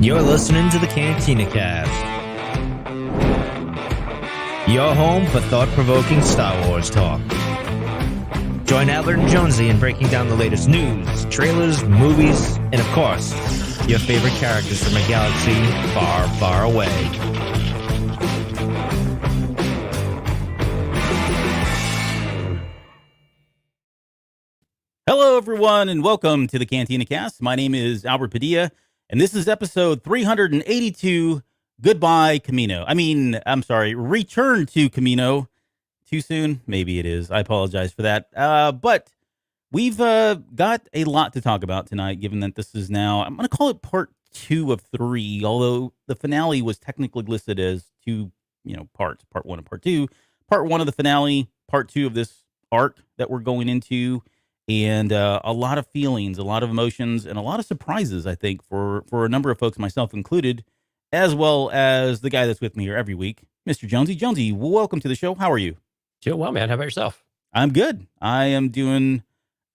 You're listening to the Cantina Cast, your home for thought-provoking Star Wars talk. Join Albert and Jonesy in breaking down the latest news, trailers, movies, and of course, your favorite characters from a galaxy far, far away. Hello, everyone, and welcome to the Cantina Cast. My name is Albert Padilla, and this is episode 382, Goodbye, Kamino. Return to Kamino. Too soon? Maybe it is. I apologize for that. But we've got a lot to talk about tonight, given that this is now, I'm going to call it part 2 of 3, although the finale was technically listed as 2, parts, part 1 and part 2. Part 1 of the finale, part 2 of this arc that we're going into. And a lot of feelings, a lot of emotions, and a lot of surprises, I think, for a number of folks, myself included, as well as the guy that's with me here every week, Mr. Jonesy. Jonesy, welcome to the show. How are you? Doing well, man. How about yourself? I'm good. I am doing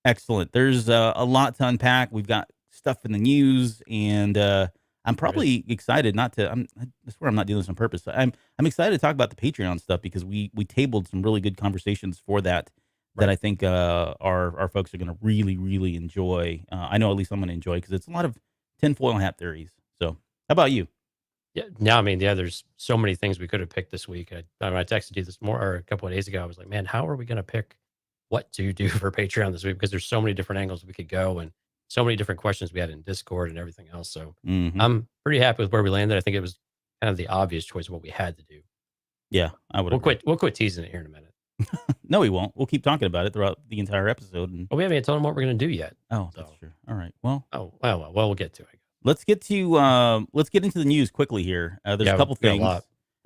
excellent. There's a lot to unpack. We've got stuff in the news, and I'm probably excited I swear I'm not doing this on purpose. I'm excited to talk about the Patreon stuff because we tabled some really good conversations for that. That I think our folks are going to really, really enjoy. I know at least I'm going to enjoy because it's a lot of tinfoil hat theories. So how about you? Yeah, there's so many things we could have picked this week. I texted you a couple of days ago. I was like, man, how are we going to pick what to do for Patreon this week? Because there's so many different angles we could go and so many different questions we had in Discord and everything else. So I'm pretty happy with where we landed. I think it was kind of the obvious choice of what we had to do. Yeah, I would. We'll quit teasing it here in a minute. No, we won't. We'll keep talking about it throughout the entire episode. Well, we haven't even told them what we're going to do yet. Oh, that's true. All right. Well. Well, we'll get to it. Let's get into the news quickly here. There's a couple things,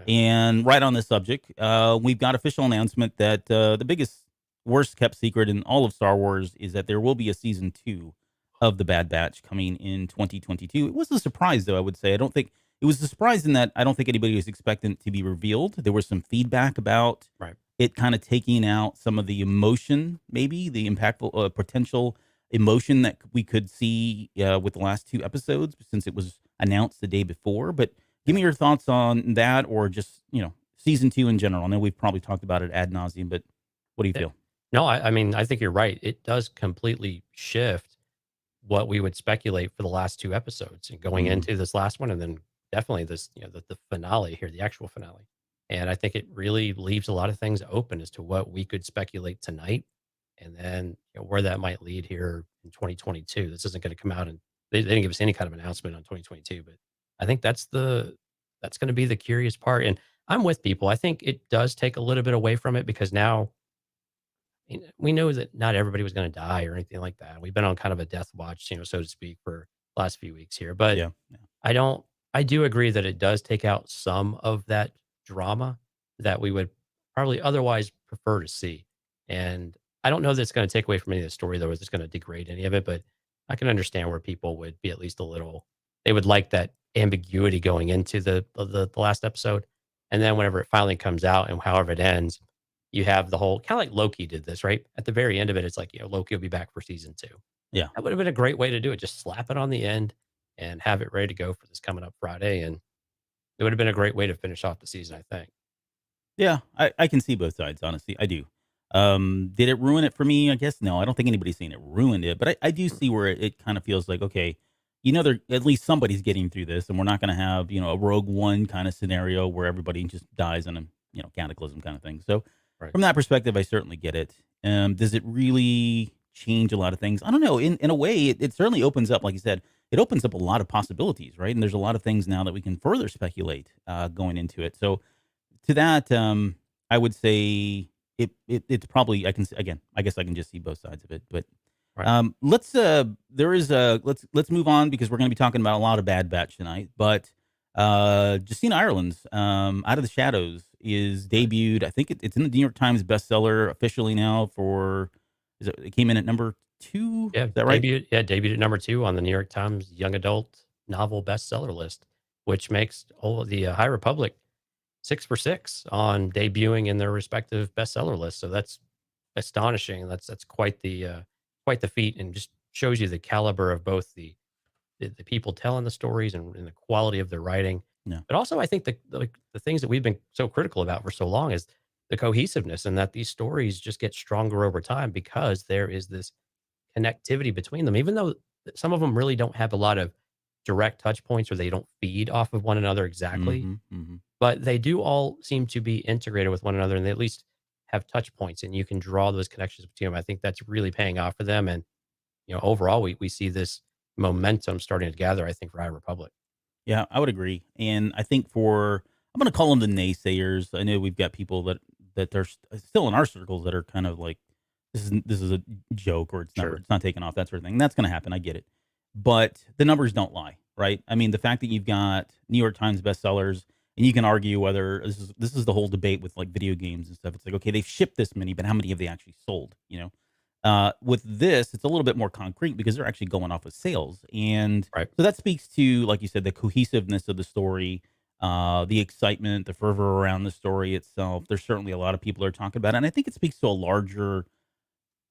and right on this subject, we've got official announcement that the biggest, worst kept secret in all of Star Wars is that there will be a season 2 of the Bad Batch coming in 2022. It was a surprise, though. I would say it was a surprise in that I don't think anybody was expecting it to be revealed. There was some feedback about it kind of taking out some of the emotion, maybe the impactful potential emotion that we could see with the last 2 episodes since it was announced the day before. But give me your thoughts on that, or just, season 2 in general. I know we've probably talked about it ad nauseum, but what do you feel? No, I think you're right. It does completely shift what we would speculate for the last 2 episodes and going into this last one. And then definitely this, the finale here, the actual finale. And I think it really leaves a lot of things open as to what we could speculate tonight, and then where that might lead here in 2022. This isn't going to come out, and they didn't give us any kind of announcement on 2022. But I think that's going to be the curious part. And I'm with people. I think it does take a little bit away from it because now we know that not everybody was going to die or anything like that. We've been on kind of a death watch, so to speak, for the last few weeks here. But I do agree that it does take out some of that drama that we would probably otherwise prefer to see. And I don't know that it's going to take away from any of the story, though, or it's going to degrade any of it, but I can understand where people would be at least they would like that ambiguity going into the last episode. And then whenever it finally comes out and however it ends, you have the whole, kind of like Loki did this, right? At the very end of it, it's like, Loki will be back for season 2. Yeah. That would have been a great way to do it. Just slap it on the end and have it ready to go for this coming up Friday. And it would have been a great way to finish off the season, I think. Yeah, I can see both sides, honestly. I do. Did it ruin it for me? I guess no. I don't think anybody's saying it ruined it, but I do see where it kind of feels like, okay, at least somebody's getting through this, and we're not going to have, a Rogue One kind of scenario where everybody just dies in a, cataclysm kind of thing. So from that perspective, I certainly get it. Does it really change a lot of things? I don't know. In a way, it certainly opens up, like you said, it opens up a lot of possibilities, right? And there's a lot of things now that we can further speculate going into it. So to that, I would say it's probably, I guess I can just see both sides of it. But let's move on because we're going to be talking about a lot of Bad Batch tonight. But Justina Ireland's Out of the Shadows is debuted. I think it's in the New York Times bestseller officially now it came in at number 2. Yeah, is that right? Debuted at number 2 on the New York Times Young Adult Novel Bestseller list, which makes all of the High Republic 6 for 6 on debuting in their respective bestseller lists. So that's astonishing. That's quite the feat, and just shows you the caliber of both the the people telling the stories and the quality of their writing. Yeah. But also, I think the things that we've been so critical about for so long is the cohesiveness, and that these stories just get stronger over time because there is this connectivity between them, even though some of them really don't have a lot of direct touch points or they don't feed off of one another exactly, Hmm. Hmm. but they do all seem to be integrated with one another, and they at least have touch points, and you can draw those connections between them. I think that's really paying off for them. And, overall, we see this momentum starting to gather, I think, for High Republic. Yeah, I would agree. And I think I'm going to call them the naysayers. I know we've got people that they're still in our circles that are kind of like, this is a joke, or Sure. it's not taking off, that sort of thing. That's going to happen. I get it. But the numbers don't lie, right? I mean, the fact that you've got New York Times bestsellers, and you can argue whether this is the whole debate with like video games and stuff. It's like, okay, they've shipped this many, but how many have they actually sold? With this, it's a little bit more concrete because they're actually going off of sales, and Right. so that speaks to, like you said, the cohesiveness of the story, the excitement, the fervor around the story itself. There's certainly a lot of people are talking about it, and I think it speaks to a larger.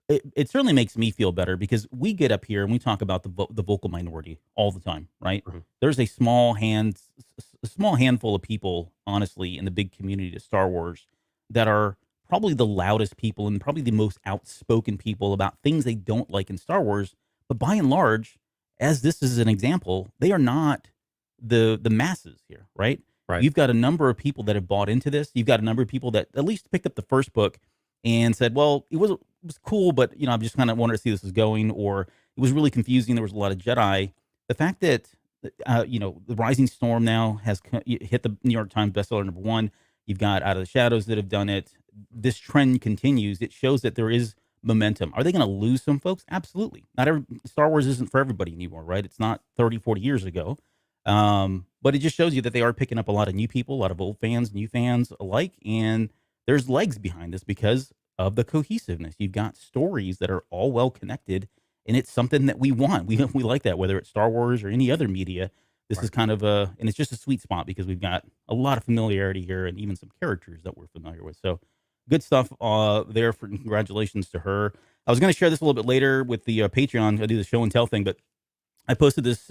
It certainly makes me feel better because we get up here and we talk about the vocal minority all the time, right? Mhm. There's a small handful of people, honestly, in the big community of Star Wars that are probably the loudest people and probably the most outspoken people about things they don't like in Star Wars. But by and large, as this is an example, they are not the masses here, right? Right. You've got a number of people that have bought into this. You've got a number of people that at least picked up the first book and said, "Well, it was cool, but I just kind of wanted to see this is going," or it was really confusing. There was a lot of Jedi. The fact that the Rising Storm now has hit the New York Times bestseller #1. You've got Out of the Shadows that have done it. This trend continues. It shows that there is momentum. Are they going to lose some folks? Absolutely. Not every Star Wars isn't for everybody anymore, right? It's not 30, 40 years ago. But it just shows you that they are picking up a lot of new people, a lot of old fans, new fans alike, and there's legs behind this because of the cohesiveness. You've got stories that are all well connected, and it's something that we want. We like that, whether it's Star Wars or any other media. This Right. is kind of and it's just a sweet spot because we've got a lot of familiarity here and even some characters that we're familiar with. So good stuff there. For congratulations to her. I was going to share this a little bit later with the Patreon. I do the show and tell thing, but I posted this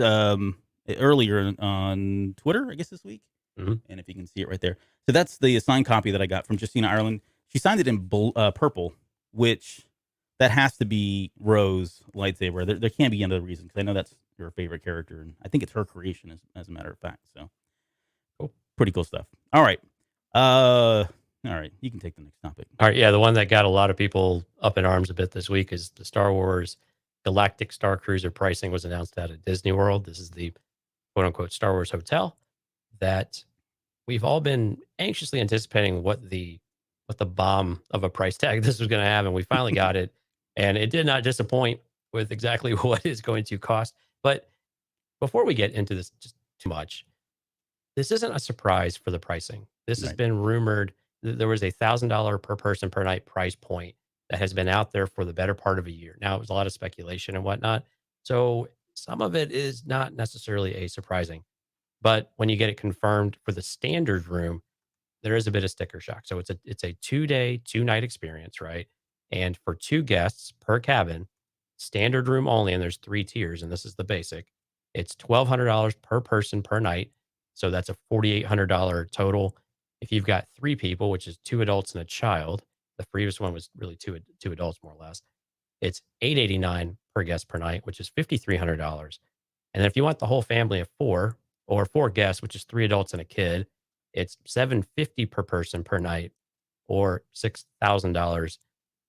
earlier on Twitter, I guess this week. Mhm. And if you can see it right there. So that's the signed copy that I got from Justina Ireland. She signed it in purple, which that has to be Rose lightsaber. There can't be any other reason because I know that's your favorite character, and I think it's her creation, as a matter of fact. So Cool. pretty cool stuff. All right, all right. You can take the next topic. All right. Yeah. The one that got a lot of people up in arms a bit this week is the Star Wars Galactic Star Cruiser pricing was announced out at Disney World. This is the quote unquote Star Wars hotel that we've all been anxiously anticipating what the bomb of a price tag this was going to have, and we finally got it, and it did not disappoint with exactly what it's going to cost. But before we get into this just too much, this isn't a surprise for the pricing. This has Right. been rumored. There was $1,000 per person per night price point that has been out there for the better part of a year. Now, it was a lot of speculation and whatnot. So some of it is not necessarily a surprising. But when you get it confirmed for the standard room, there is a bit of sticker shock. So it's a 2-day, 2-night experience, right? And for 2 guests per cabin, standard room only, and there's 3 tiers, and this is the basic. It's $1,200 per person per night. So that's a $4,800 total. If you've got 3 people, which is 2 adults and a child, the previous one was really two adults more or less. It's $889 per guest per night, which is $5,300. And then if you want the whole family of 4 or 4 guests, which is 3 adults and a kid, it's $750 per person per night or $6,000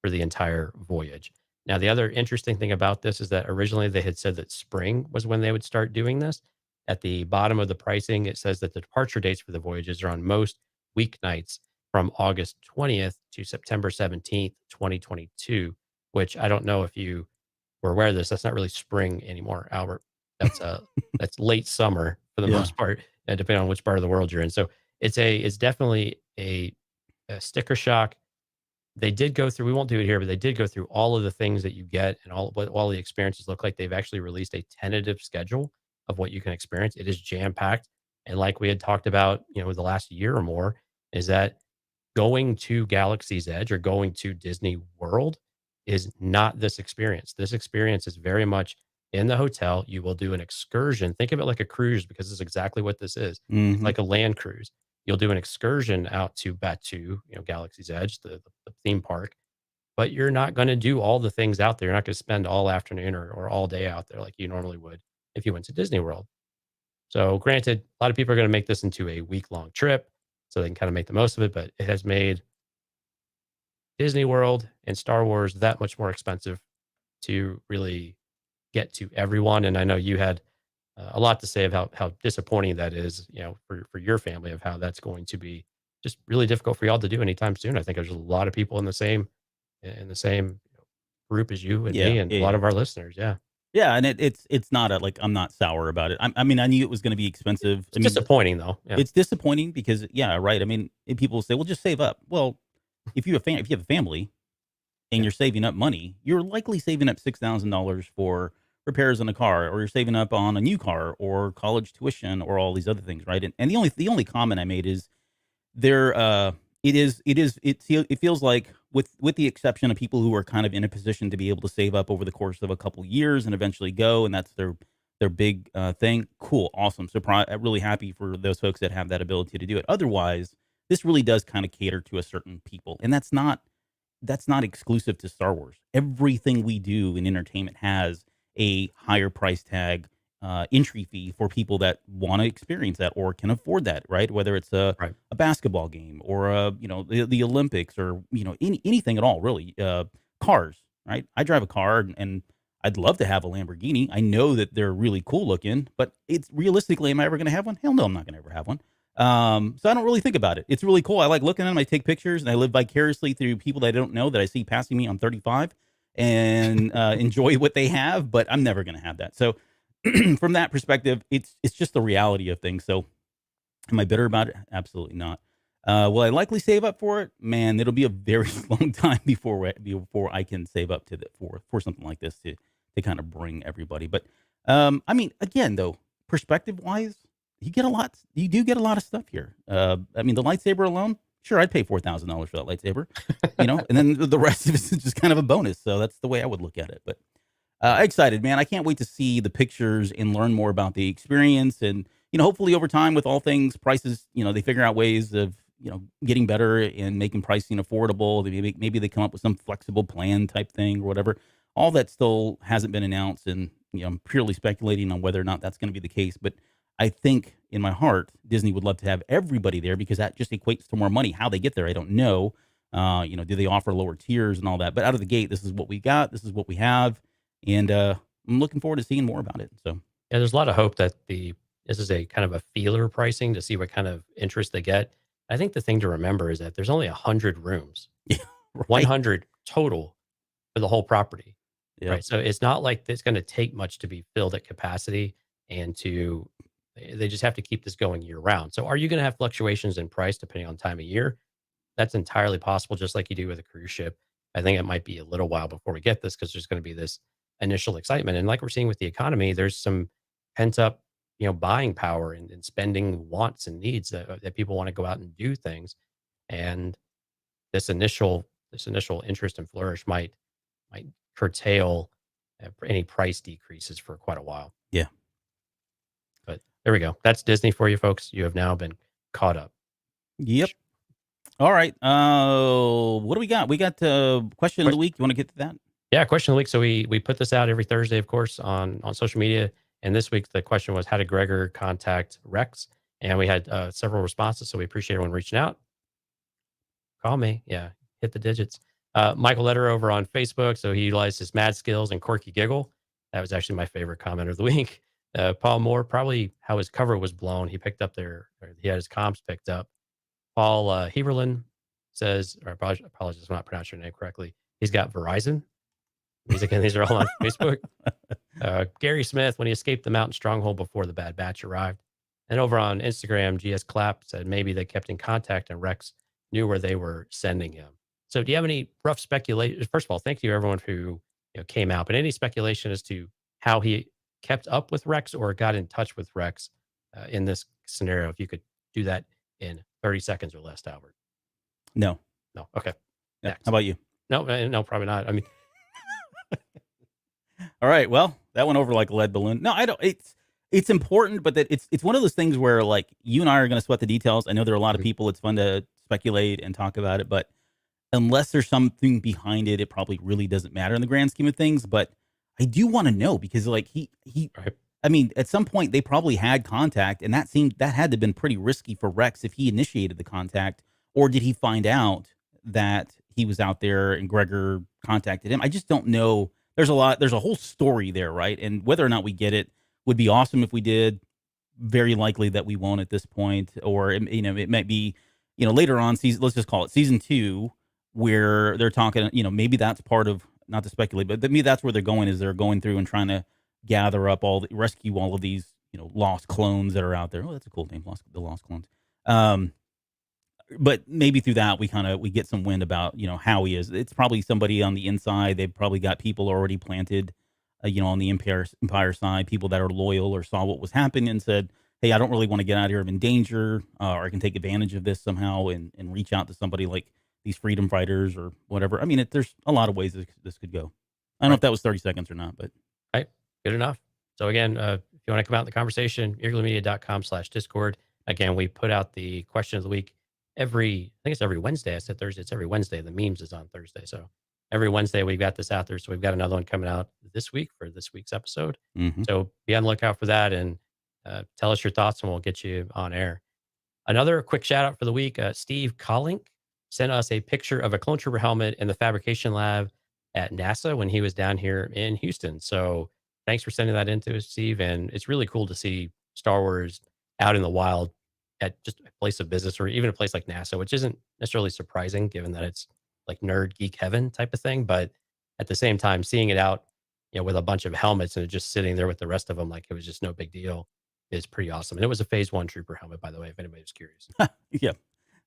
for the entire voyage. Now, the other interesting thing about this is that originally they had said that spring was when they would start doing this. At the bottom of the pricing, it says that the departure dates for the voyages are on most weeknights from August 20th to September 17th, 2022, which I don't know if you were aware of this. That's not really spring anymore, Albert. That's that's late summer for the Yeah. most part, depending on which part of the world you're in. So it's definitely a sticker shock. They did go through, we won't do it here, but they did go through all of the things that you get and what all the experiences look like. They've actually released a tentative schedule of what you can experience. It is jam packed. And like we had talked about, the last year or more, is that going to Galaxy's Edge or going to Disney World is not this experience. This experience is very much in the hotel. You will do an excursion. Think of it like a cruise, because it's exactly what this is. It's Mhm. like a land cruise. You'll do an excursion out to Batu, Galaxy's Edge, the theme park, but you're not going to do all the things out there. You're not going to spend all afternoon or all day out there like you normally would if you went to Disney World. So, granted, a lot of people are going to make this into a week-long trip so they can kind of make the most of it, but it has made Disney World and Star Wars that much more expensive to really get to everyone. And I know you had a lot to say about how disappointing that is, for your family, of how that's going to be just really difficult for y'all to do anytime soon. I think there's a lot of people in the same group as you and Yeah, me and yeah, a lot yeah. of our listeners. Yeah. Yeah, and it's not like I'm not sour about it. I mean, I knew it was gonna be expensive. It's I mean, disappointing though. Yeah. it's disappointing because yeah, right. I mean, and people say, "Well, just save up." Well, if you have a family and Yeah. you're saving up money, you're likely saving up $6,000 for repairs on a car, or you're saving up on a new car, or college tuition, or all these other things, right? And the only comment I made is there. It feels like with the exception of people who are kind of in a position to be able to save up over the course of a couple years and eventually go, and that's their big thing. Cool, awesome, surprise! Really happy for those folks that have that ability to do it. Otherwise, this really does kind of cater to a certain people, and that's not exclusive to Star Wars. Everything we do in entertainment has a higher price tag, entry fee for people that want to experience that or can afford that, right? Whether it's Right. a basketball game or the Olympics, or anything at all, really. Cars, right? I drive a car, and I'd love to have a Lamborghini. I know that they're really cool looking, but it's realistically, am I ever going to have one? Hell no, I'm not going to ever have one. So I don't really think about it. It's really cool. I like looking at them. I take pictures, and I live vicariously through people that I don't know that I see passing me on 35, and enjoy what they have. But I'm never going to have that. So from that perspective, it's just the reality of things. So am I bitter about it? Absolutely not. Will I likely save up for it? Man, it'll be a very long time before I can save up for something like this to kind of bring everybody. But I mean, again, though, perspective wise, you do get a lot of stuff here. I mean, the lightsaber alone, sure, I'd pay $4,000 for that lightsaber, and then the rest of it is just kind of a bonus. So that's the way I would look at it. But excited, man. I can't wait to see the pictures and learn more about the experience. And, hopefully over time, with all things prices, they figure out ways of, getting better and making pricing affordable. Maybe they come up with some flexible plan type thing or whatever. All that still hasn't been announced. And, I'm purely speculating on whether or not that's going to be the case. But I think in my heart, Disney would love to have everybody there, because that just equates to more money. How they get there, I don't know. Do they offer lower tiers and all that? But out of the gate, this is what we got. This is what we have. And I'm looking forward to seeing more about it. So Yeah, there's a lot of hope that this is a kind of a feeler pricing to see what kind of interest they get. I think the thing to remember is that there's only 100 rooms, yeah, right. 100 total for the whole property, Yeah. right? So it's not like it's going to take much to be filled at capacity, and they just have to keep this going year round. So are you going to have fluctuations in price depending on time of year? That's entirely possible, just like you do with a cruise ship. I think it might be a little while before we get this, because there's going to be this initial excitement. And like we're seeing with the economy, there's some pent up, buying power and spending wants and needs that people want to go out and do things. And this initial interest and flourish might curtail any price decreases for quite a while. Yeah. But there we go. That's Disney for you folks. You have now been caught up. Yep. All right. What do we got? We got question of the week. You want to get to that? Yeah, question of the week. So we put this out every Thursday, of course, on social media. And this week the question was, how did Gregor contact Rex? And we had several responses. So we appreciate everyone reaching out. Call me. Yeah, hit the digits. Michael Letter over on Facebook. So he utilized his mad skills and quirky giggle. That was actually my favorite comment of the week. Paul Moore, probably how his cover was blown. He had his comps picked up. Paul Heberlin says, or apologies if I'm not pronouncing your name correctly. He's got Verizon. These are all on Facebook. Gary Smith, when he escaped the mountain stronghold before the Bad Batch arrived. And over on Instagram, GS Clapp said maybe they kept in contact and Rex knew where they were sending him. So do you have any rough speculation? First of all, thank you everyone who came out, but any speculation as to how he kept up with Rex or got in touch with Rex in this scenario? If you could do that in 30 seconds or less, Albert. No. Okay. Yeah. Next. How about you? No, probably not. I mean, all right. Well, That went over like a lead balloon. No, I don't. It's important, but that it's one of those things where like you and I are going to sweat the details. I know there are a lot of people. It's fun to speculate and talk about it, but unless there's something behind it, it probably really doesn't matter in the grand scheme of things. But I do want to know because like he Right. I mean, at some point they probably had contact, and that had to have been pretty risky for Rex if he initiated the contact, or did he find out that he was out there and Gregor contacted him? I just don't know. There's a whole story there, right? And whether or not we get it would be awesome if we did. Very likely that we won't at this point, or it might be, later on season. Let's just call it season 2, where they're talking. Maybe that's part of, not to speculate, but maybe that's where they're going. Is they're going through and trying to gather up rescue all of these, lost clones that are out there. Oh, that's a cool name, the lost clones. But maybe through that we get some wind about, how he is. It's probably somebody on the inside. They've probably got people already planted, on the Empire side, people that are loyal or saw what was happening and said, hey, I don't really want to get out here. I'm in danger, or I can take advantage of this somehow and reach out to somebody like these freedom fighters or whatever. I mean, there's a lot of ways this could go. I don't know if that was 30 seconds or not, but. Right. Good enough. So again, if you want to come out in the conversation, eagerlymedia.com/Discord. Again, we put out the question of the week I think it's every Wednesday. I said Thursday. It's every Wednesday. The memes is on Thursday. So every Wednesday we've got this out there. So we've got another one coming out this week for this week's episode. Mm-hmm. So be on the lookout for that and tell us your thoughts and we'll get you on air. Another quick shout out for the week. Steve Collink sent us a picture of a clone trooper helmet in the fabrication lab at NASA when he was down here in Houston. So thanks for sending that in to us, Steve. And it's really cool to see Star Wars out in the wild at just a place of business or even a place like NASA, which isn't necessarily surprising given that it's like nerd geek heaven type of thing. But at the same time, seeing it out, with a bunch of helmets and just sitting there with the rest of them, like it was just no big deal, is pretty awesome. And it was a Phase 1 trooper helmet, by the way, if anybody was curious. Yeah,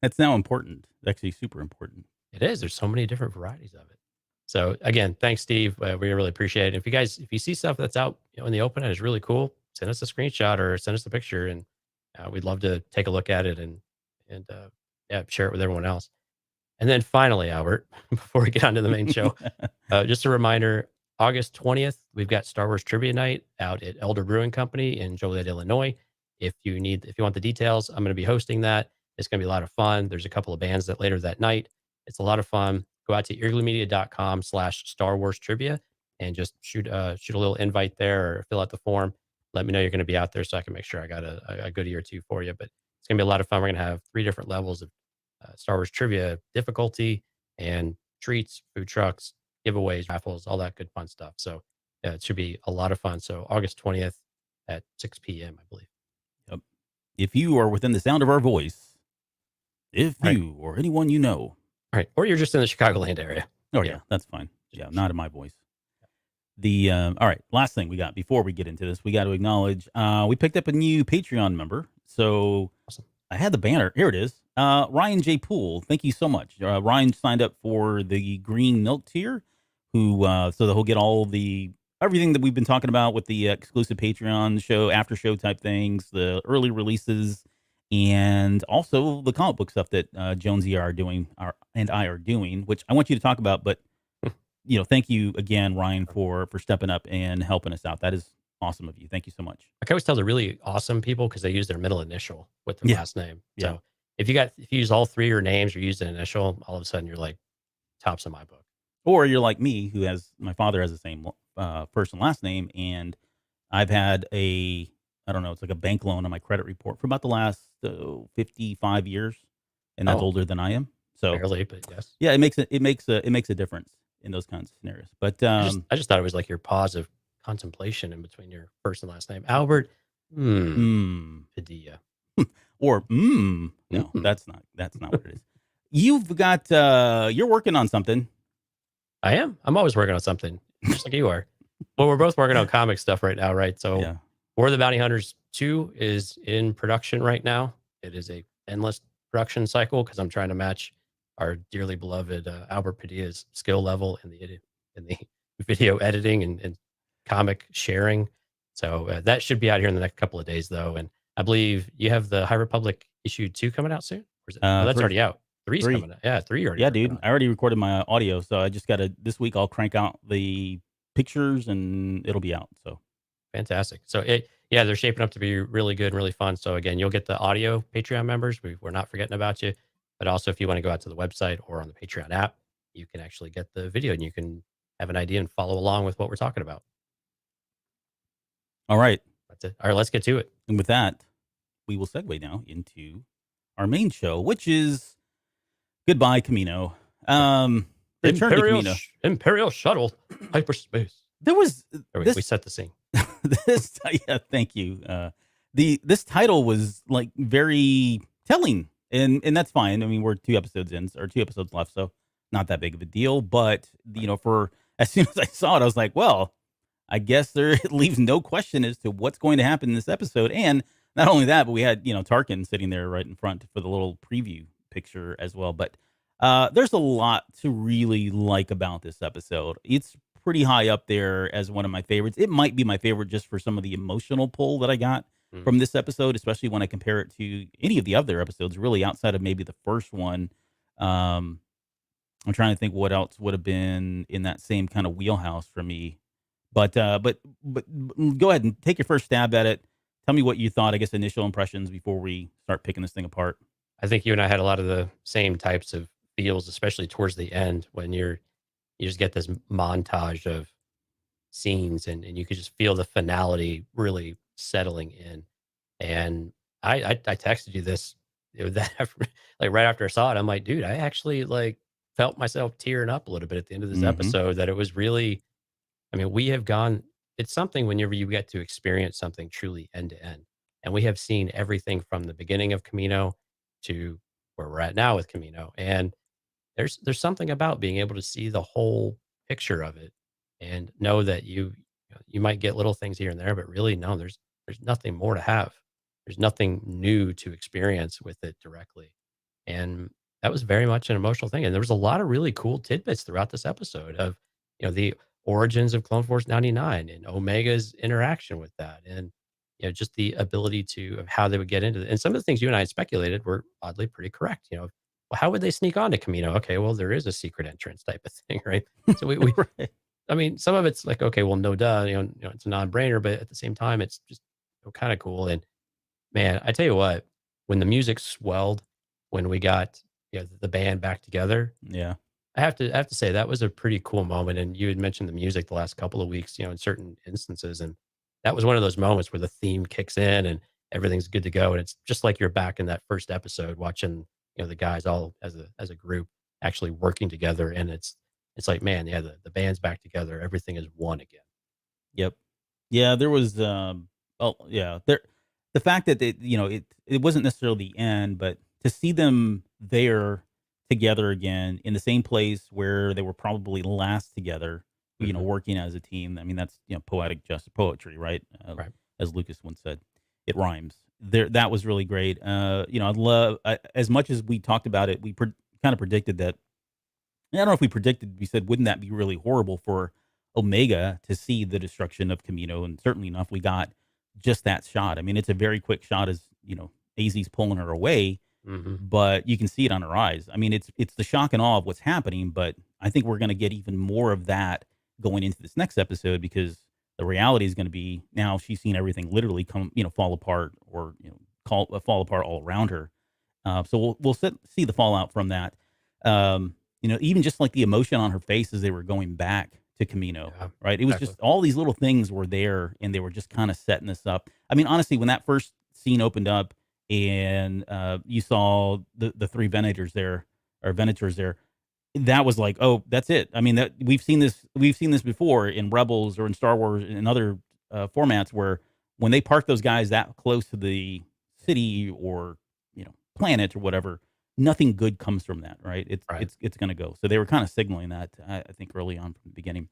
that's now important. Actually, super important. It is. There's so many different varieties of it. So again, thanks, Steve. We really appreciate it. If you see stuff that's out in the open and is really cool, send us a screenshot or send us a picture, and we'd love to take a look at it and share it with everyone else. And then finally, Albert, before we get on to the main show, just a reminder: August 20th, we've got Star Wars Trivia Night out at Elder Brewing Company in Joliet, Illinois. If you want the details, I'm going to be hosting that. It's going to be a lot of fun. There's a couple of bands that later that night. It's a lot of fun. Go out to eagerlymedia.com/Star Wars Trivia and just shoot a little invite there or fill out the form. Let me know you're going to be out there so I can make sure I got a goodie or two for you. But it's going to be a lot of fun. We're going to have 3 different levels of Star Wars trivia difficulty and treats, food trucks, giveaways, raffles, all that good fun stuff. So it should be a lot of fun. So August 20th at 6 p.m., I believe. Yep. If you are within the sound of our voice, Right. you or anyone you know. Right. Or you're just in the Chicagoland area. Oh, yeah, that's fine. Yeah, not in my voice. All right, last thing we got before we get into this, we got to acknowledge we picked up a new Patreon member. So Awesome. I had the banner. Here it is. Ryan J. Poole. Thank you so much. Ryan signed up for the green milk tier, so that he'll get all the everything that we've been talking about with the exclusive Patreon show, after show type things, the early releases, and also the comic book stuff that Jonesy and I are doing, which I want you to talk about. But thank you again, Ryan, for stepping up and helping us out. That is awesome of you. Thank you so much. I can always tell they're really awesome people because they use their middle initial with their last name. Yeah. So if you use all 3 of your names or use an initial, all of a sudden you're like tops of my book. Or you're like me, my father has the same first and last name, and I've had it's like a bank loan on my credit report for about the last 55 years, and that's older than I am. So barely, but yes. Yeah, it makes a difference in those kinds of scenarios. But I just thought it was like your pause of contemplation in between your first and last name. Albert Padilla. Or no, that's not what it is. You've got you're working on something. I am. I'm always working on something, just like you are. Well, we're both working on comic stuff right now, right? So yeah. War of the Bounty Hunters 2 is in production right now. It is a endless production cycle because I'm trying to match our dearly beloved Albert Padilla's skill level in the video editing and comic sharing. So that should be out here in the next couple of days, though. And I believe you have the High Republic issue 2 coming out soon. Or is it? That's 3. already out. 3's coming out. Yeah, 3 already. Yeah, dude. I already recorded my audio, so I just got to this week. I'll crank out the pictures, and it'll be out. So Fantastic. So they're shaping up to be really good and really fun. So again, you'll get the audio Patreon members. We're not forgetting about you. But also, if you want to go out to the website or on the Patreon app, you can actually get the video and you can have an idea and follow along with what we're talking about. all right, That's it. All right, let's get to it. and with that, we will segue now into our main show, which is Goodbye Kamino. Return to Kamino. Imperial shuttle hyperspace. There was We set the scene. this. Yeah, thank you. This title was like very telling, and that's fine. I mean, we're 2 episodes in, or 2 episodes left, so not that big of a deal. But for as soon as I saw it, I was like, well, I guess there leaves no question as to what's going to happen in this episode. And not only that, but we had Tarkin sitting there right in front for the little preview picture as well. But there's a lot to really like about this episode. It's pretty high up there as one of my favorites. It might be my favorite just for some of the emotional pull that I got from this episode, especially when I compare it to any of the other episodes, really outside of maybe the first one. I'm trying to think what else would have been in that same kind of wheelhouse for me. But go ahead and take your first stab at it. Tell me what you thought, I guess, initial impressions before we start picking this thing apart. I think you and I had a lot of the same types of feels, especially towards the end when you just get this montage of scenes and you could just feel the finality really settling in. And I texted you this that like right after I saw it, I'm like, dude, I actually like felt myself tearing up a little bit at the end of this episode, that it was really, I mean, we have gone, it's something whenever you get to experience something truly end to end. And we have seen everything from the beginning of Kamino to where we're at now with Kamino. And there's something about being able to see the whole picture of it and know that you might get little things here and there, but really no, there's nothing more to have. There's nothing new to experience with it directly. And that was very much an emotional thing. And there was a lot of really cool tidbits throughout this episode of, the origins of Clone Force 99 and Omega's interaction with that. And, just the ability of how they would get into it. And some of the things you and I had speculated were oddly pretty correct. Well, how would they sneak onto Kamino? Okay, well, there is a secret entrance type of thing, right? So we Right. I mean, some of it's like, okay, well, no duh, it's a non-brainer, but at the same time, it's just kind of cool. And man, I tell you what, when the music swelled, when we got the band back together, Yeah. I have to say that was a pretty cool moment. And you had mentioned the music the last couple of weeks, in certain instances, and that was one of those moments where the theme kicks in and everything's good to go, and it's just like you're back in that first episode watching, the guys all as a group actually working together, and it's like, man, yeah, the band's back together, everything is one again. Yep. Yeah, there was the fact that it wasn't necessarily the end, but to see them there together again in the same place where they were probably last together, working as a team. I mean, that's poetic justice, poetry, right? Right. As Lucas once said, it rhymes. That was really great. I love as much as we talked about it. We kind of predicted that. I don't know if we predicted. We said, wouldn't that be really horrible for Omega to see the destruction of Kamino? And certainly enough, we got just that shot. I mean, it's a very quick shot as AZ's pulling her away, but you can see it on her eyes. I mean, it's the shock and awe of what's happening, but I think we're going to get even more of that going into this next episode, because the reality is going to be now she's seen everything literally come, fall apart, or fall apart all around her. So we'll see the fallout from that. Even just like the emotion on her face as they were going back to Kamino, right? It was just all these little things were there, and they were just kind of setting this up. I mean, honestly, when that first scene opened up and you saw the 3 Venators there, that was like, oh, that's it. I mean, that we've seen this before in Rebels or in Star Wars and other formats, where when they park those guys that close to the city or planet or whatever, nothing good comes from that, right? It's going to go. So they were kind of signaling that, I think, early on from the beginning.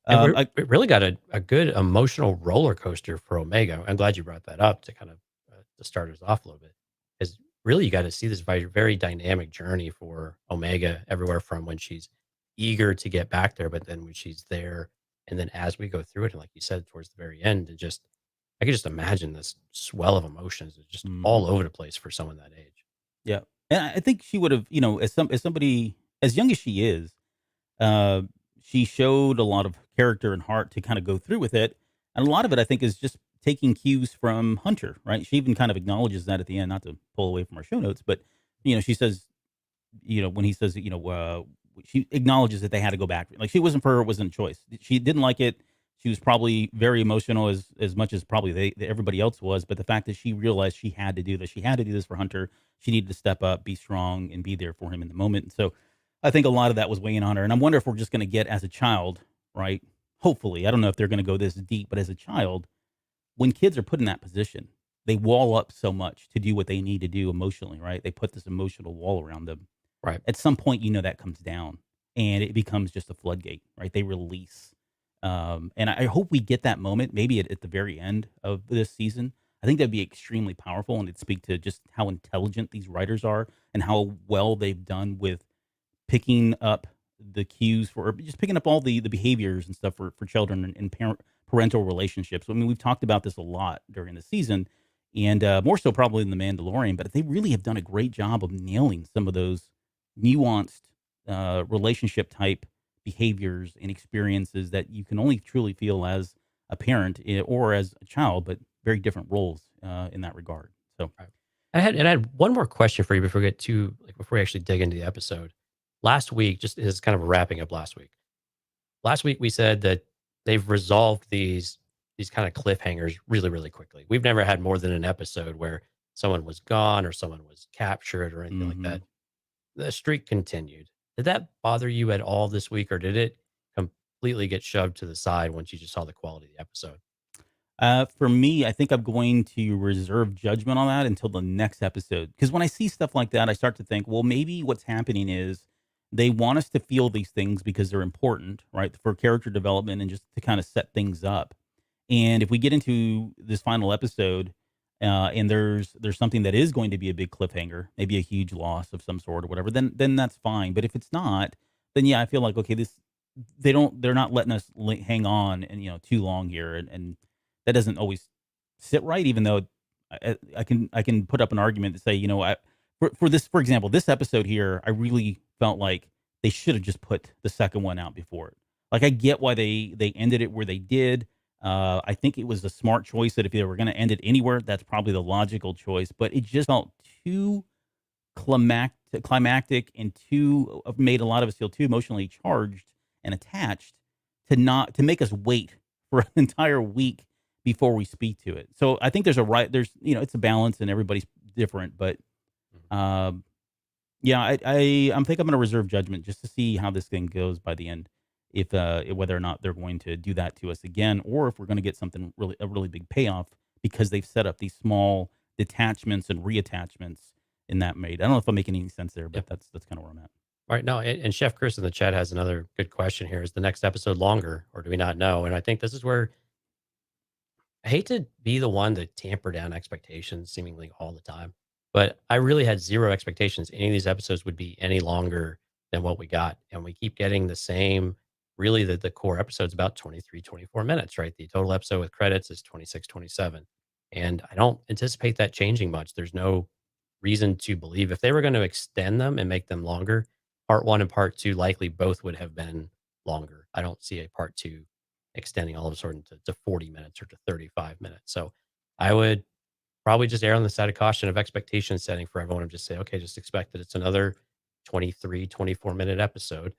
We really got a good emotional roller coaster for Omega. I'm glad you brought that up to kind of to start us off a little bit, because really you got to see this very, very dynamic journey for Omega, everywhere from when she's eager to get back there, but then when she's there, and then as we go through it, and like you said, towards the very end, and just I could just imagine this swell of emotions just all over the place for someone that age. Yeah. And I think she would have, as somebody as young as she is, she showed a lot of character and heart to kind of go through with it. And a lot of it, I think, is just taking cues from Hunter, right? She even kind of acknowledges that at the end, not to pull away from our show notes, but she says, when he says, she acknowledges that they had to go back. Like, she wasn't, for her, it wasn't a choice. She didn't like it. She was probably very emotional as much as probably everybody else was. But the fact that she realized she had to do this, she had to do this for Hunter. She needed to step up, be strong, and be there for him in the moment. And so I think a lot of that was weighing on her. And I wonder if we're just going to get, as a child, right? Hopefully, I don't know if they're going to go this deep, but as a child, when kids are put in that position, they wall up so much to do what they need to do emotionally, right? They put this emotional wall around them. Right. At some point, that comes down and it becomes just a floodgate, right? They release. And I hope we get that moment, maybe at the very end of this season. I think that'd be extremely powerful, and it'd speak to just how intelligent these writers are and how well they've done with picking up the cues for, just picking up all the behaviors and stuff for children and parental relationships. I mean, we've talked about this a lot during the season, and more so probably in The Mandalorian, but they really have done a great job of nailing some of those nuanced relationship type behaviors and experiences that you can only truly feel as a parent or as a child, but very different roles in that regard. So, I had one more question for you before we get to before we actually dig into the episode. Last week, just as kind of wrapping up last week. Last week we said that they've resolved these kind of cliffhangers really, really quickly. We've never had more than an episode where someone was gone or someone was captured or anything like that. The streak continued. Did that bother you at all this week, or did it completely get shoved to the side once you just saw the quality of the episode? For me, I think I'm going to reserve judgment on that until the next episode. Because when I see stuff like that, I start to think, well, maybe what's happening is they want us to feel these things because they're important, right, for character development and just to kind of set things up. And if we get into this final episode, and there's something that is going to be a big cliffhanger, maybe a huge loss of some sort or whatever, then that's fine. But if it's not, then yeah, I feel like, okay, they're not letting us hang on and too long here, and that doesn't always sit right. Even though I can put up an argument to say, for example, this episode here, I really felt like they should have just put the second one out before it. Like, I get why they ended it where they did. I think it was a smart choice that if they were going to end it anywhere, that's probably the logical choice. But it just felt too climactic and too made a lot of us feel too emotionally charged and attached to make us wait for an entire week before we speak to it. So I think there's it's a balance and everybody's different. But yeah, I think I'm going to reserve judgment just to see how this thing goes by the end. If whether or not they're going to do that to us again, or if we're going to get something a really big payoff because they've set up these small detachments and reattachments in that made. I don't know if I'm making any sense there, but that's kind of where I'm at. All right. No, and Chef Chris in the chat has another good question here. Is the next episode longer, or do we not know? And I think this is where I hate to be the one to tamper down expectations seemingly all the time, but I really had zero expectations any of these episodes would be any longer than what we got. And we keep getting the same. Really, the core episode's about 23, 24 minutes, right? The total episode with credits is 26, 27. And I don't anticipate that changing much. There's no reason to believe if they were going to extend them and make them longer, part one and part two likely both would have been longer. I don't see a part two extending all of a sudden to 40 minutes or to 35 minutes. So I would probably just err on the side of caution of expectation setting for everyone and just say, okay, just expect that it's another 23, 24-minute episode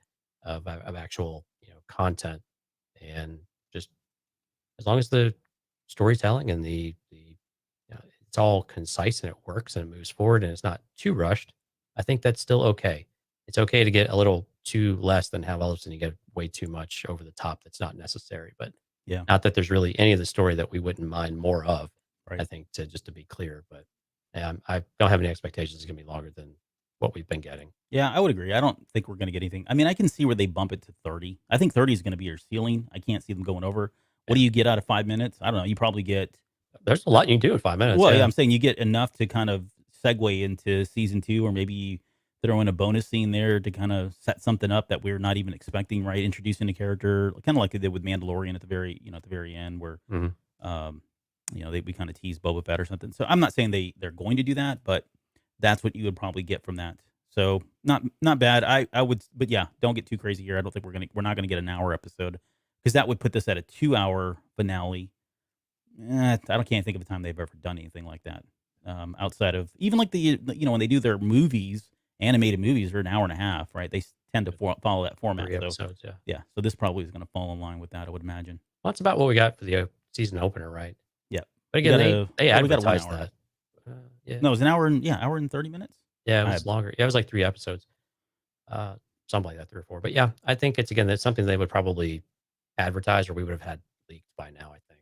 of actual content, and just as long as the storytelling and it's all concise and it works and it moves forward and it's not too rushed, I think that's still okay. It's okay to get a little too less than have all of a sudden you get way too much over the top that's not necessary. But Yeah. not that there's really any of the story that we wouldn't mind more of. Right. I think to be clear, but I don't have any expectations it's going to be longer than what we've been getting. Yeah, I would agree. I don't think we're going to get anything. I mean, I can see where they bump it to 30. I think 30 is going to be your ceiling. I can't see them going over. What do you get out of 5 minutes? I don't know. You probably get. There's a lot you can do in 5 minutes. Well, yeah, I'm saying you get enough to kind of segue into season 2, or maybe throw in a bonus scene there to kind of set something up that we're not even expecting. Right, introducing a character, kind of like they did with Mandalorian at the very end, where we kind of tease Boba Fett or something. So I'm not saying they're going to do that, but that's what you would probably get from that. So not bad. I would, but yeah, don't get too crazy here. I don't think we're not gonna get an hour episode because that would put this at a 2-hour finale. Can't think of a time they've ever done anything like that. Outside of even like when they do their movies, animated movies are an hour and a half, right? They tend to follow that format. 3 So episodes, yeah. so this probably is going to fall in line with that, I would imagine. Well, that's about what we got for the season opener, right? Yeah. But again, they we got 1 advertised hour. that. Yeah. No, it was an hour and 30 minutes. Yeah, it was longer. Yeah, it was like 3 episodes. Something like that, 3 or 4. But yeah, I think that's something they would probably advertise, or we would have had leaked by now, I think.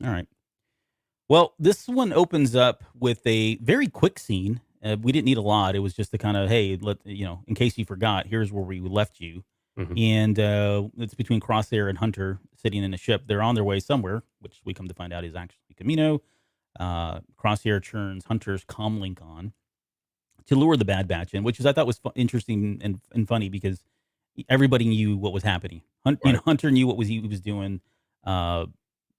All right. Well, this one opens up with a very quick scene. We didn't need a lot. It was just to kind of, hey, in case you forgot, here's where we left you. Mhm. And it's between Crosshair and Hunter sitting in a ship. They're on their way somewhere, which we come to find out is actually Kamino. Crosshair turns Hunter's comlink on to lure the Bad Batch in, which I thought was interesting and funny because everybody knew what was happening. Hunter knew what he was doing.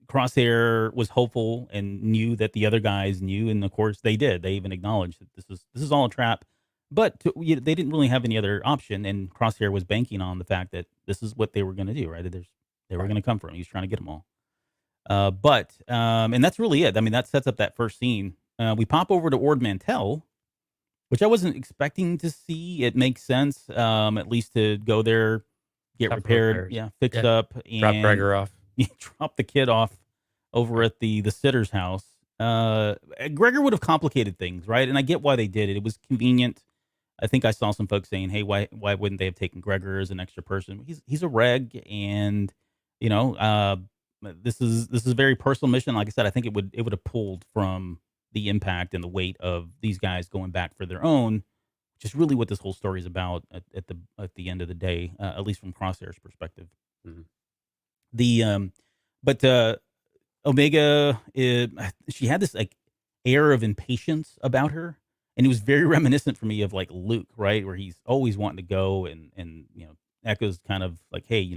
Crosshair was hopeful and knew that the other guys knew, and of course they did. They even acknowledged that this is all a trap, but they didn't really have any other option. And Crosshair was banking on the fact that this is what they were going to do, right? They were going to come for him. He was trying to get them all. And that's really it. I mean, that sets up that first scene. We pop over to Ord Mantell, which I wasn't expecting to see. It makes sense, at least to go there, get repaired, fixed up, and drop Gregor off. Drop the kid off over at the sitter's house. Gregor would have complicated things, right? And I get why they did it. It was convenient. I think I saw some folks saying, "Hey, why wouldn't they have taken Gregor as an extra person? He's a reg, and this is a very personal mission. Like I said, I think it would have pulled from the impact and the weight of these guys going back for their own, which is really what this whole story is about at the end of the day, at least from Crosshair's perspective. Mm-hmm. But Omega, she had this like air of impatience about her, and it was very reminiscent for me of like Luke, right, where he's always wanting to go, and Echo's kind of like, hey,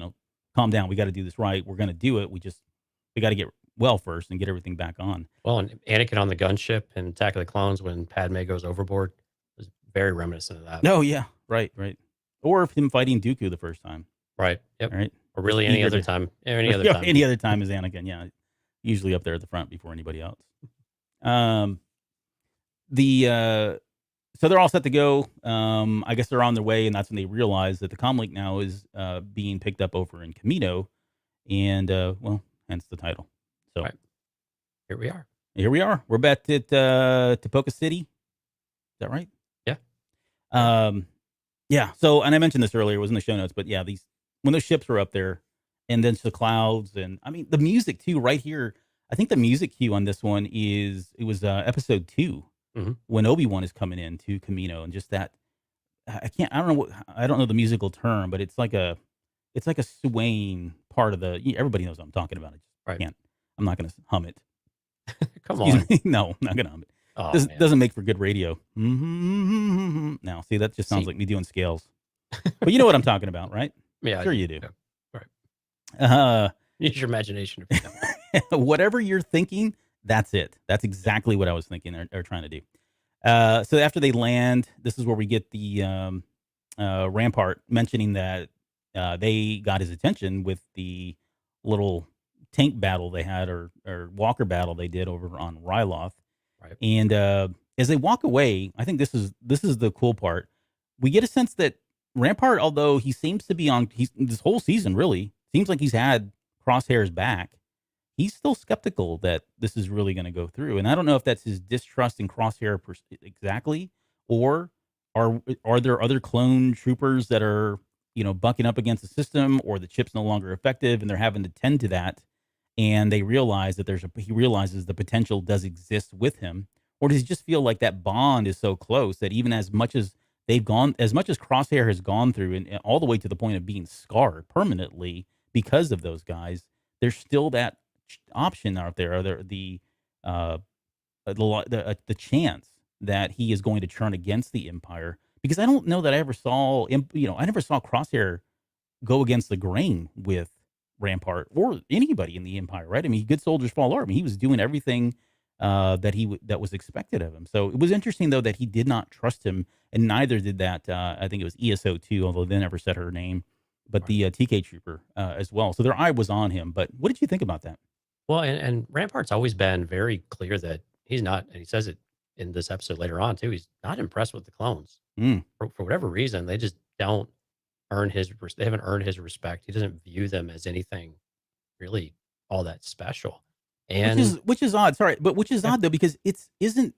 calm down, we got to do this right, we're going to do it, we got to get well first and get everything back on. Well, and Anakin on the gunship and Attack of the Clones when Padme goes overboard was very reminiscent of that. No, yeah, right. Or him fighting Dooku the first time. Right. Yep. Right. Or really any other time. Any other time. Any other time is Anakin. Yeah, usually up there at the front before anybody else. So they're all set to go. I guess they're on their way, and that's when they realize that the comlink now is being picked up over in Kamino, and hence the title. So here we are. We're back at Topoka City. Is that right? Yeah. Yeah. So, and I mentioned this earlier, it was in the show notes, but yeah, when those ships were up there, and then the clouds, and I mean the music too, right here. I think the music cue on this one was episode 2 when Obi-Wan is coming in to Kamino, and just that I don't know the musical term, but it's like a swaying part of everybody knows what I'm talking about. I'm not going to hum it. Come on. No, I'm not going to hum it. Oh, this doesn't make for good radio. Now, see, that just sounds like me doing scales. But you know what I'm talking about, right? Yeah. Sure you do. Yeah. Right. Use your imagination. Whatever you're thinking, that's it. That's exactly what I was thinking or trying to do. So after they land, this is where we get the Rampart mentioning that they got his attention with the little tank battle they had or walker battle they did over on Ryloth. Right. And as they walk away, I think this is the cool part. We get a sense that Rampart, although he seems to be this whole season really seems like he's had Crosshair's back, he's still skeptical that this is really going to go through. And I don't know if that's his distrust in Crosshair exactly, or are there other clone troopers that are bucking up against the system, or the chip's no longer effective and they're having to tend to that, and they realize that he realizes the potential does exist with him, or does he just feel like that bond is so close that even as much as Crosshair has gone through, and all the way to the point of being scarred permanently because of those guys, there's still that option out there, or the chance that he is going to turn against the Empire. Because I don't know that I ever saw, I never saw Crosshair go against the grain with Rampart or anybody in the Empire, right? I mean, good soldiers fall hard. I mean, he was doing everything that was expected of him. So it was interesting, though, that he did not trust him, and neither did that. I think it was ESO2, although they never said her name. but Right. the TK Trooper as well. So their eye was on him. But what did you think about that? Well, and Rampart's always been very clear that he's not, and he says it in this episode later on too. He's not impressed with the clones Mm, for whatever reason. They just don't earn they haven't earned his respect. He doesn't view them as anything really all that special. And which is odd. Sorry, but which is yeah, odd though because it's isn't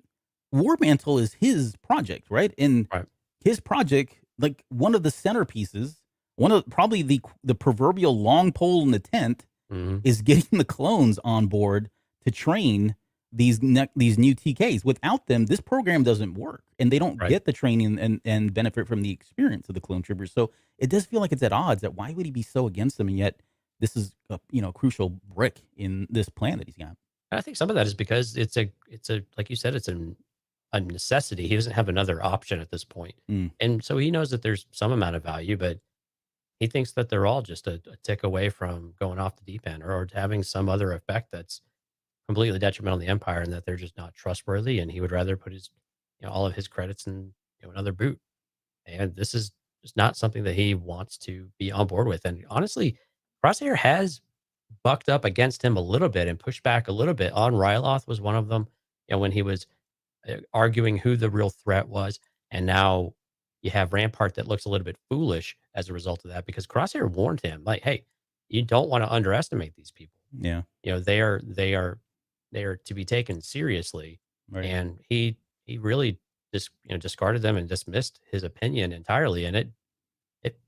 War Mantle is his project, right? And right. his project, like one of the centerpieces, one of probably the proverbial long pole in the tent, Hmm. is getting the clones on board to train these new TKs. Without them, this program doesn't work, and they don't Right. get the training and benefit from the experience of the clone troopers. So it does feel like it's at odds. That why would he be so against them, and yet this is a crucial brick in this plan that he's got. I think some of that is because it's a like you said, it's a necessity. He doesn't have another option at this point. Mm, And so he knows that there's some amount of value, but he thinks that they're all just a tick away from going off the deep end or having some other effect that's completely detrimental to the empire and that they're just not trustworthy. And he would rather put his, all of his credits in, another boot. And this is just not something that he wants to be on board with. And honestly, Crosshair has bucked up against him a little bit and pushed back a little bit. On Ryloth was one of them, when he was arguing who the real threat was. And now you have Rampart that looks a little bit foolish as a result of that because Crosshair warned him, like, hey, you don't want to underestimate these people. yeah, They are to be taken seriously. right. And he really just discarded them and dismissed his opinion entirely. And it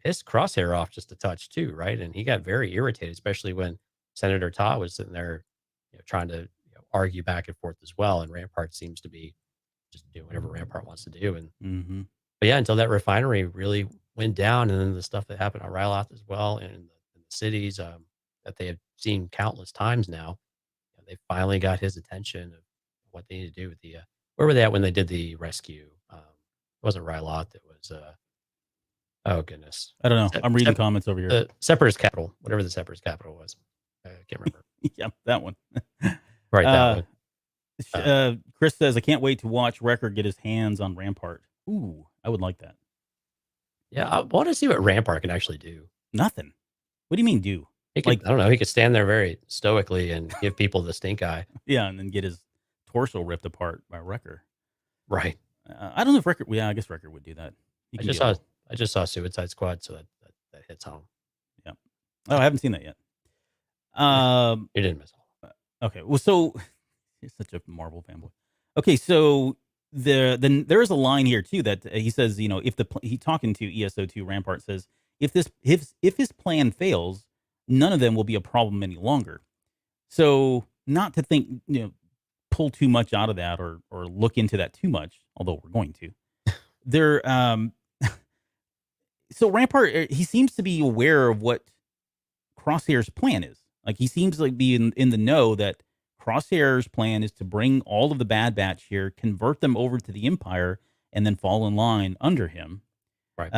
pissed Crosshair off just a touch too, right? And he got very irritated, especially when Senator Todd was sitting there, trying to argue back and forth as well. And Rampart seems to be just doing whatever Rampart wants to do. And Hmm. but yeah, until that refinery really went down, and then the stuff that happened on Ryloth as well, and in the cities that they have seen countless times now, they finally got his attention of what they need to do with the. Where were they at when they did the rescue? It wasn't Ryloth. It was oh goodness, I don't know. Sep- I'm reading Sep- comments over here. the Separatist capital, whatever the Separatist capital was. I can't remember. Yeah, that one. Right, that uh, one. Uh, Chris says, I can't wait to watch Wrecker get his hands on Rampart. Ooh, I would like that. yeah, I want to see what Rampart can actually do. Nothing. What do you mean do? He could, Like, I don't know, he could stand there very stoically and give people the stink eye. yeah, and then get his torso ripped apart by Wrecker. Right. I don't know if Wrecker, yeah, I guess Wrecker would do that. He I can just be saw a- I just saw Suicide Squad, so that hits home. yeah. Oh, I haven't seen that yet. Um, You didn't miss all. okay. Well, so he's such a Marvel fanboy. Okay, so there is a line here too that he says, if he talking to ESO2 Rampart says if his plan fails, none of them will be a problem any longer. So not to think, pull too much out of that or look into that too much, although we're going to. There so Rampart he seems to be aware of what Crosshair's plan is. Like he seems like be in the know that Crosshair's plan is to bring all of the Bad Batch here, convert them over to the Empire, and then fall in line under him. Right.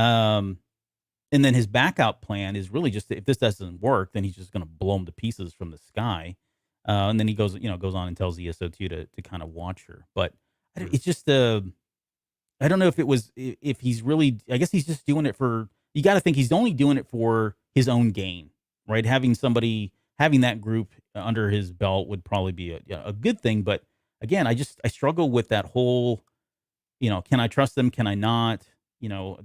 And then his backup plan is really just if this doesn't work, then he's just going to blow them to pieces from the sky. And then he goes on and tells ESO2 to kind of watch her. But it's just I don't know if he's really. I guess he's just doing it for. You got to think he's only doing it for his own gain, right? Having that group under his belt would probably be a good thing. But again, I struggle with that whole. Can I trust them? Can I not?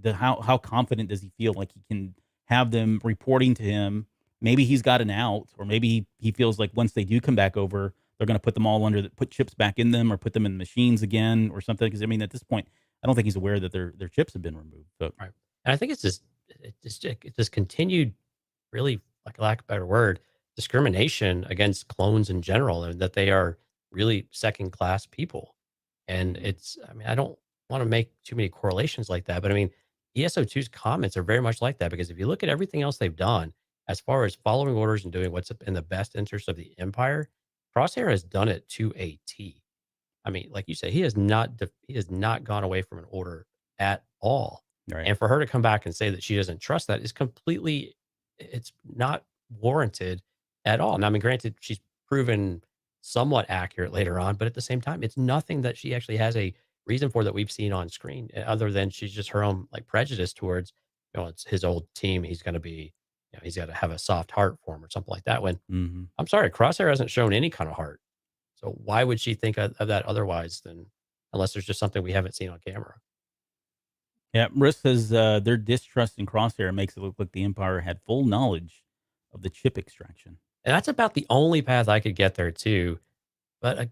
How confident does he feel like he can have them reporting to him? Maybe he's got an out, or maybe he feels like once they do come back over, they're going to put them all put chips back in them, or put them in machines again, or something. Because I mean, at this point, I don't think he's aware that their chips have been removed. So Right. And I think it's this continued, really, like lack of a better word, discrimination against clones in general, and that they are really second class people. And I mean, I don't want to make too many correlations like that, but I mean, ESO2's comments are very much like that because if you look at everything else they've done, as far as following orders and doing what's in the best interest of the Empire, Crosshair has done it to a T. I mean, like you say, he has not gone away from an order at all. right, And for her to come back and say that she doesn't trust that is completely, it's not warranted at all. Now, I mean, granted, she's proven somewhat accurate later on, but at the same time, it's nothing that she actually has a reason for that we've seen on screen, other than she's just her own like prejudice towards, it's his old team. He's going to be he's got to have a soft heart for him or something like that. When Hmm. I'm sorry, Crosshair hasn't shown any kind of heart. So why would she think of that otherwise than unless there's just something we haven't seen on camera? Yeah, Risk says their distrust in Crosshair makes it look like the Empire had full knowledge of the chip extraction. And that's about the only path I could get there too. But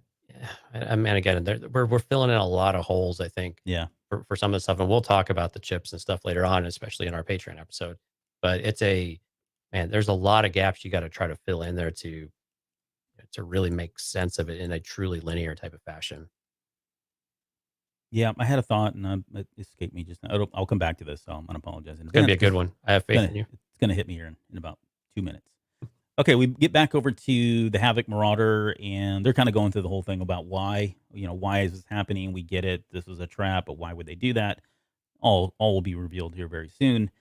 I mean, again, we're filling in a lot of holes, I think, Yeah. for some of the stuff, and we'll talk about the chips and stuff later on, especially in our Patreon episode. But there's a lot of gaps you got to try to fill in there to really make sense of it in a truly linear type of fashion. Yeah, I had a thought, and it escaped me just now. I'll come back to this, so I'm apologizing. It's gonna be a good one. I have faith in you. It's gonna hit me here in about 2 minutes. Okay, we get back over to the Havoc Marauder, and they're kind of going through the whole thing about why is this happening? We get it. This was a trap, but why would they do that? All will be revealed here very soon.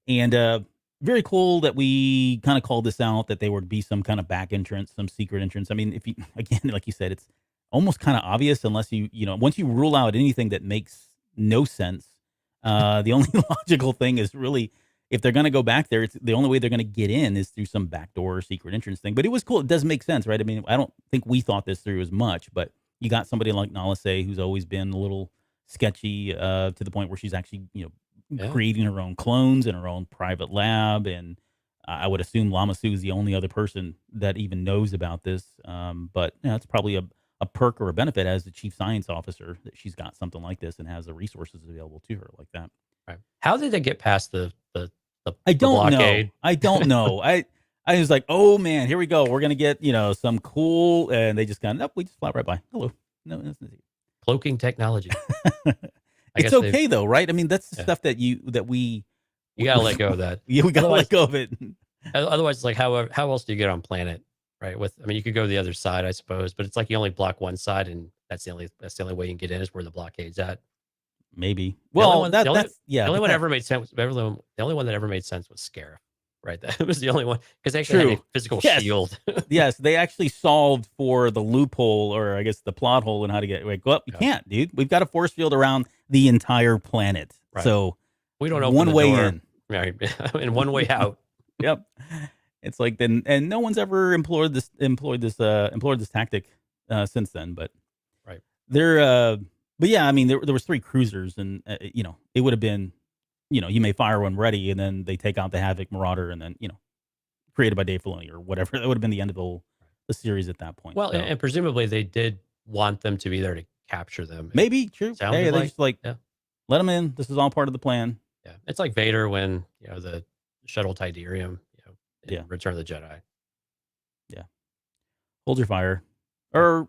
And very cool that we kind of called this out, that there would be some kind of back entrance, some secret entrance. I mean, if you, again, like you said, it's almost kind of obvious unless once you rule out anything that makes no sense. The only logical thing is really, if they're going to go back there, it's the only way they're going to get in is through some backdoor secret entrance thing. But it was cool. It does make sense, right? I mean, I don't think we thought this through as much, but you got somebody like Nalase who's always been a little sketchy to the point where she's actually, Yeah. creating her own clones in her own private lab. And I would assume Lamasu is the only other person that even knows about this. But it's probably a perk or a benefit as the chief science officer that she's got something like this and has the resources available to her like that. Right. How did they get past the I don't blockade? know. I don't know. I was like, oh man, here we go. We're gonna get some cool, and they just kind of nope. We just fly right by. Hello, no, that's not Cloaking technology. it's okay though, right? I mean, that's the stuff that we You gotta let go of that. Yeah, we gotta let go of it. Otherwise, it's like how else do you get on planet? Right. You could go to the other side, I suppose, but it's like you only block one side, and that's the only way you can get in is where the blockade's at. Maybe. The only Well, one- that's The only one that ever made sense. The only one that ever made sense was Scarif. Right. That was the only one because they actually had a True. physical Yes. shield. Yes, they actually solved for the loophole, or I guess the plot hole, in how to get. Like, well, you can't, dude. We've got a force field around the entire planet, Right. So We don't open one the way door. in. Right. And one way out. Yep. It's like then, and no one's ever employed this tactic since then. But Right. but yeah, I mean, there was 3 cruisers, and it would have been, you may fire one ready, and then they take out the Havoc Marauder, and then created by Dave Filoni or whatever. That would have been the end of the series at that point. Well, So, and presumably they did want them to be there to capture them. maybe true. Sounded Hey, they like- just like yeah. let them in. This is all part of the plan. Yeah, it's like Vader when the shuttle Tidarium, in Yeah. Return of the Jedi. Hold your fire, or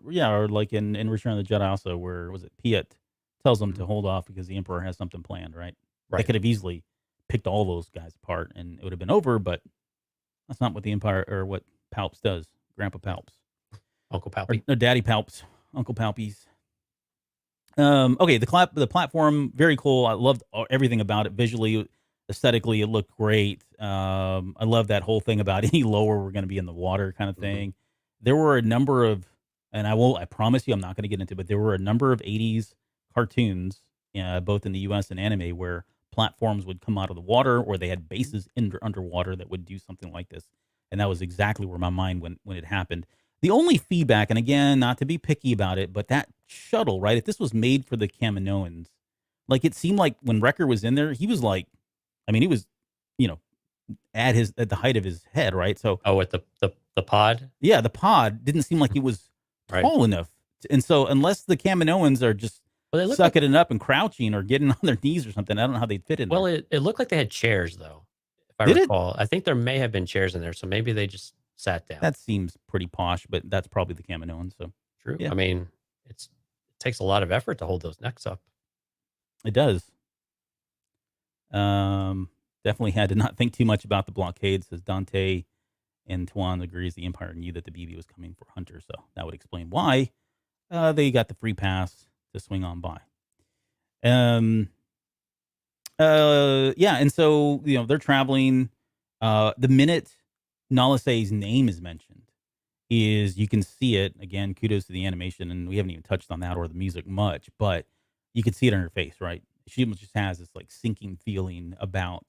like in Return of the Jedi also, where was it? Piet tells them to hold off because the Emperor has something planned. Right? They Right. could have easily picked all those guys apart, and it would have been over. But that's not what the Empire or what Palps does. Grandpa Palps. Uncle Or Palpy. Daddy Palps, Uncle Palpies. Okay, the platform, very cool. I loved everything about it. Visually, aesthetically, it looked great. I love that whole thing about any lower we're going to be in the water kind of thing. There were a number of, and I promise you, I'm not going to get into, but there were a number of 80s cartoons, both in the U.S. and anime, where platforms would come out of the water, or they had bases underwater that would do something like this. And that was exactly where my mind went when it happened. The only feedback, and again, not to be picky about it, but that shuttle, right? If this was made for the Kaminoans, like it seemed like when Wrecker was in there, he was like, I mean, he was, at the height of his head, right? So With the pod. yeah, the pod didn't seem like it was Right. tall enough, and so unless the Kaminoans are just Well, they look sucking it up and crouching or getting on their knees or something, I don't know how they'd fit in. Well, there. it looked like they had chairs though. If I Did it? recall, I think there may have been chairs in there, so maybe they just sat down. That seems pretty posh, but that's probably the Kaminoans. So True. yeah. I mean, it takes a lot of effort to hold those necks up. it does. Definitely had to not think too much about the blockade, says Dante, and Tuan agrees the Empire knew that the BB was coming for Hunter, so that would explain why they got the free pass to swing on by. Yeah, and so they're traveling. The minute Nalase's name is mentioned, you can see it again. Kudos to the animation, and we haven't even touched on that or the music much, but you can see it on her face, right? She just has this like sinking feeling about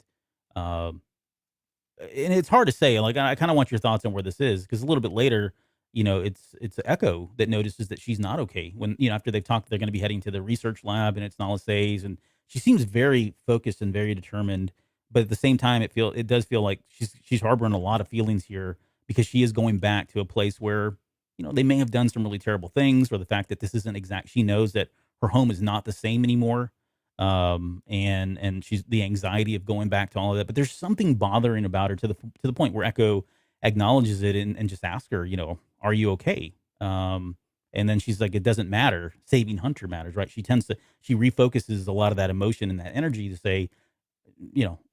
and it's hard to say. Like, I kind of want your thoughts on where this is, because a little bit later, it's Echo that notices that she's not okay when, after they've talked, they're going to be heading to the research lab, and it's Nala Say's, and she seems very focused and very determined. But at the same time, it does feel like she's harboring a lot of feelings here, because she is going back to a place where, they may have done some really terrible things, or the fact that this isn't exact. She knows that her home is not the same anymore. And she's the anxiety of going back to all of that, but there's something bothering about her to the point where Echo acknowledges it, and just asks her, are you okay? And then she's like, it doesn't matter. Saving Hunter matters, right? She refocuses a lot of that emotion and that energy to say,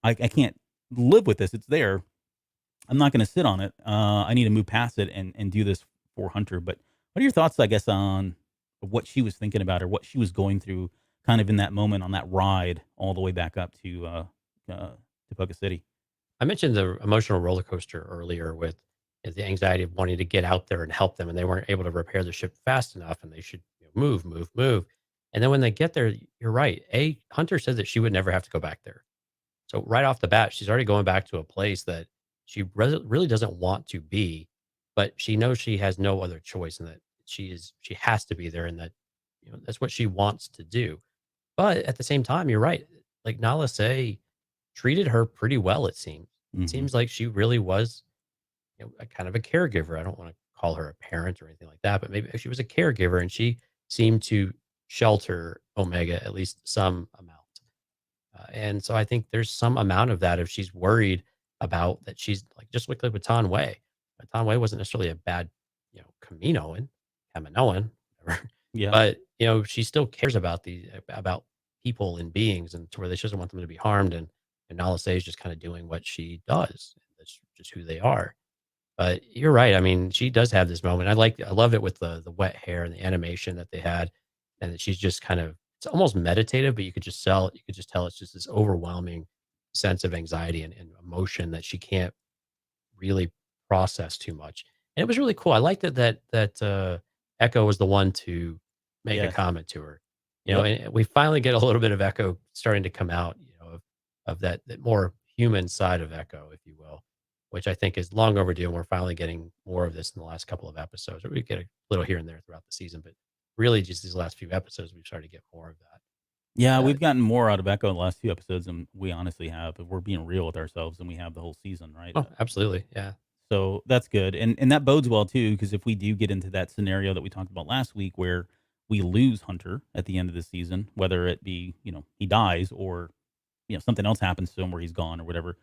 I can't live with this. It's there. I'm not going to sit on it. I need to move past it and do this for Hunter. But what are your thoughts, I guess, on what she was thinking about, or what she was going through kind of in that moment on that ride all the way back up to Poca City? I mentioned the emotional roller coaster earlier with the anxiety of wanting to get out there and help them, and they weren't able to repair the ship fast enough, and they should move, move, move. And then when they get there, you're right. Hunter said that she would never have to go back there. So right off the bat, she's already going back to a place that she really doesn't want to be, but she knows she has no other choice, and that she has to be there, and that that's what she wants to do. But at the same time, you're right. Like, Nala Say treated her pretty well, it seems. It Hmm. seems like she really was, a kind of a caregiver. I don't want to call her a parent or anything like that, but maybe she was a caregiver, and she seemed to shelter Omega at least some amount. And so I think there's some amount of that if she's worried about that. She's like, just like with Tan Wei. Tan Wei wasn't necessarily a bad, Kaminoan, Kaminoan, whatever. Yeah. But she still cares about about people and beings, and to where she doesn't want them to be harmed. And Nala Say is just kind of doing what she does. That's just who they are. But you're right. I mean, she does have this moment. I loved it with the wet hair and the animation that they had, and that she's just kind of, it's almost meditative, but you could just tell it's just this overwhelming sense of anxiety and emotion that she can't really process too much. And it was really cool. I liked it that Echo was the one to make a Yes. comment to her. Yep. And we finally get a little bit of Echo starting to come out, of that more human side of Echo, if you will, which I think is long overdue. And we're finally getting more of this in the last couple of episodes. We get a little here and there throughout the season, but really just these last few episodes, we've started to get more of that. Yeah, Uh, we've gotten more out of Echo in the last few episodes than we honestly have. If we're being real with ourselves, and we have the whole season, right? oh, absolutely. Yeah. So that's good, and that bodes well too, because if we do get into that scenario that we talked about last week, where we lose Hunter at the end of the season, whether it be he dies, or something else happens to him where he's gone or whatever,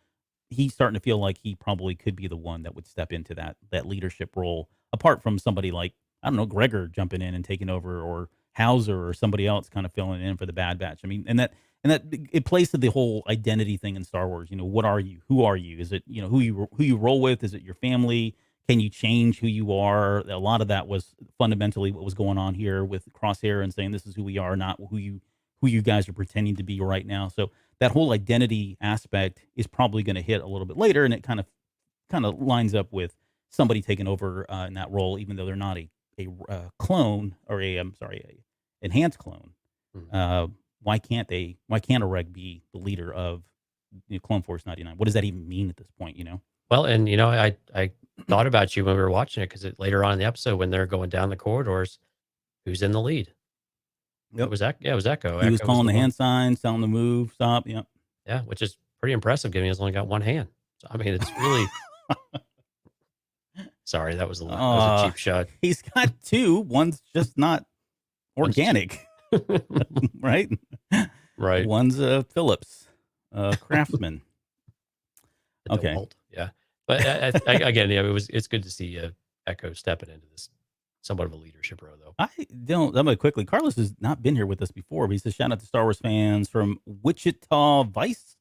he's starting to feel like he probably could be the one that would step into that leadership role, apart from somebody like, I don't know, Gregor jumping in and taking over, or Hauser or somebody else kind of filling in for the Bad Batch. I mean, and that it plays to the whole identity thing in Star Wars. What are you? Who are you? Is it who you roll with? Is it your family? Can you change who you are? A lot of that was fundamentally what was going on here with Crosshair, and saying this is who we are, not who you guys are pretending to be right now. So that whole identity aspect is probably going to hit a little bit later, and it kind of lines up with somebody taking over in that role, even though they're not a clone, or a enhanced clone. Mhm. Why can't they? Why can't a reg be the leader of Clone Force 99? What does that even mean at this point? Well, and I thought about you when we were watching it, because later on in the episode when they're going down the corridors, who's in the lead? It Yep. was Echo. It was Echo. He was Echo was calling the the one. hand signs, telling them to move, stop. Yep. Yeah, which is pretty impressive, given he's only got one hand. So I mean, it's really sorry, that was a uh, cheap shot. he's got two. One's just not One's cheap. organic, right? Right. One's a Phillips, Craftsman. The Okay. DeWalt, yeah. But again, it's good to see Echo stepping into this somewhat of a leadership role, though. I'm gonna quickly. Carlos has not been here with us before, but he says, shout out to Star Wars fans from Wichita Vice.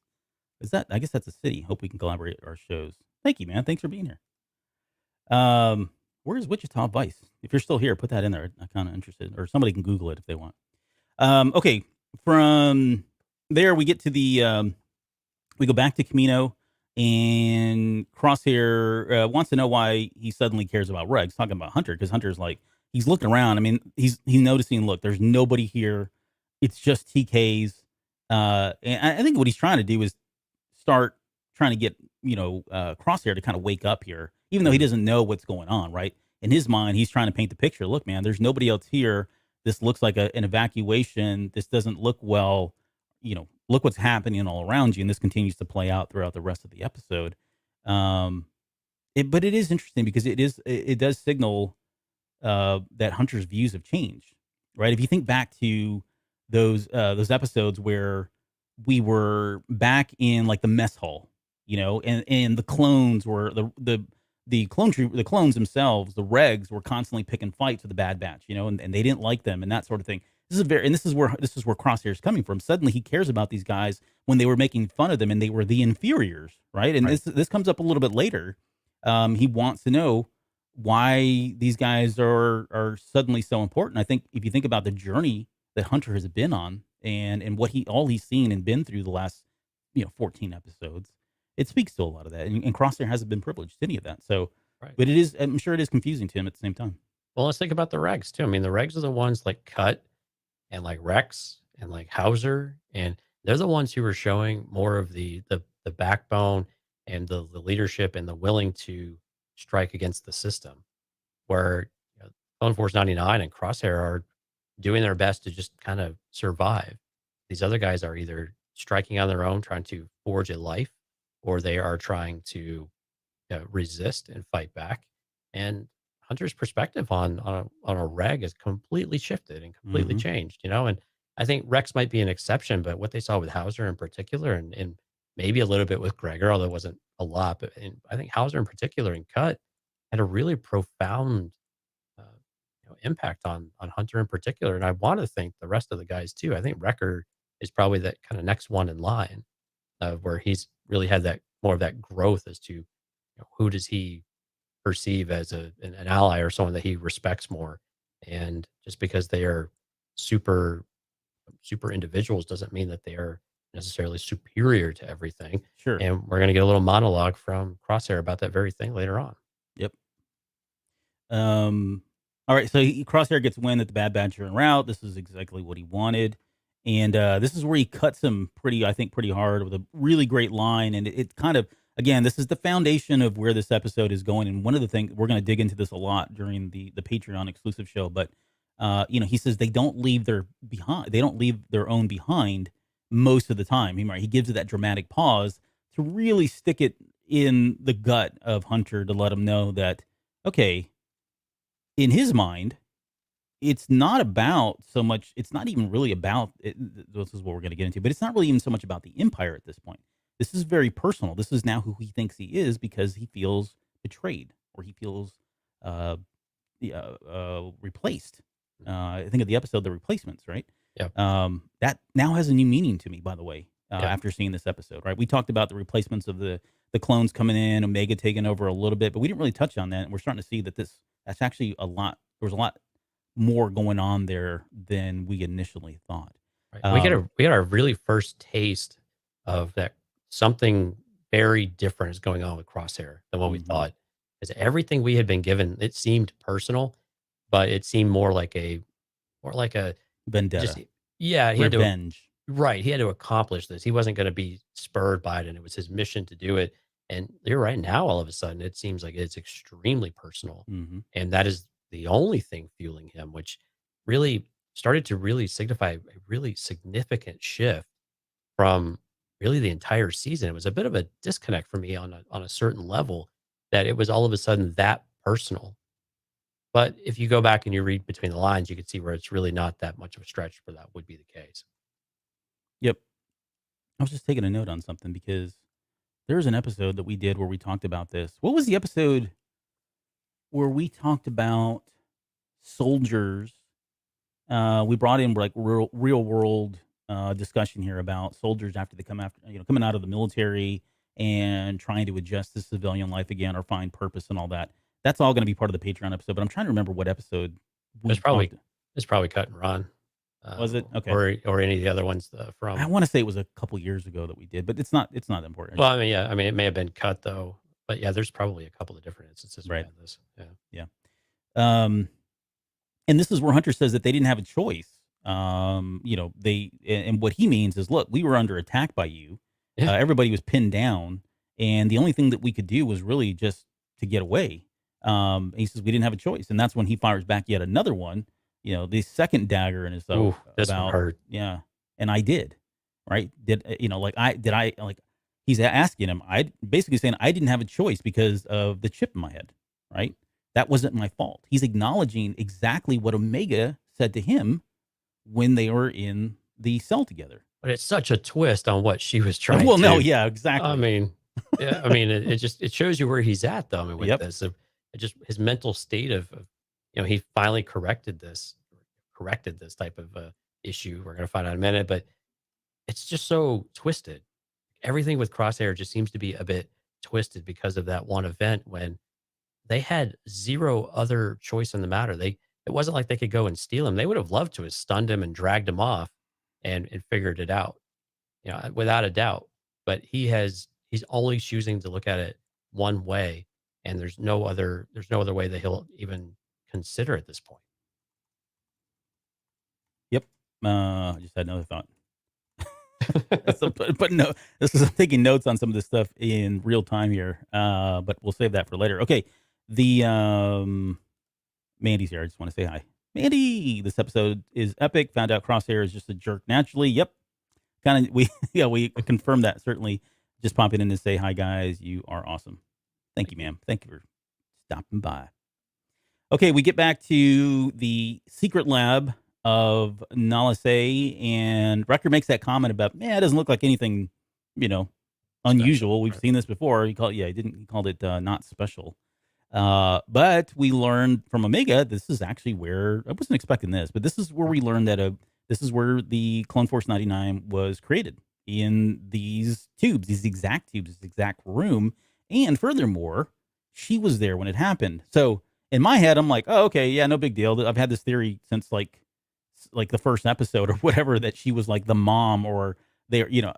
I guess that's a city. Hope we can collaborate our shows. Thank you, man. Thanks for being here. Where's Wichita Vice? If you're still here, put that in there. I'm kind of interested, or somebody can Google it if they want. Okay. From there, we get to we go back to Kamino, and Crosshair wants to know why he suddenly cares about Rex, talking about Hunter, because Hunter's like, he's looking around. I mean, he's noticing, look, there's nobody here. It's just TKs. And I think what he's trying to do is start trying to get Crosshair to kind of wake up here, even though he doesn't know what's going on, right? In his mind, he's trying to paint the picture. Look, man, there's nobody else here. This looks like an evacuation. This doesn't look well. Look what's happening all around you. And this continues to play out throughout the rest of the episode. But it is interesting because it does signal that Hunter's views have changed, right? If you think back to those episodes where we were back in like the mess hall, and the clones were the clones themselves, the regs were constantly picking fights with the Bad Batch, and they didn't like them and that sort of thing. This is where Crosshair is coming from. Suddenly he cares about these guys when they were making fun of them and they were the inferiors, right? And this comes up a little bit later. He wants to know why these guys are suddenly so important. I think if you think about the journey that Hunter has been on and what he's seen and been through the last 14 episodes, it speaks to a lot of that. And Crosshair hasn't been privileged to any of that. So, Right. but I'm sure it is confusing to him at the same time. Well, let's think about the regs too. I mean, the regs are the ones like Cut and like Rex and like Hauser, and they're the ones who are showing more of the backbone and the leadership and the willing to strike against the system. Where Clone Force 99 and Crosshair are doing their best to just kind of survive. These other guys are either striking on their own, trying to forge a life, or they are trying to resist and fight back. And Hunter's perspective on a reg has completely shifted and completely changed, and I think Rex might be an exception, but what they saw with Hauser in particular and maybe a little bit with Gregor, although it wasn't a lot, but I think Hauser in particular and Cut had a really profound impact on Hunter in particular. And I want to think the rest of the guys too. I think Wrecker is probably that kind of next one in line where he's really had that more of that growth as to who does he perceive as an ally or someone that he respects more. And just because they are super individuals doesn't mean that they are necessarily superior to everything. Sure. And we're going to get a little monologue from Crosshair about that very thing later on. Yep. All right. So Crosshair gets wind that the Bad Batch are en route. This is exactly what he wanted. And this is where he cuts him pretty hard with a really great line. And it kind of, again, this is the foundation of where this episode is going. And one of the things, we're going to dig into this a lot during the Patreon exclusive show. But, he says they don't leave their own behind most of the time. He gives it that dramatic pause to really stick it in the gut of Hunter to let him know that, okay, in his mind, it's not even really about it. This is what we're going to get into, but it's not really even so much about the Empire at this point. This is very personal. This is now who he thinks he is because he feels betrayed or he feels replaced. I think of the episode, The Replacements, right? Yeah. That now has a new meaning to me, by the way, Yeah. after seeing this episode, right? We talked about the replacements of the clones coming in, Omega taking over a little bit, but we didn't really touch on that. And we're starting to see that that's actually a lot. There was a lot more going on there than we initially thought. Right. We got our really first taste of that something very different is going on with Crosshair than what we thought. Because everything we had been given, it seemed personal, but it seemed more like a Vendetta. He had to, Revenge. right. He had to accomplish this. He wasn't going to be spurred by it, and it was his mission to do it. And you're right. Now, all of a sudden, it seems like it's extremely personal, and that is the only thing fueling him, which really started to really signify a really significant shift from really the entire season. It was a bit of a disconnect for me on a certain level that it was all of a sudden that personal. But if you go back and you read between the lines, you can see where it's really not that much of a stretch for that would be the case. Yep. I was just taking a note on something because there's an episode that we did where we talked about this. What was the episode where we talked about soldiers? We brought in like real world discussion here about soldiers after they coming out of the military and trying to adjust to civilian life again or find purpose and all that. That's all going to be part of the Patreon episode, but I'm trying to remember what episode. It's probably Cut and Run. Was it? Okay. Or any of the other ones from? I want to say it was a couple years ago that we did, but it's not important. Well, I mean, it may have been Cut though, but yeah, there's probably a couple of different instances. Right. Around this. Yeah. And this is where Hunter says that they didn't have a choice. And what he means is, look, we were under attack by you. Yeah. Everybody was pinned down, and the only thing that we could do was really just to get away. He says we didn't have a choice, and that's when he fires back yet another one. The second dagger in his Ooh, this one hurt. yeah, and I did, right? Like he's asking him. I basically saying I didn't have a choice because of the chip in my head, right? That wasn't my fault. He's acknowledging exactly what Omega said to him when they were in the cell together. But it's such a twist on what she was trying Well, to. no, yeah, exactly. I mean, yeah, I mean, it shows you where he's at, though. I mean, with Yep. this, it just his mental state of he finally corrected this type of issue. We're gonna find out in a minute, but it's just so twisted. Everything with Crosshair just seems to be a bit twisted because of that one event when they had zero other choice in the matter. It wasn't like they could go and steal him. They would have loved to have stunned him and dragged him off and figured it out, without a doubt. But he's only choosing to look at it one way, and there's no other way that he'll even consider at this point. Yep. I just had another thought. But no, I'm taking notes on some of this stuff in real time here. But we'll save that for later. Okay. The Mandy's here. I just want to say hi. Mandy, this episode is epic. Found out Crosshair is just a jerk naturally. Yep. We confirmed that, certainly. Just popping in to say hi, guys. You are awesome. Thank you, ma'am. Thank you for stopping by. Okay, we get back to the secret lab of Nalase, and Wrecker makes that comment about, it doesn't look like anything, unusual. We've seen this before. He called it not special. But we learned from Omega, this is actually where, I wasn't expecting this, but this is where we learned that this is where the Clone Force 99 was created, in these tubes, these exact tubes, this exact room. And furthermore, she was there when it happened. So in my head, I'm like, oh, okay, yeah, no big deal. I've had this theory since like the first episode or whatever, that she was like the mom, or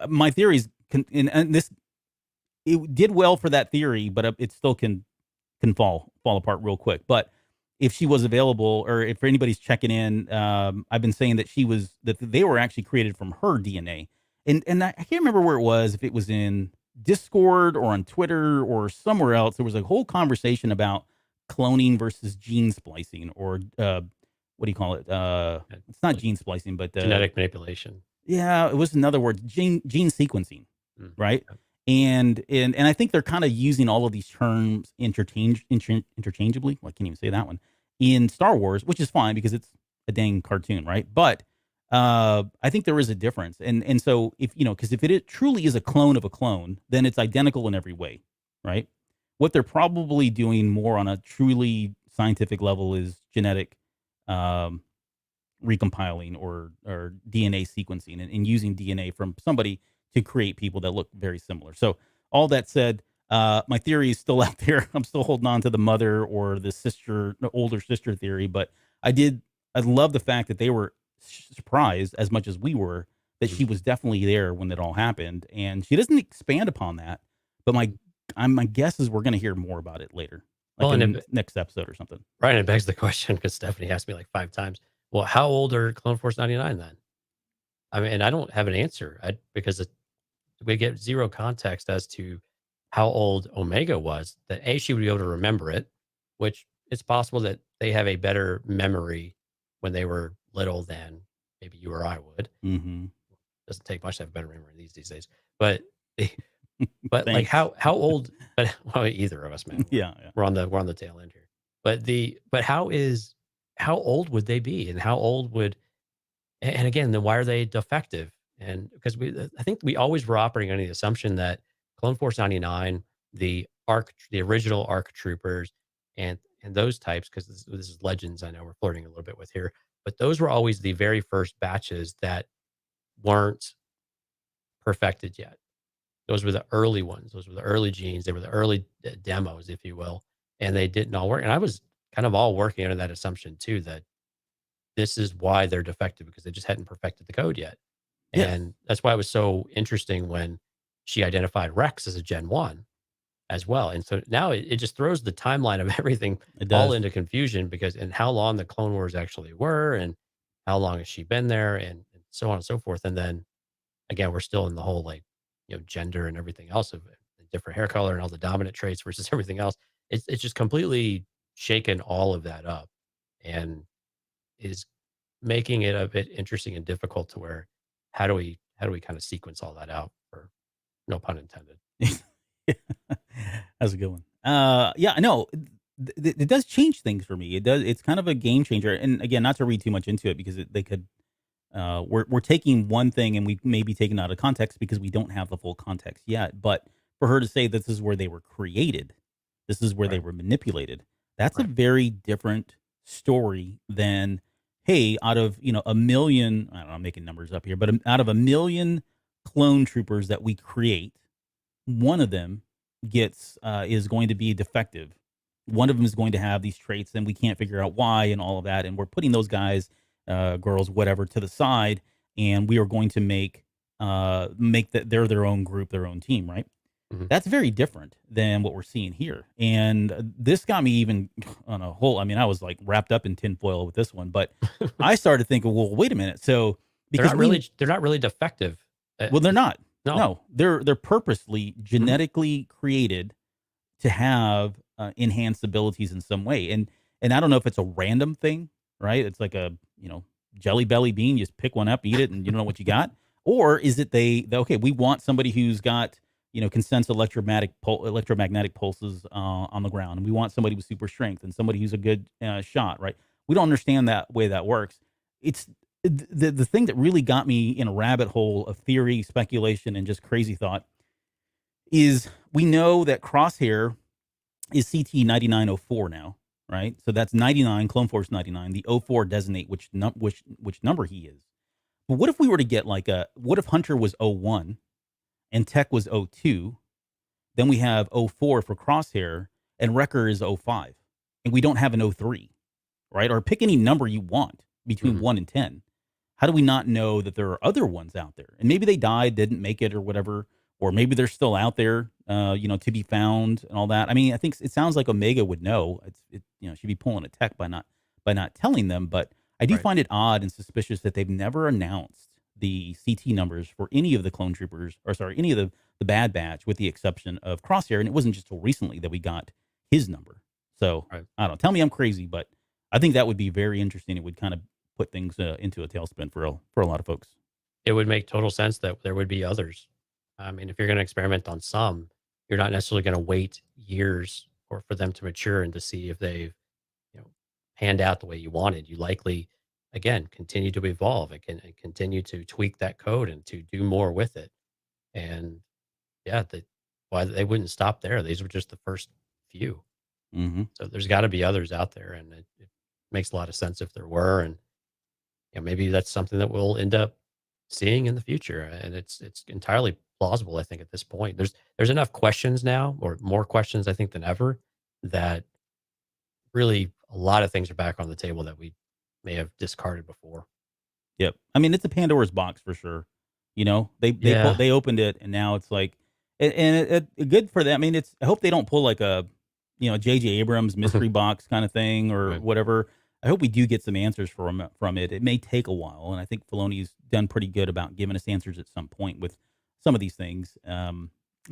my theories and this, it did well for that theory, but it still can fall apart real quick. But if she was available, or if anybody's checking in, I've been saying that they were actually created from her DNA. And I can't remember where it was, if it was in Discord or on Twitter or somewhere else. There was a whole conversation about cloning versus gene splicing, or what do you call it? It's not gene splicing, but genetic manipulation. Yeah, it was another word, gene sequencing, right? And I think they're kind of using all of these terms interchangeably. Well, I can't even say that one, in Star Wars, which is fine because it's a dang cartoon, right? But I think there is a difference, and so because if it truly is a clone of a clone, then it's identical in every way, right? What they're probably doing more on a truly scientific level is genetic recompiling or DNA sequencing, and using DNA from somebody to create people that look very similar. So all that said, my theory is still out there. I'm still holding on to the mother or the older sister theory, but I love the fact that they were surprised as much as we were that she was definitely there when it all happened. And she doesn't expand upon that, but my guess is we're going to hear more about it later, like in the next episode or something. Right, and it begs the question, because Stephanie asked me like 5 times, well, how old are Clone Force 99 then? I mean, and I don't have an answer, because we get zero context as to how old Omega was, that she would be able to remember it, which it's possible that they have a better memory when they were little than maybe you or I would. Mm-hmm. Doesn't take much to have a better memory these days. But like how old? But well, either of us, man. Yeah. We're on the tail end here. But how old would they be, and how old would? And again, then why are they defective? And because I think we always were operating under the assumption that Clone Force 99, the original ARC troopers, and those types, because this is Legends, I know we're flirting a little bit with here, but those were always the very first batches that weren't perfected yet. Those were the early ones. Those were the early genes. They were the early demos, if you will, and they didn't all work. And I was kind of all working under that assumption too, that this is why they're defective, because they just hadn't perfected the code yet. Yes. And that's why it was so interesting when she identified Rex as a Gen 1 as well. And so now it just throws the timeline of everything all into confusion, and how long the Clone Wars actually were, and how long has she been there, and so on and so forth. And then again, we're still in the whole gender and everything else of it, different hair color and all the dominant traits versus everything else. It's just completely shaken all of that up, and is making it a bit interesting and difficult to where how do we kind of sequence all that out, for no pun intended. That's a good one. Yeah, no, it does change things for me. It does. It's kind of a game changer. And again, not to read too much into it because they could. We're taking one thing and we may be taken out of context because we don't have the full context yet. But for her to say this is where they were created, this is where they Right. were manipulated. That's a Right. very different story than, hey, out of a million. I don't know, I'm making numbers up here, but out of a million clone troopers that we create, one of them is going to be defective. One of them is going to have these traits, and we can't figure out why, and all of that. And we're putting those guys, girls, whatever, to the side, and we are going to make that they're their own group, their own team, right? Mhm. That's very different than what we're seeing here. And this got me even on a whole. I mean, I was like wrapped up in tinfoil with this one, but I started thinking, well, wait a minute. So They're because not really they're not really defective. well, they're not. No. No, they're purposely Mhm. genetically created to have enhanced abilities in some way, and I don't know if it's a random thing, right? It's like a jelly belly bean. You just pick one up, eat it, and you don't know what you got. Or is it okay? We want somebody who's got can sense electromagnetic pulses on the ground, and we want somebody with super strength and somebody who's a good shot, right? We don't understand that way that works. It's the thing that really got me in a rabbit hole of theory, speculation, and just crazy thought is we know that Crosshair is CT 9904 now, right? So that's 99, Clone Force 99. The O 04 designate which number he is. But what if we were to get what if Hunter was O 01 and Tech was O 02? Then we have O 04 for Crosshair and Wrecker is O 05. And we don't have an O 03, right? Or pick any number you want between Mhm. 1 and 10. How do we not know that there are other ones out there? And maybe they died, didn't make it, or whatever, or maybe they're still out there, to be found and all that. I mean, I think it sounds like Omega would know. She'd be pulling a Tech by not telling them. But I do Right. find it odd and suspicious that they've never announced the CT numbers for any of the clone troopers, or sorry, any of the Bad Batch, with the exception of Crosshair. And it wasn't just till recently that we got his number. So Right. I don't know. Tell me I'm crazy, but I think that would be very interesting. It would kind of put things into a tailspin for a lot of folks. It would make total sense that there would be others. I mean, if you're going to experiment on some, you're not necessarily going to wait years or for them to mature and to see if they've, you know, panned out the way you wanted. You likely, again, continue to evolve and continue to tweak that code and to do more with it. And yeah, why they wouldn't stop there. These were just the first few. Hmm. So there's got to be others out there, and it makes a lot of sense if there were. And maybe that's something that we'll end up seeing in the future. And it's entirely plausible, I think, at this point. There's enough questions now, or more questions, I think, than ever, that really a lot of things are back on the table that we may have discarded before. Yep. I mean, it's a Pandora's box for sure. Yeah. They opened it, and now it's like, good for them. I mean, I hope they don't pull like a, J.J. Abrams mystery box kind of thing or Right. whatever. I hope we do get some answers from it. It may take a while, and I think Filoni's done pretty good about giving us answers at some point with some of these things,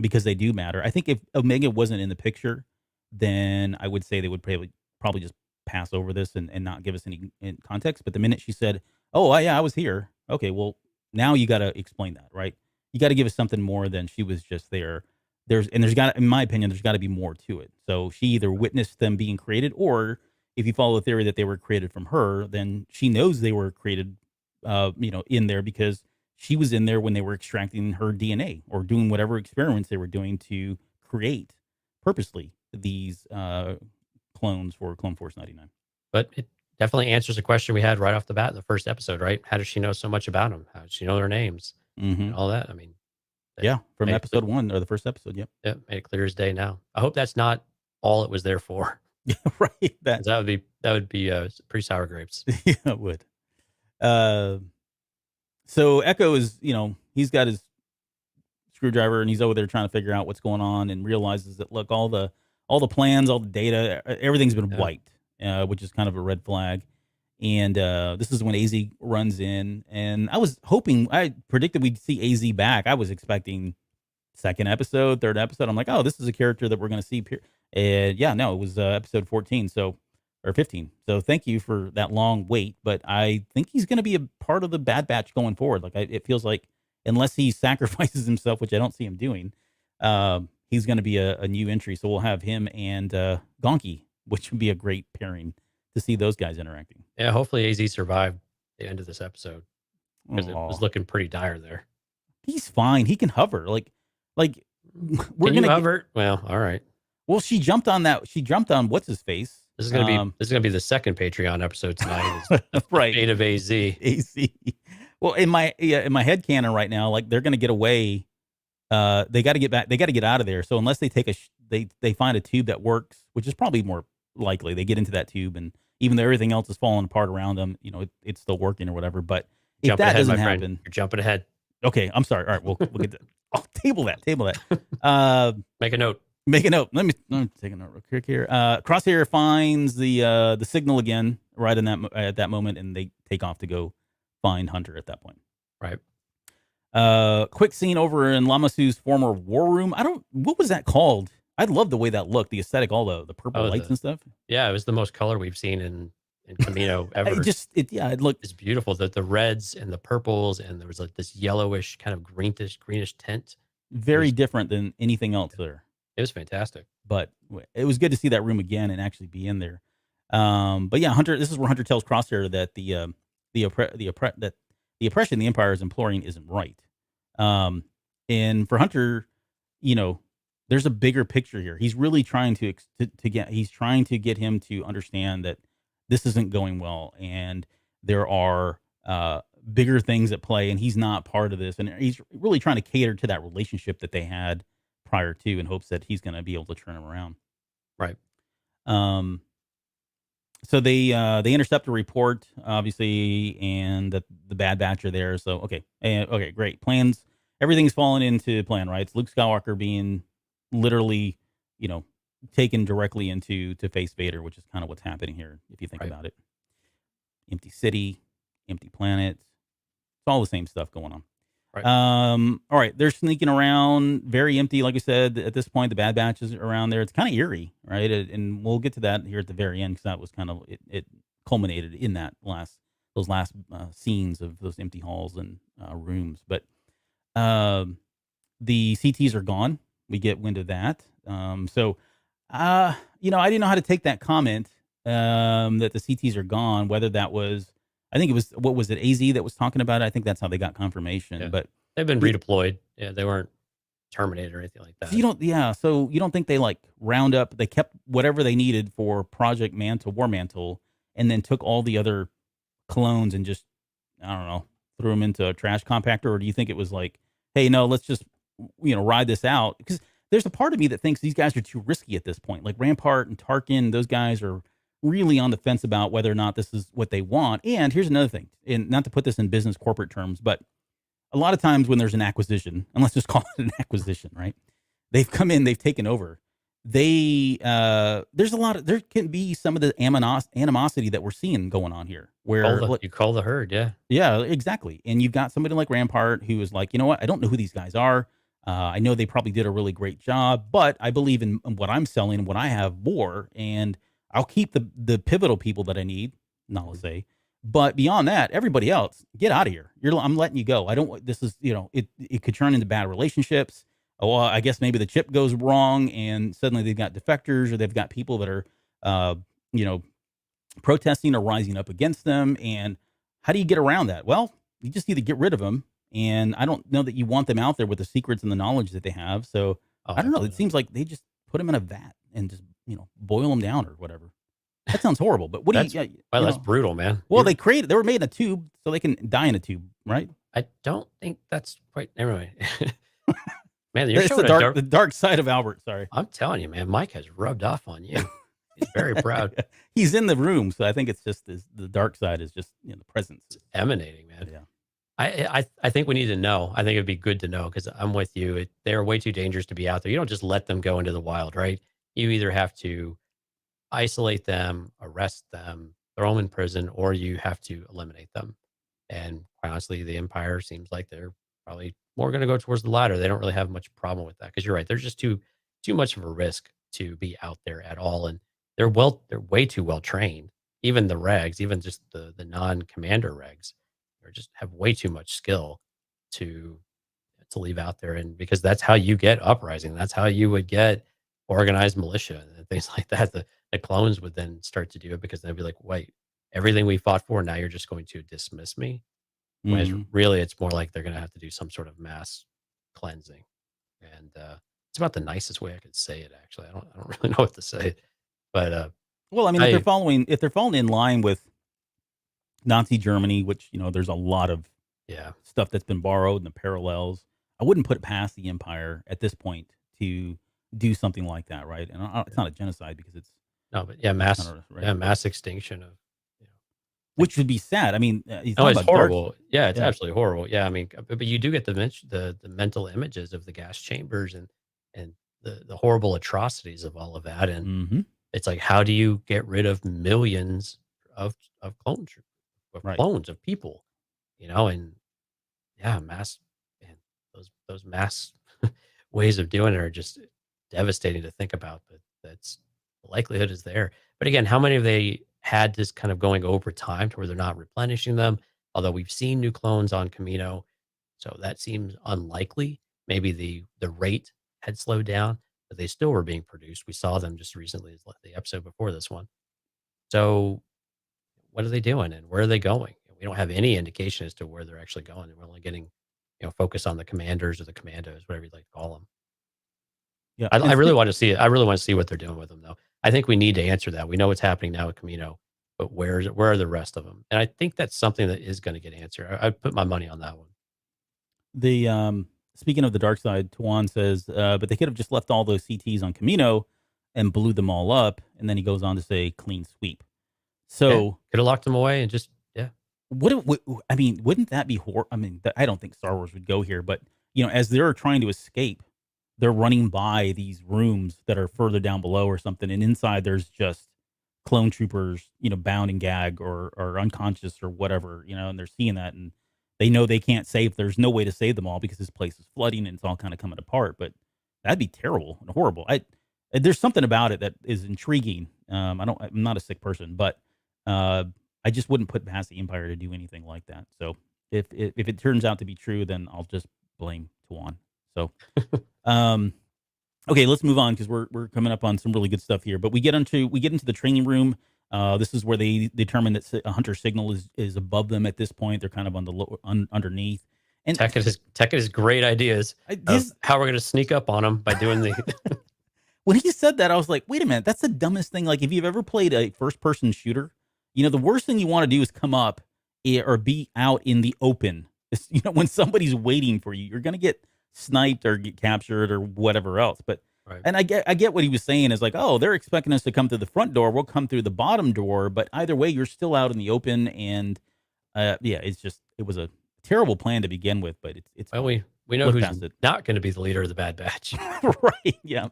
because they do matter. I think if Omega wasn't in the picture, then I would say they would probably just pass over this and not give us any context. But the minute she said, "Oh, yeah, I was here," okay, well, now you got to explain that, right? You got to give us something more than she was just there. There's got, in my opinion, there's got to be more to it. So she either witnessed them being created, or if you follow the theory that they were created from her, then she knows they were created, in there because she was in there when they were extracting her DNA or doing whatever experiments they were doing to create purposely these clones for Clone Force 99. But it definitely answers a question we had right off the bat in the first episode, right? How does she know so much about them? How does she know their names Hmm. and all that? I mean, they Yeah, from made it clear, episode 1 or the first episode. Yep. yeah, made it clear as day now. I hope that's not all it was there for. Yeah, right. 'Cause that would be pretty sour grapes. Yeah, it would. Uh, so Echo is, he's got his screwdriver and he's over there trying to figure out what's going on, and realizes that, look, all the plans, all the data, everything's been Yeah. wiped, which is kind of a red flag. And this is when AZ runs in, and I predicted we'd see AZ back. I was expecting second episode, third episode, I'm like, oh, this is a character that we're going to see. And yeah, no, it was episode 14, so or 15. So thank you for that long wait. But I think he's going to be a part of the Bad Batch going forward. Like it feels like unless he sacrifices himself, which I don't see him doing, he's going to be a new entry. So we'll have him and Gonki, which would be a great pairing to see those guys interacting. Yeah, hopefully AZ survived the end of this episode because it was looking pretty dire there. He's fine. He can hover. Like we're Can you gonna hover? Well, all right. Well, she jumped on that. She jumped on what's his face. This is gonna be the second Patreon episode tonight. Is right. Fate of AZ. AZ. Well, in my head canon right now, like they're gonna get away. They got to get back. They got to get out of there. So unless they take they find a tube that works, which is probably more likely, they get into that tube, and even though everything else is falling apart around them, it's still working or whatever. But if that doesn't happen, you're jumping ahead. Okay, I'm sorry. All right, we'll get that. Oh, table that. Make a note. Make a note. Let me take a note real quick here. Crosshair finds the signal again right in at that moment, and they take off to go find Hunter at that point. Right. Quick scene over in Lamasu's former war room. What was that called? I love the way that looked, the aesthetic, all the purple lights and stuff. Yeah, it was the most color we've seen in Kamino ever. It looked. It's beautiful. The reds and the purples, and there was like this yellowish kind of greenish tint. Very different than anything else there. It was fantastic. But it was good to see that room again and actually be in there. But yeah, Hunter. This is where Hunter tells Crosshair that the oppression the Empire is imploring isn't right. And for Hunter, there's a bigger picture here. He's really trying to get him to understand that this isn't going well, and there are bigger things at play, and he's not part of this. And he's really trying to cater to that relationship that they had prior to, in hopes that he's going to be able to turn him around. Right. So they intercept a report, obviously, and that the Bad Batch are there. So okay, great plans. Everything's fallen into plan, right? It's Luke Skywalker being literally, taken directly to face Vader, which is kind of what's happening here, if you think about it. Empty city, empty planet. It's all the same stuff going on. Right. All right, they're sneaking around, very empty. Like I said, at this point, the Bad Batch is around there. It's kind of eerie, right? And we'll get to that here at the very end, because that was kind of it culminated in those last scenes of those empty halls and rooms. But the CTs are gone. We get wind of that. So I didn't know how to take that comment that the CTs are gone. Whether that was, I think it was, what was it, AZ that was talking about it? I think that's how they got confirmation. Yeah. But they've been redeployed. Yeah, they weren't terminated or anything like that. So you don't think they round up? They kept whatever they needed for Project War Mantle, and then took all the other clones and just, I don't know, threw them into a trash compactor? Or do you think it was like, hey, no, let's just ride this out? Because there's a part of me that thinks these guys are too risky at this point. Like Rampart and Tarkin, those guys are really on the fence about whether or not this is what they want. And here's another thing, and not to put this in business corporate terms, but a lot of times when there's an acquisition, and let's just call it an acquisition, right? They've come in, they've taken over. There can be some of the animosity that we're seeing going on here. Where you call the herd, yeah. Yeah, exactly. And you've got somebody like Rampart who is like, you know what? I don't know who these guys are. I know they probably did a really great job, but I believe in what I'm selling and what I have more, and I'll keep the pivotal people that I need, not to say. But beyond that, everybody else, get out of here. I'm letting you go. I don't. This is, it could turn into bad relationships. Oh, well, I guess maybe the chip goes wrong, and suddenly they've got defectors, or they've got people that are, protesting or rising up against them. And how do you get around that? Well, you just need to get rid of them. And I don't know that you want them out there with the secrets and the knowledge that they have. So I don't know. It seems like they just put them in a vat and just, boil them down or whatever. That sounds horrible. But that's brutal, man. Well, they were made in a tube so they can die in a tube, right? I don't think that's quite, anyway. Man, you're it's showing the dark side of Albert. Sorry. I'm telling you, man, Mike has rubbed off on you. He's very proud. He's in the room. So I think it's just the dark side is just, the presence. It's emanating, man. Yeah. I think we need to know. I think it'd be good to know, because I'm with you. They're way too dangerous to be out there. You don't just let them go into the wild, right? You either have to isolate them, arrest them, throw them in prison, or you have to eliminate them. And quite honestly, the Empire seems like they're probably more going to go towards the latter. They don't really have much problem with that because you're right. There's just too much of a risk to be out there at all, and they're way too well trained. Even the regs, even just the non commander regs, they just have way too much skill to leave out there, and because that's how you get uprising. That's how you would get organized militia and things like that. The clones would then start to do it because they'd be like, wait, everything we fought for, now you're just going to dismiss me. Whereas Mhm. really, it's more like they're going to have to do some sort of mass cleansing, and it's about the nicest way I could say it. Actually, I don't really know what to say, but Well, I mean, I if they're falling in line with Nazi Germany, which there's a lot of yeah, stuff that's been borrowed and the parallels, I wouldn't put it past the Empire at this point to do something like that, right? And it's not a genocide because it's no, but yeah, kind of right, but, mass extinction of you know, like which would be sad. I mean, he's no, talking it's about dark. horrible. Yeah, it's Yeah. absolutely horrible. Yeah, I mean, but you do get the mental images of the gas chambers and the horrible atrocities of all of that, and Mm-hmm. it's like, how do you get rid of millions of Right. clones of people, and yeah, mass man, those mass ways of doing it are just devastating to think about, but that's the likelihood is there. But again, how many have they had this kind of going over time to where they're not replenishing them? Although we've seen new clones on Kamino, so that seems unlikely. Maybe the rate had slowed down, but they still were being produced. We saw them just recently, as like the episode before this one. So what are they doing and where are they going? We don't have any indication as to where they're actually going. And we're only getting, focus on the commanders or the commandos, whatever you'd like to call them. Yeah. I And really want to see it. I really want to see what they're doing with them, though. I think we need to answer that. We know what's happening now at Camino, but where are the rest of them? And I think that's something that is going to get answered. I put my money on that one. the speaking of the dark side, Tuan says, but they could have just left all those CTs on Camino and blew them all up, and then he goes on to say clean sweep. Yeah, So could have locked them away and just yeah. I mean, wouldn't that be I mean, I don't think Star Wars would go here, but as they're trying to escape, they're running by these rooms that are further down below or something, and inside there's just clone troopers, bound and gag or unconscious or whatever, and they're seeing that and they know they can't save. There's no way to save them all because this place is flooding and it's all kind of coming apart. But that'd be terrible and horrible. There's something about it that is intriguing. I'm not a sick person, but uh, I just wouldn't put past the Empire to do anything like that. So if it turns out to be true, then I'll just blame Tuan. So, okay, let's move on because we're coming up on some really good stuff here. But we get into the training room. This is where they determine that a hunter signal is above them at this point. They're kind of on the underneath. And Tech is great ideas of how we're going to sneak up on them by doing the. when he said that, I was like, wait a minute, that's the dumbest thing. Like, if you've ever played a first person shooter, the worst thing you want to do is come up or be out in the open. When somebody's waiting for you, you're going to get sniped or get captured or whatever else. But Right. and I get what he was saying is like, oh, they're expecting us to come through the front door. We'll come through the bottom door. But either way, you're still out in the open. And yeah, it was a terrible plan to begin with. But it's Well, fine. we know Look who's past it. not going to be the leader of the Bad Batch. Right. Yeah.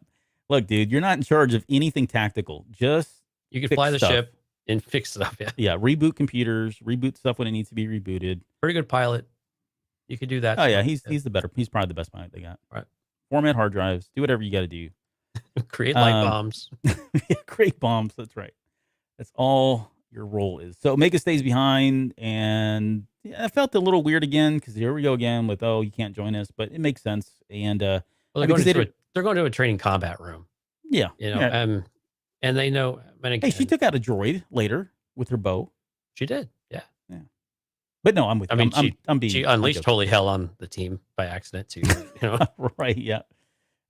Look, dude, you're not in charge of anything tactical. Just You can fix fly the stuff. ship and fix stuff. Yeah, Yeah. Reboot computers. Reboot stuff when it needs to be rebooted. pretty good pilot. You could do that. Oh yeah, stuff. he's the better. He's probably the best pilot they got. Right. Format hard drives. Do whatever you got to do. Create light bombs. Yeah, create bombs. That's right. That's all your role is. So Omega stays behind, and yeah, I felt a little weird again because here we go again with you can't join us, but it makes sense. And Well, they're going to a training combat room. Yeah, and they know. And again, hey, she took out a droid later with her bow. She did. Yeah. But no, I'm with. I mean, I'm being. She unleashed holy hell on the team by accident too. Right. Yeah.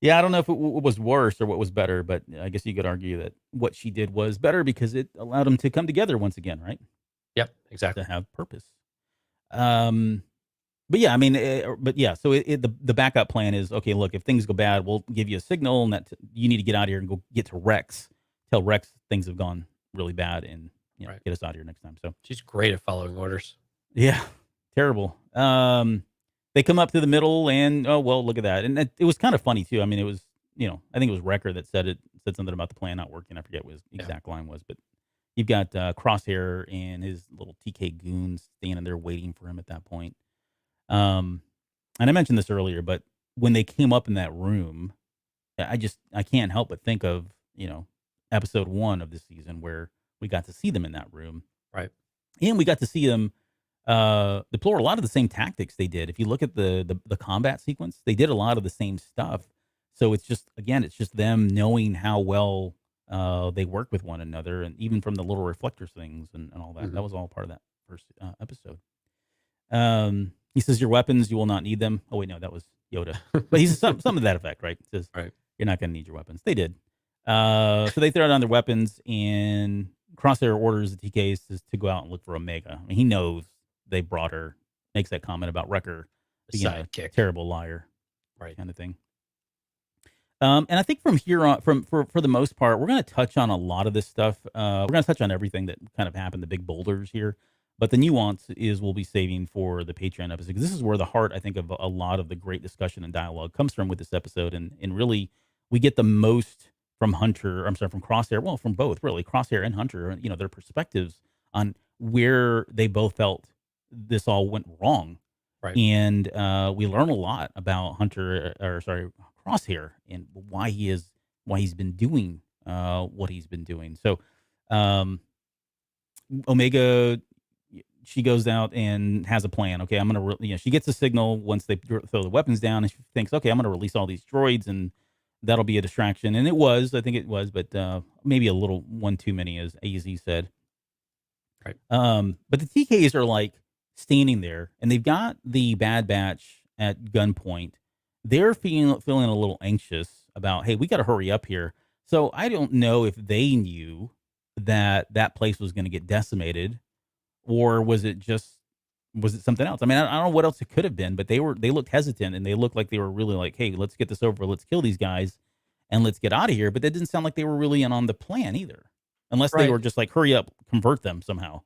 Yeah, I don't know if it was worse or what was better, but I guess you could argue that what she did was better because it allowed them to come together once again, right? Yep, exactly. To have purpose. But yeah, I mean, but yeah, so the backup plan is, okay, look, if things go bad, we'll give you a signal and that you need to get out of here and go get to Rex. Tell Rex things have gone really bad and Right. get us out of here next time. So She's great at following orders. yeah, terrible. They come up to the middle and, oh, well, look at that. And it was kind of funny too. I mean, it was, I think it was Wrecker that said something about the plan not working. I forget what his exact line was, but you've got Crosshair and his little TK goons standing there waiting for him at that point. and I mentioned this earlier, but when they came up in that room, I can't help but think of, episode 1 of this season where we got to see them in that room. Right. And we got to see them deploy a lot of the same tactics they did. If you look at the combat sequence, they did a lot of the same stuff. So it's just them knowing how well they work with one another, and even from the little reflector things and all that. Mhm. That was all part of that first episode. He says, "Your weapons, you will not need them." Oh wait, no, that was Yoda. But he's some of that effect, right? He says, Right. "You're not going to need your weapons." They did. So they throw down their weapons, and Crosshair orders the TKs to go out and look for Omega. I mean, he knows they brought her. Makes that comment about Wrecker being a Sidekick. terrible liar, Right. kind of thing. And I think from here on, for the most part, we're going to touch on a lot of this stuff. We're going to touch on everything that kind of happened, the big boulders here. But the nuance is we'll be saving for the Patreon episode, because this is where the heart, I think, of a lot of the great discussion and dialogue comes from with this episode. And really, we get the most from from Crosshair. Well, from both, really, Crosshair and Hunter, their perspectives on where they both felt this all went wrong. Right. And we learn a lot about Crosshair, and why he's been doing what he's been doing. So Omega, she goes out and has a plan. Okay, I'm gonna she gets a signal once they throw the weapons down, and she thinks, okay, I'm gonna release all these droids, and that'll be a distraction. And I think it was, but maybe a little one too many, as AZ said. Right. But the TKs are like standing there, and they've got the Bad Batch at gunpoint. They're feeling a little anxious about, hey, we got to hurry up here. So I don't know if they knew that place was going to get decimated, or was it something else? I mean, I don't know what else it could have been, but they looked hesitant, and they looked like they were really like, hey, let's get this over. Let's kill these guys and let's get out of here. But that didn't sound like they were really in on the plan either, unless they Right. were just like, hurry up, convert them somehow.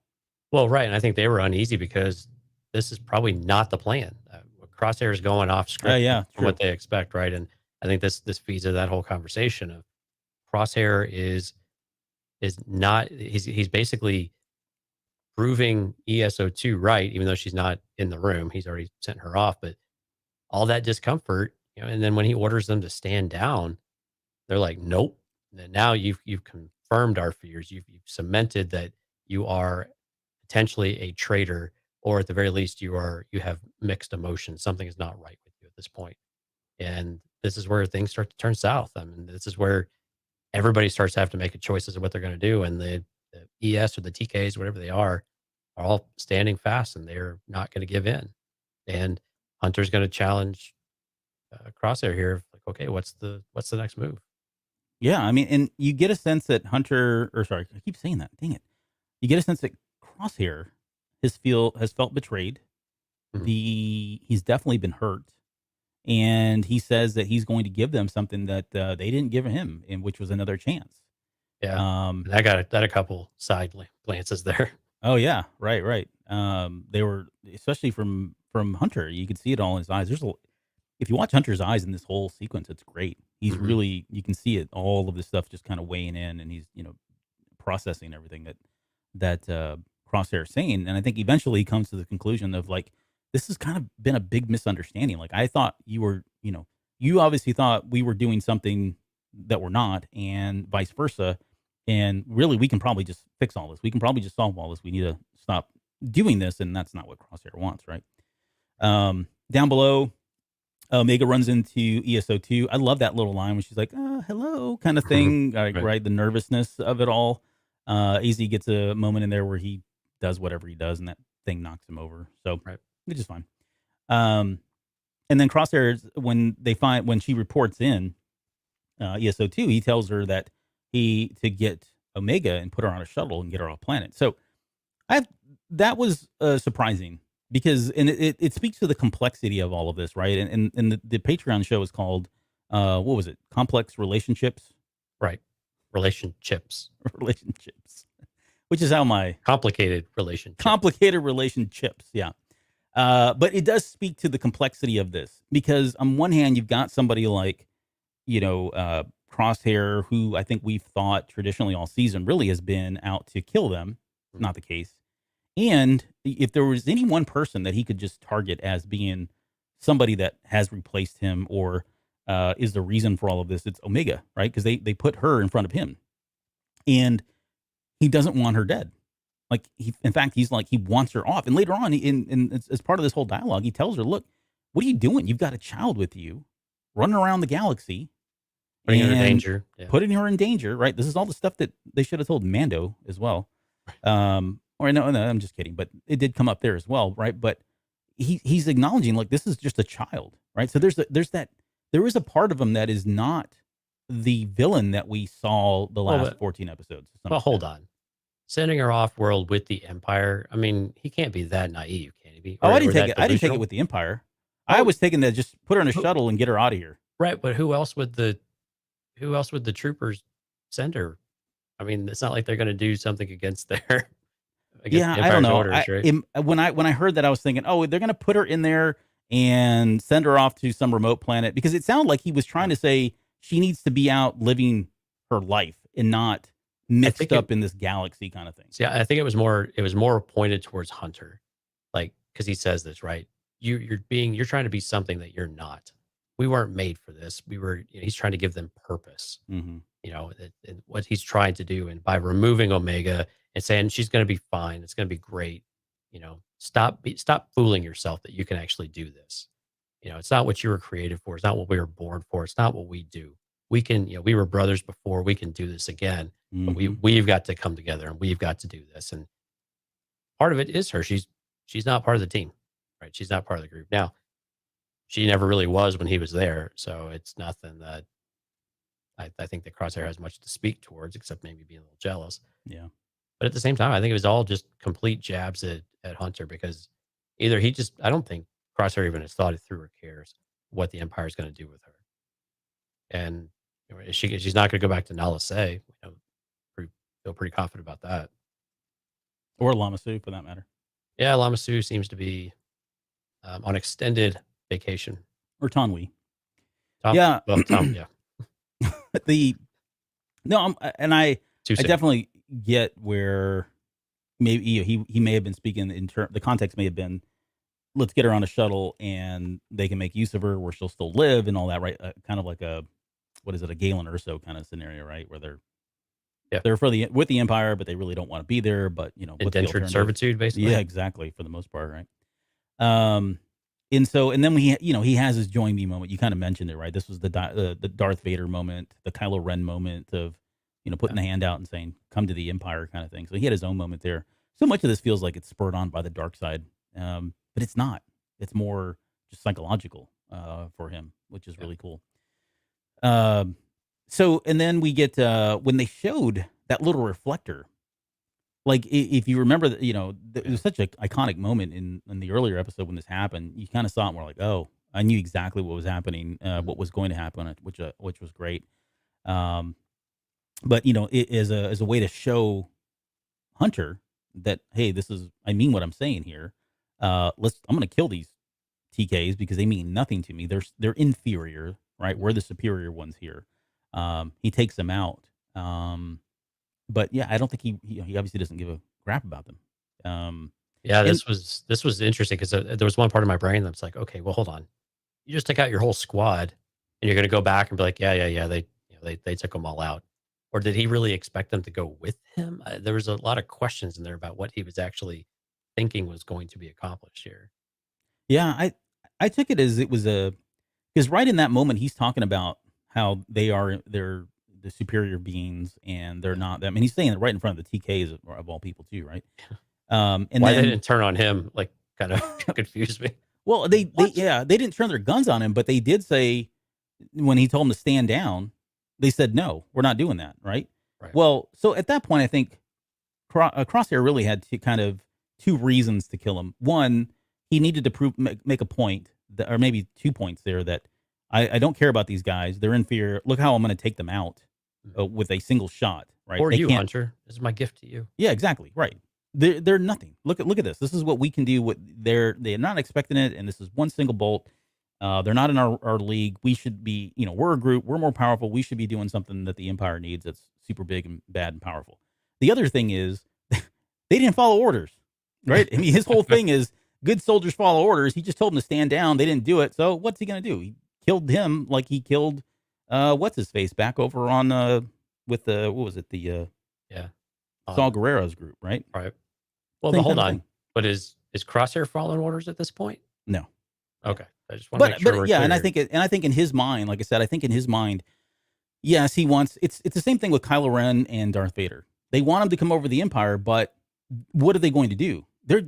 Well, right. And I think they were uneasy because this is probably not the plan. Crosshair is going off script Yeah, from what they expect, right? And I think this feeds into that whole conversation of Crosshair is not, he's basically proving ESO2 right, even though she's not in the room. He's already sent her off, but all that discomfort, and then when he orders them to stand down, they're like, nope. And now you've confirmed our fears. You've cemented that you are potentially a traitor, or at the very least you have mixed emotions. Something is not right with you at this point. And this is where things start to turn south. I mean, this is where everybody starts to have to make a choice as to what they're going to do. And the ES or the TKs, whatever they are all standing fast, and they're not going to give in. And Hunter's going to challenge Crosshair here. Like, okay, what's the next move? Yeah, I mean, and you get a sense that I keep saying that. Dang it! You get a sense that Crosshair has felt betrayed. Mhm. He's definitely been hurt, and he says that he's going to give them something that they didn't give him, and which was another chance. Yeah, Um. and I got a couple side glances there. Oh yeah. Right. They were, especially from Hunter. You could see it all in his eyes. If you watch Hunter's eyes in this whole sequence, it's great. He's Mhm. really, you can see it. All of this stuff just kind of weighing in, and he's processing everything that Crosshair is saying. And I think eventually he comes to the conclusion of like, this has kind of been a big misunderstanding. Like, I thought you were, you obviously thought we were doing something that we're not, and vice versa. And really, we can probably just fix all this. We can probably just solve all this. We need to stop doing this, and that's not what Crosshair wants, right? Down below, Omega runs into ESO2. I love that little line when she's like, hello, kind of thing. Right. The nervousness of it all. AZ gets a moment in there where he does whatever he does, and that thing knocks him over. So, Right. which is fine. And then Crosshair, when she reports in ESO2, he tells her that to get Omega and put her on a shuttle and get her off planet. So that was surprising, because it speaks to the complexity of all of this, right? And the Patreon show is called what was it? Complex Relationships. Right. Relationships. Relationships. Which is how my Complicated relationships. complicated relationships. Yeah. But it does speak to the complexity of this, because on one hand, you've got somebody like, Crosshair, who I think we've thought traditionally all season really has been out to kill them. Mhm. Not the case. And if there was any one person that he could just target as being somebody that has replaced him or is the reason for all of this. It's Omega, right? Because they put her in front of him, and he doesn't want her dead. Like in fact, he's like he wants her off. And later on, as part of this whole dialogue, he tells her, "Look, what are you doing? You've got a child with you, running around the galaxy." Putting her in danger. Yeah. Putting her in danger, right? This is all the stuff that they should have told Mando as well. Or no, I'm just kidding. But it did come up there as well, right? But he's acknowledging like this is just a child, right? So there is a part of him that is not the villain that we saw the last 14 episodes. Well, hold on. Sending her off world with the Empire. I mean, he can't be that naive, can he be? I didn't take it. I didn't take it with the Empire. I was taking that just put her in a shuttle and get her out of here. Right, but who else would the troopers send her? I mean, it's not like they're going to do something against their I don't know. orders, right? When I heard that, I was thinking, oh, they're going to put her in there and send her off to some remote planet, because it sounded like he was trying to say she needs to be out living her life and not mixed up in this galaxy kind of thing. Yeah, I think it was more pointed towards Hunter, like because he says this, right? You're trying to be something that you're not. We weren't made for this. He's trying to give them purpose. Mm-hmm. What he's trying to do, and by removing Omega and saying she's going to be fine, it's going to be great. Stop fooling yourself that you can actually do this. It's not what you were created for. It's not what we were born for. It's not what we do. We can, we were brothers before. We can do this again. Mm-hmm. But we've got to come together and we've got to do this. And part of it is her. She's not part of the team, right? She's not part of the group. Now, she never really was when he was there. So it's nothing that I think that Crosshair has much to speak towards, except maybe being a little jealous. Yeah. But at the same time, I think it was all just complete jabs at Hunter, because either I don't think Crosshair even has thought it through or cares what the Empire is going to do with her. And she's not going to go back to Nala Se. Feel pretty confident about that. Or Lama Su, for that matter. Yeah, Lama Su seems to be on extended vacation. Or Tonwi. Tom, yeah. Well, Tom, yeah. I definitely get where maybe he may have been speaking in the context may have been, let's get her on a shuttle and they can make use of her where she'll still live and all that, right? Kind of like a Galen Erso kind of scenario, right? Where they're with the Empire, but they really don't want to be there. But indentured servitude, basically. Yeah, exactly, for the most part, right? And then he has his join me moment. You kind of mentioned it, right? This was the Darth Vader moment, the Kylo Ren moment of putting the hand out and saying, "Come to the Empire," kind of thing. So he had his own moment there. So much of this feels like it's spurred on by the dark side, but it's not. It's more just psychological for him, which is really cool. So, and then we get when they showed that little reflector. Like, if you remember, it was such an iconic moment in the earlier episode when this happened. You kind of saw it and we're like, oh, I knew exactly what was happening, what was going to happen, which was great. But, it is as a way to show Hunter that, hey, I mean what I'm saying here. I'm going to kill these TKs because they mean nothing to me. They're inferior, right? We're the superior ones here. He takes them out. But yeah, I don't think he obviously doesn't give a crap about them. This was interesting because there was one part of my brain that's like, okay, well, hold on, you just took out your whole squad, and you're going to go back and be like, yeah, they took them all out, or did he really expect them to go with him? There was a lot of questions in there about what he was actually thinking was going to be accomplished here. Yeah, I took it as it was because right in that moment he's talking about how they're the superior beings, and they're not. I mean, he's saying it right in front of the TKs of all people too, right? And why they didn't turn on him, like, kind of confused me. Well, they didn't turn their guns on him, but they did say when he told them to stand down, they said no, we're not doing that, right? Well, so at that point, I think Crosshair really had two reasons to kill him. One, he needed to make a point, or maybe 2 points there, that I don't care about these guys. They're inferior. Look how I'm going to take them out with a single shot, right? Or Hunter. This is my gift to you. Yeah, exactly. Right. They're nothing. Look at this. This is what we can do. They're not expecting it, and this is one single bolt. They're not in our league. We should be, we're a group. We're more powerful. We should be doing something that the Empire needs that's super big and bad and powerful. The other thing is they didn't follow orders, right? I mean, his whole thing is good soldiers follow orders. He just told them to stand down. They didn't do it. So what's he going to do? He killed him like he killed, what's his face back over on, with the, what was it? The, Yeah. Saul Guerrero's group, right? Right. Well, Same but hold kind of on. thing. But is Crosshair following orders at this point? No. Okay. I just want to make sure we're yeah, clear. and I think in his mind, like I said, I think in his mind, yes, he wants. It's the same thing with Kylo Ren and Darth Vader. They want him to come over the Empire, but what are they going to do? They're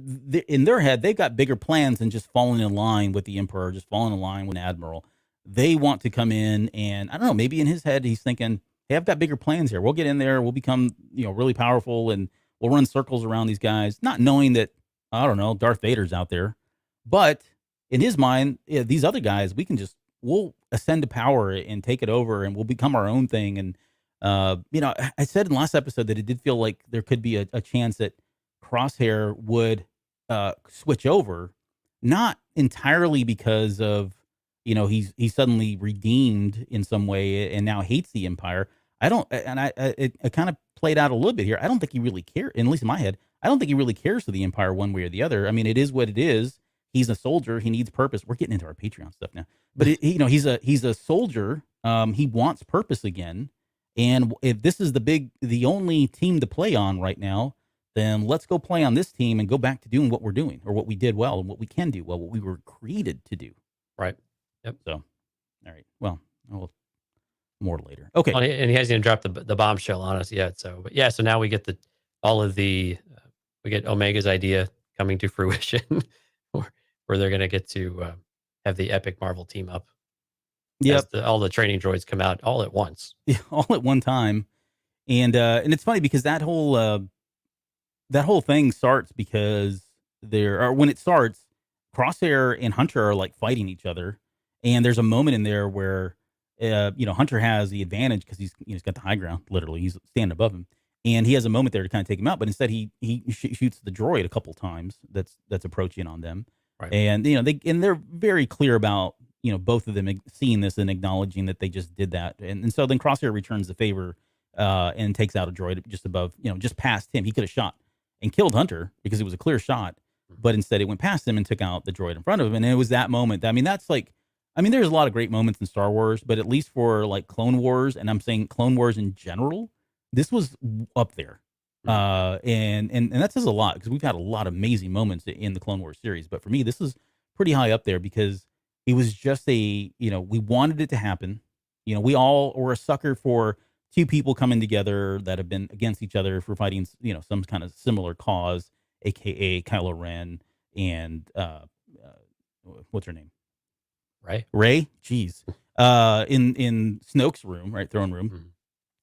in their head, they've got bigger plans than just falling in line with the Emperor, just falling in line with an admiral. They want to come in, and I don't know. Maybe in his head, he's thinking, "Hey, I've got bigger plans here. We'll get in there. We'll become, really powerful, and we'll run circles around these guys." Not knowing that, I don't know, Darth Vader's out there, but in his mind, these other guys, we'll ascend to power and take it over, and we'll become our own thing. And I said in the last episode that it did feel like there could be a chance that Crosshair would switch over, not entirely because of he's suddenly redeemed in some way and now hates the Empire. I don't, and it kind of played out a little bit here. I don't think he really cares, at least in my head. I don't think he really cares for the Empire one way or the other. I mean, it is what it is. He's a soldier. He needs purpose. We're getting into our Patreon stuff now, but he's a soldier. He wants purpose again. And if this is the only team to play on right now, then let's go play on this team and go back to doing what we're doing, or what we did well, and what we can do well, what we were created to do. Right. Yep. So, all right. Well, more later. Okay. Well, and he hasn't even dropped the bombshell on us yet. So, but yeah. So now we get we get Omega's idea coming to fruition, where they're going to get to have the epic Marvel team up. Yep. All the training droids come out all at once. Yeah, all at one time. And it's funny because that whole thing starts because when it starts, Crosshair and Hunter are like fighting each other, and there's a moment in there where Hunter has the advantage because he's got the high ground. Literally, he's standing above him, and he has a moment there to kind of take him out. But instead, he shoots the droid a couple times that's approaching on them, right. And they're very clear about both of them seeing this and acknowledging that they just did that, and so then Crosshair returns the favor and takes out a droid just above, just past him. He could have shot and killed Hunter because it was a clear shot, but instead it went past him and took out the droid in front of him. And it was that moment. There's a lot of great moments in Star Wars, but at least for like Clone Wars, and I'm saying Clone Wars in general, this was up there. And that says a lot because we've had a lot of amazing moments in the Clone Wars series. But for me, this is pretty high up there because it was just we wanted it to happen. We all were a sucker for two people coming together that have been against each other for fighting, some kind of similar cause, aka Kylo Ren and what's her name? Rey. Jeez. In Snoke's room, right? Throne room. Mm-hmm.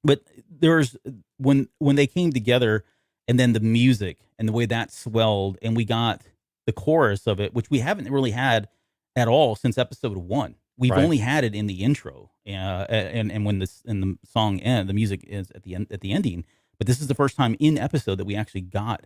But there's when they came together, and then the music and the way that swelled, and we got the chorus of it, which we haven't really had at all since episode 1. We've only had it in the intro, and when the song ends, the music is at the ending. But this is the first time in episode that we actually got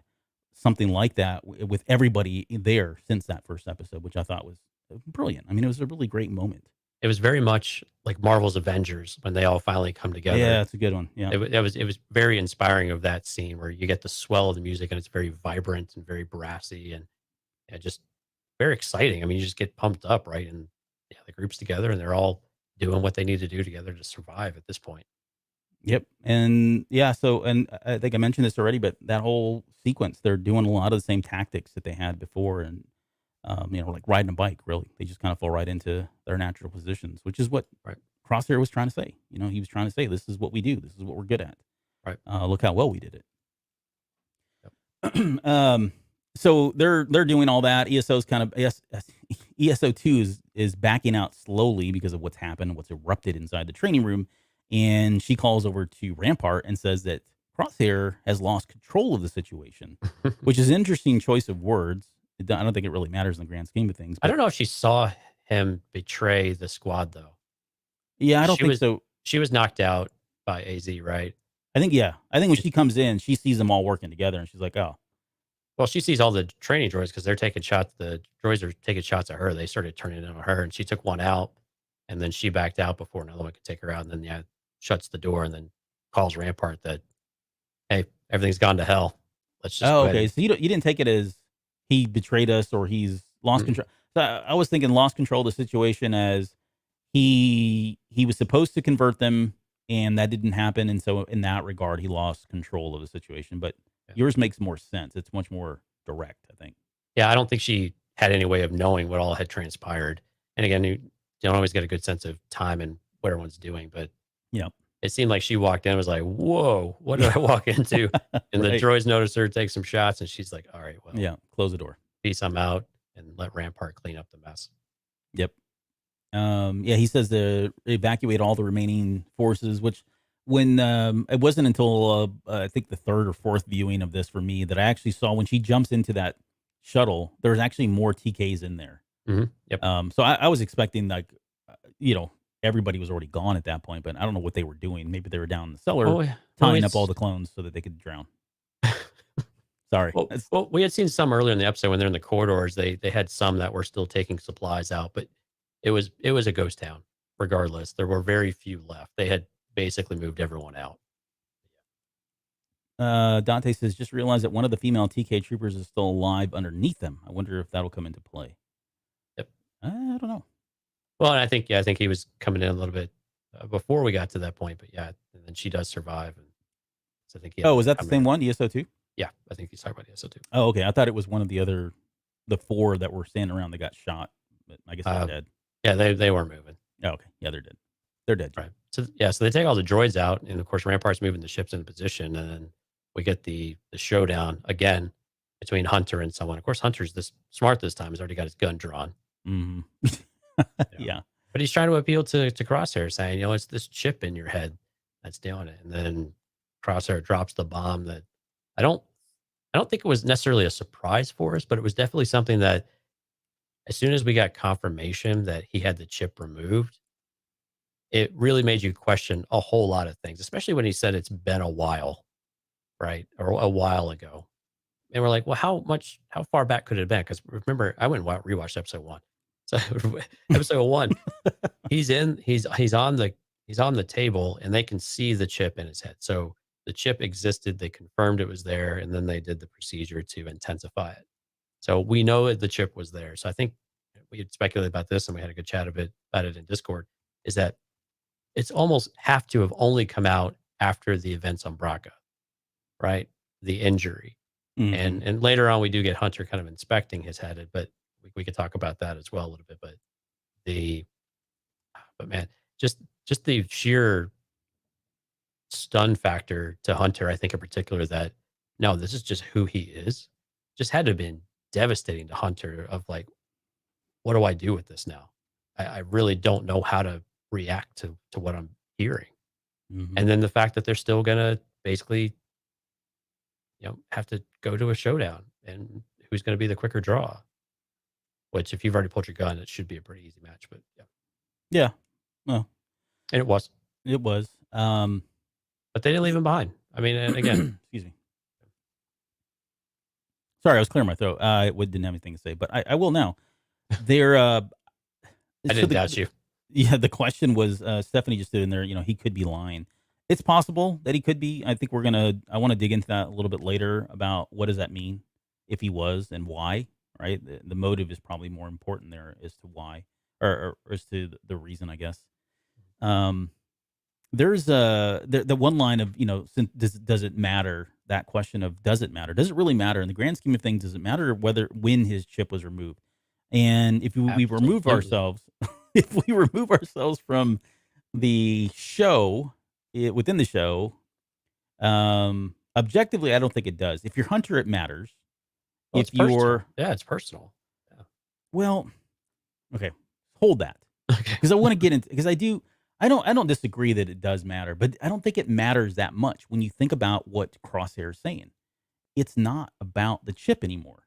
something like that with everybody there since that first episode, which I thought was brilliant. I mean, it was a really great moment. It was very much like Marvel's Avengers when they all finally come together. Yeah, it's a good one. Yeah, it was very inspiring of that scene where you get the swell of the music and it's very vibrant and very brassy and just very exciting. I mean, you just get pumped up, right? And the group's together and they're all doing what they need to do together to survive at this point. Yep. And so, and I think I mentioned this already, but that whole sequence, they're doing a lot of the same tactics that they had before. And, like riding a bike, really. They just kind of fall right into their natural positions, which is what Crosshair was trying to say. He was trying to say, this is what we do. This is what we're good at. Right. Look how well we did it. Yep. So they're doing all that. ESO's kind of ESO2 is backing out slowly because of what's happened, what's erupted inside the training room, and she calls over to Rampart and says that Crosshair has lost control of the situation, which is an interesting choice of words. I don't think it really matters in the grand scheme of things. I don't know if she saw him betray the squad though. Yeah, I don't think so. She was knocked out by AZ, right? I think when she comes in, she sees them all working together, and she's like, "Oh." Well, she sees all the training droids because they're taking shots. The droids are taking shots at her. They started turning in on her, and she took one out, and then she backed out before another one could take her out, and then shuts the door, and then calls Rampart that, hey, everything's gone to hell. Let's just. Oh, okay. So you didn't take it as he betrayed us or he's lost control. So I was thinking lost control of the situation as he was supposed to convert them and that didn't happen. And so in that regard, he lost control of the situation. But yours makes more sense. It's much more direct, I think. Yeah, I don't think she had any way of knowing what all had transpired. And again, you don't always get a good sense of time and what everyone's doing. But Yeah. it seemed like she walked in and was like, whoa, what did I walk into? And the Right. droids noticed her, take some shots, and she's like, all right, well, Yeah. Close the door. peace, I'm out, and let Rampart clean up the mess. Yep. He says to evacuate all the remaining forces, which when it wasn't until I think the third or fourth viewing of this for me that I actually saw when she jumps into that shuttle, there's actually more TKs in there. Yep. So I was expecting like, everybody was already gone at that point, but I don't know what they were doing. Maybe they were down in the cellar tying up all the clones so that they could drown. Sorry. Well, we had seen some earlier in the episode when they're in the corridors. They had some that were still taking supplies out, but it was a ghost town. Regardless, there were very few left. They had basically moved everyone out. Dante says, just realized that one of the female TK troopers is still alive underneath them. I wonder if that'll come into play. Yep. I don't know. Well, and I think he was coming in a little bit before we got to that point, but yeah, and then she does survive. And so I think. Was that the same one, ESO2? Yeah, I think he's talking about ESO2. Oh, okay. I thought it was one of the 4 that were standing around that got shot, but I guess they're dead. Yeah, they weren't moving. Oh, okay. Yeah, they're dead. They're dead. Right. So they take all the droids out, and of course Rampart's moving the ships into position, and then we get the showdown again between Hunter and someone. Of course, Hunter's this smart this time. He's already got his gun drawn. Mm-hmm. Yeah. But he's trying to appeal to Crosshair, saying, it's this chip in your head that's doing it. And then Crosshair drops the bomb that I don't think it was necessarily a surprise for us, but it was definitely something that as soon as we got confirmation that he had the chip removed, it really made you question a whole lot of things, especially when he said it's been a while, right? Or a while ago. And we're like, well, how far back could it have been? Because remember, I went and rewatched episode 1. So episode 1, he's on the table and they can see the chip in his head. So the chip existed. They confirmed it was there, and then they did the procedure to intensify it. So we know that the chip was there. So I think we had speculated about this, and we had a good chat about it in Discord. Is that it's almost have to have only come out after the events on Braca, right? The injury, and later on we do get Hunter kind of inspecting his head, but we could talk about that as well a little bit. But man, just the sheer stun factor to Hunter, I think in particular, that no, this is just who he is, just had to have been devastating to Hunter of like, what do I do with this now? I really don't know how to react to what I'm hearing. And then the fact that they're still going to basically, have to go to a showdown and who's going to be the quicker draw, which if you've already pulled your gun, it should be a pretty easy match, but yeah. Well, and it was. But they didn't leave him behind. I mean, and again, excuse me. Sorry, I was clearing my throat. I didn't have anything to say, but I will now. I didn't doubt you. Yeah, the question was, Stephanie just did in there, he could be lying. It's possible that he could be. I think I want to dig into that a little bit later about what does that mean if he was and why, right? The motive is probably more important there as to why, or as to the reason, I guess. There's the one line of, does it matter? That question of, does it matter? Does it really matter? In the grand scheme of things, does it matter when his chip was removed? And if we remove ourselves, from the show, within the show, objectively, I don't think it does. If you're Hunter, it matters. Well, it's personal. Yeah. Well, okay, hold that. Okay. Because I want to get into, because I don't disagree that it does matter, but I don't think it matters that much when you think about what Crosshair is saying. It's not about the chip anymore.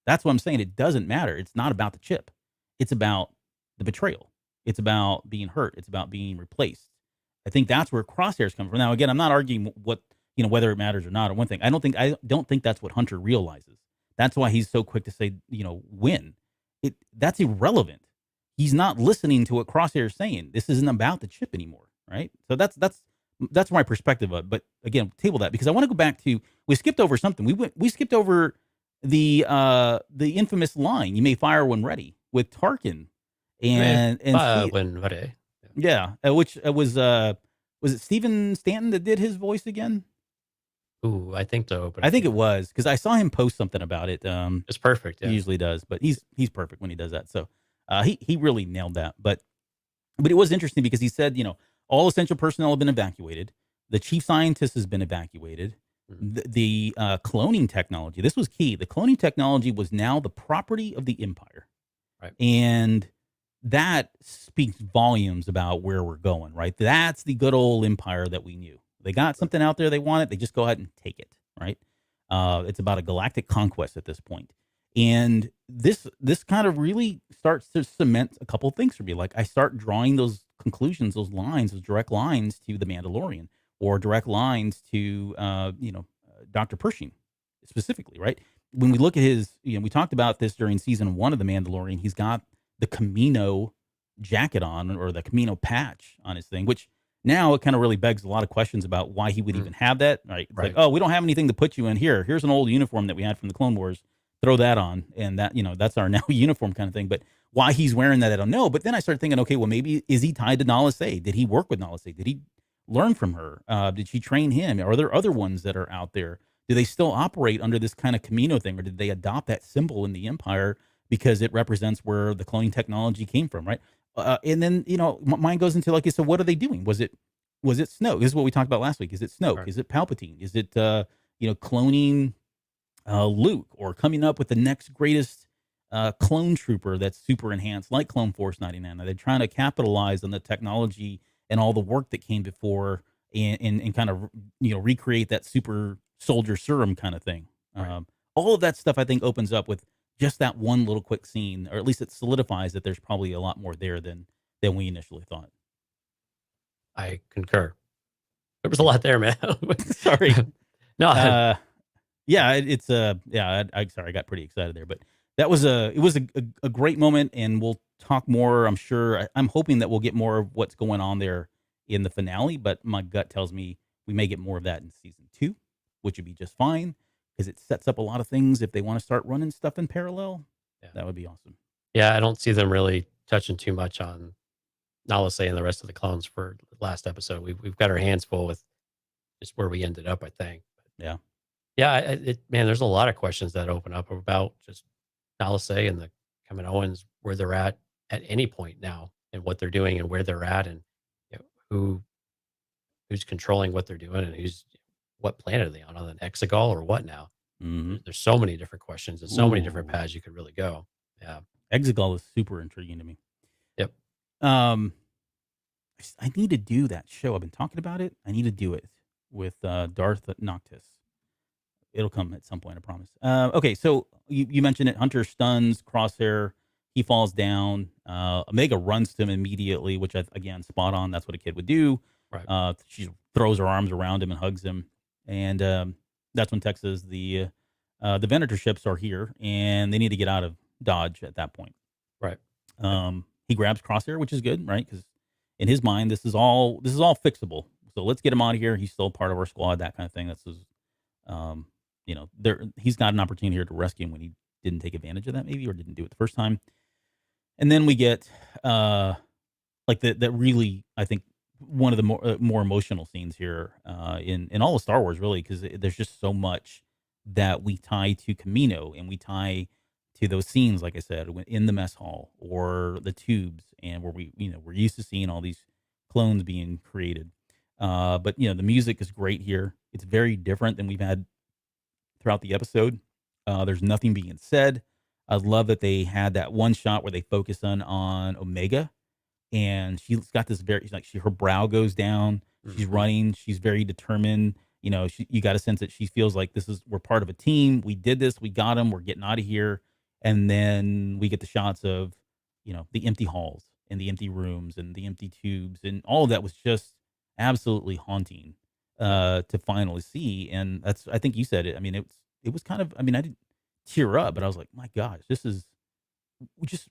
That's what I'm saying. It doesn't matter. It's not about the chip. It's about the betrayal. It's about being hurt. It's about being replaced. I think that's where Crosshair's come from. Now, again, I'm not arguing whether it matters or not, or one thing. I don't think that's what Hunter realizes. That's why he's so quick to say, when. That's irrelevant. He's not listening to what Crosshair is saying. This isn't about the chip anymore, right? So that's my perspective of it. But again, table that, because I want to go back to, we skipped over something. We skipped over the infamous line, "You may fire when ready," with Tarkin, and When ready. yeah, which was it Stephen Stanton that did his voice again? Ooh, I think so, but I think it was because I saw him post something about it. it's perfect. He Yeah. usually does, but he's perfect when he does that. So he really nailed that. But it was interesting because he said, all essential personnel have been evacuated. The chief scientist has been evacuated. Mhm. The cloning technology, this was key. The cloning technology was now the property of the Empire. Right. And that speaks volumes about where we're going, right? That's the good old Empire that we knew. They got something out there they wanted, they just go ahead and take it, right? It's about a galactic conquest at this point. And this kind of really starts to cement a couple of things for me. Like I start drawing those conclusions, those lines, those direct lines to the Mandalorian, or direct lines to Dr. Pershing specifically, right? When we look at his, we talked about this during season 1 of the Mandalorian. He's got the Kamino jacket on, or the Kamino patch on his thing, which now it kind of really begs a lot of questions about why he would even have that. Right? It's like, oh, we don't have anything to put you in here. Here's an old uniform that we had from the Clone Wars. Throw that on, and that's our now uniform kind of thing. But why he's wearing that, I don't know. But then I started thinking, okay, well, maybe is he tied to Nala Se? Did he work with Nala Se? Did he learn from her? Did she train him? Are there other ones that are out there? Do they still operate under this kind of Kamino thing, or did they adopt that symbol in the Empire because it represents where the cloning technology came from, right? And then mine goes into, like, so what are they doing? Was it Snoke? This is what we talked about last week. Is it Snoke? Right. Is it Palpatine? Is it cloning Luke, or coming up with the next greatest clone trooper that's super enhanced, like Clone Force 99? Are they trying to capitalize on the technology and all the work that came before, and kind of recreate that super soldier serum kind of thing? Right. All of that stuff, I think, opens up with just that one little quick scene, or at least it solidifies that there's probably a lot more there than we initially thought. I concur. There was a lot there, man. Sorry. No, Yeah, it's I sorry, I got pretty excited there, but it was a great moment, and we'll talk more. I'm sure. I'm hoping that we'll get more of what's going on there in the finale, but my gut tells me we may get more of that in season 2, which would be just fine because it sets up a lot of things. If they want to start running stuff in parallel, Yeah. that would be awesome. yeah, I don't see them really touching too much on Nala Se and the rest of the clones for the last episode. We've got our hands full with just where we ended up, I think. Yeah. Yeah, man, there's a lot of questions that open up about just Nala Se and the Kaminoans, where they're at any point now, and what they're doing and where they're at, and who's controlling what they're doing, and what planet are they on an Exegol or what now? Mm-hmm. There's so many different questions and so many different paths you could really go. Yeah. Exegol is super intriguing to me. Yep. I need to do that show. I've been talking about it. I need to do it with Darth Noctis. It'll come at some point, I promise. Okay, so you mentioned it. Hunter stuns Crosshair. He falls down. Omega runs to him immediately, which, again, spot on. That's what a kid would do. Right. She throws her arms around him and hugs him. And that's when Tex says the Venator ships are here, and they need to get out of Dodge at that point. Right. He grabs Crosshair, which is good, right? Because in his mind, this is all fixable. So let's get him out of here. He's still part of our squad, that kind of thing. That's his, he's got an opportunity here to rescue him when he didn't take advantage of that, maybe, or didn't do it the first time. And then we get that really, I think, one of the more emotional scenes here in all of Star Wars, really, because there's just so much that we tie to Kamino, and we tie to those scenes, like I said, in the mess hall or the tubes, and where we're used to seeing all these clones being created. But the music is great here. It's very different than we've had throughout the episode. There's nothing being said. I love that they had that one shot where they focus on Omega, and she's got this her brow goes down. She's running. She's very determined. You got a sense that she feels like we're part of a team. We did this. We got him. We're getting out of here. And then we get the shots of, the empty halls and the empty rooms and the empty tubes, and all of that was just absolutely haunting to finally see. And I think you said it. I mean, it was kind of, I didn't tear up, but I was like, my gosh, this is just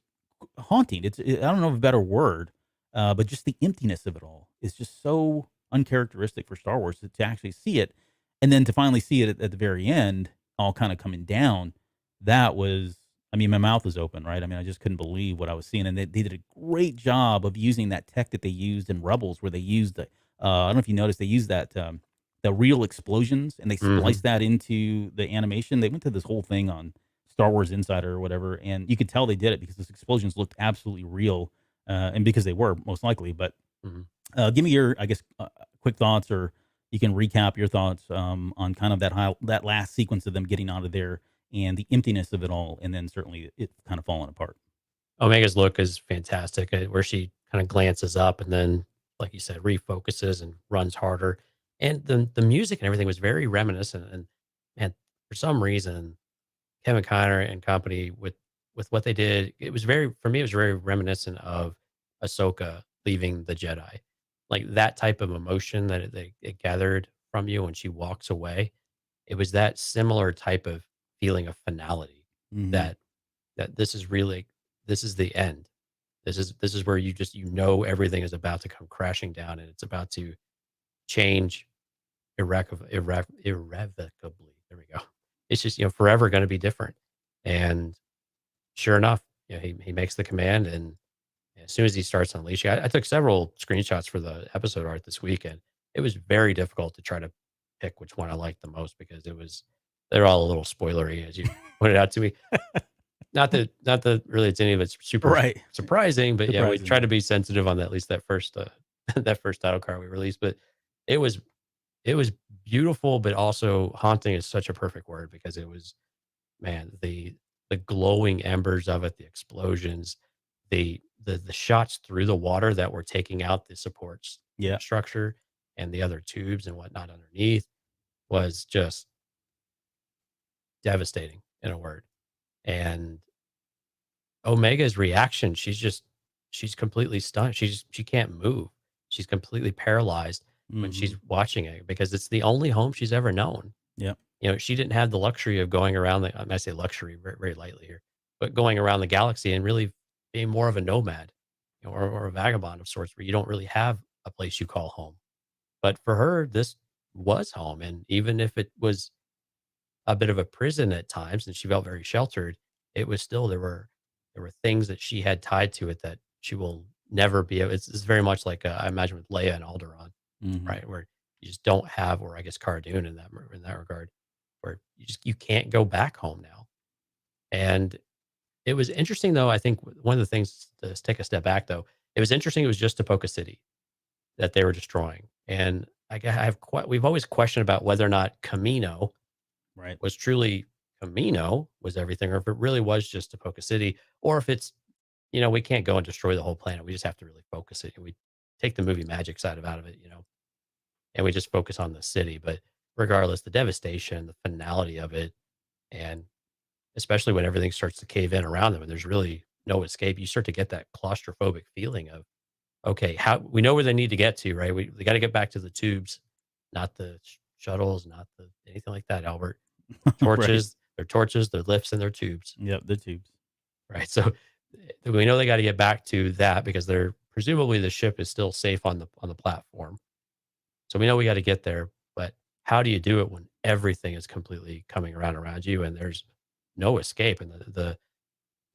haunting. I don't know of a better word, but just the emptiness of it all is just so uncharacteristic for Star Wars to actually see it. And then to finally see it at the very end, all kind of coming down. that was, I mean, my mouth was open, right? I mean, I just couldn't believe what I was seeing, and they did a great job of using that tech that they used in Rebels, where they used the, I don't know if you noticed, they used that the real explosions, and they Hmm. spliced that into the animation. They went to this whole thing on Star Wars Insider or whatever, and you could tell they did it because those explosions looked absolutely real, and because they were most likely. But Hmm. give me your, I guess, quick thoughts, or you can recap your thoughts on kind of that last sequence of them getting out of there and the emptiness of it all, and then certainly it kind of falling apart. Omega's look is fantastic, where she kind of glances up and then, like you said, refocuses and runs harder. And the music and everything was very reminiscent. And for some reason, Kevin Connor and company with what they did, it was very, for me, it was very reminiscent of Ahsoka leaving the Jedi, like that type of emotion that it gathered from you when she walks away. It was that similar type of feeling of finality, Hmm. that this is really, this is the end. This is where you just, everything is about to come crashing down, and it's about to change irrevocably. There we go. It's just, forever going to be different. And sure enough, he makes the command, and as soon as he starts unleashing, I took several screenshots for the episode art this weekend. It was very difficult to try to pick which one I liked the most, because they're all a little spoilery, as you pointed out to me. Not that really it's any of it's super Right. surprising, but yeah, we Surprising. try to be sensitive on at least that first that first title card we released. But it was it was beautiful, but also haunting is such a perfect word, because it was, man, the glowing embers of it, the explosions, the shots through the water that were taking out the supports Yeah. structure and the other tubes and whatnot underneath, was just devastating, in a word. And Omega's reaction, she's completely stunned. She can't move. She's completely paralyzed when Hmm. she's watching it, because it's the only home she's ever known. Yeah. She didn't have the luxury of going around I say luxury very, very lightly here, but going around the galaxy and really being more of a nomad, or a vagabond of sorts, where you don't really have a place you call home. But for her, this was home. And even if it was a bit of a prison at times and she felt very sheltered, it was still, there were things that she had tied to it that she will never be able. It's very much like, I imagine, with Leia and Alderaan, Hmm. right? Where you just don't have, or I guess Cara Dune in that regard, where you can't go back home now. And it was interesting, though. I think one of the things, to take a step back, though, it was interesting. It was just Topoka City that they were destroying, and we've always questioned about whether or not Kamino Right. was truly, Kamino was everything, or if it really was just Topoka City, or if it's, we can't go and destroy the whole planet. We just have to really focus it, and we take the movie magic side out of it, and we just focus on the city. But regardless, the devastation, the finality of it, and especially when everything starts to cave in around them and there's really no escape, you start to get that claustrophobic feeling of, okay, how we know where they need to get to, right? We got to get back to the tubes, not the shuttles, not anything like that, Albert. Right. Torches, their lifts, and their tubes, Yep. The tubes. right? So we know they got to get back to that, because they're presumably, the ship is still safe on the platform. So we know we got to get there, but how do you do it when everything is completely coming around you, and there's no escape, and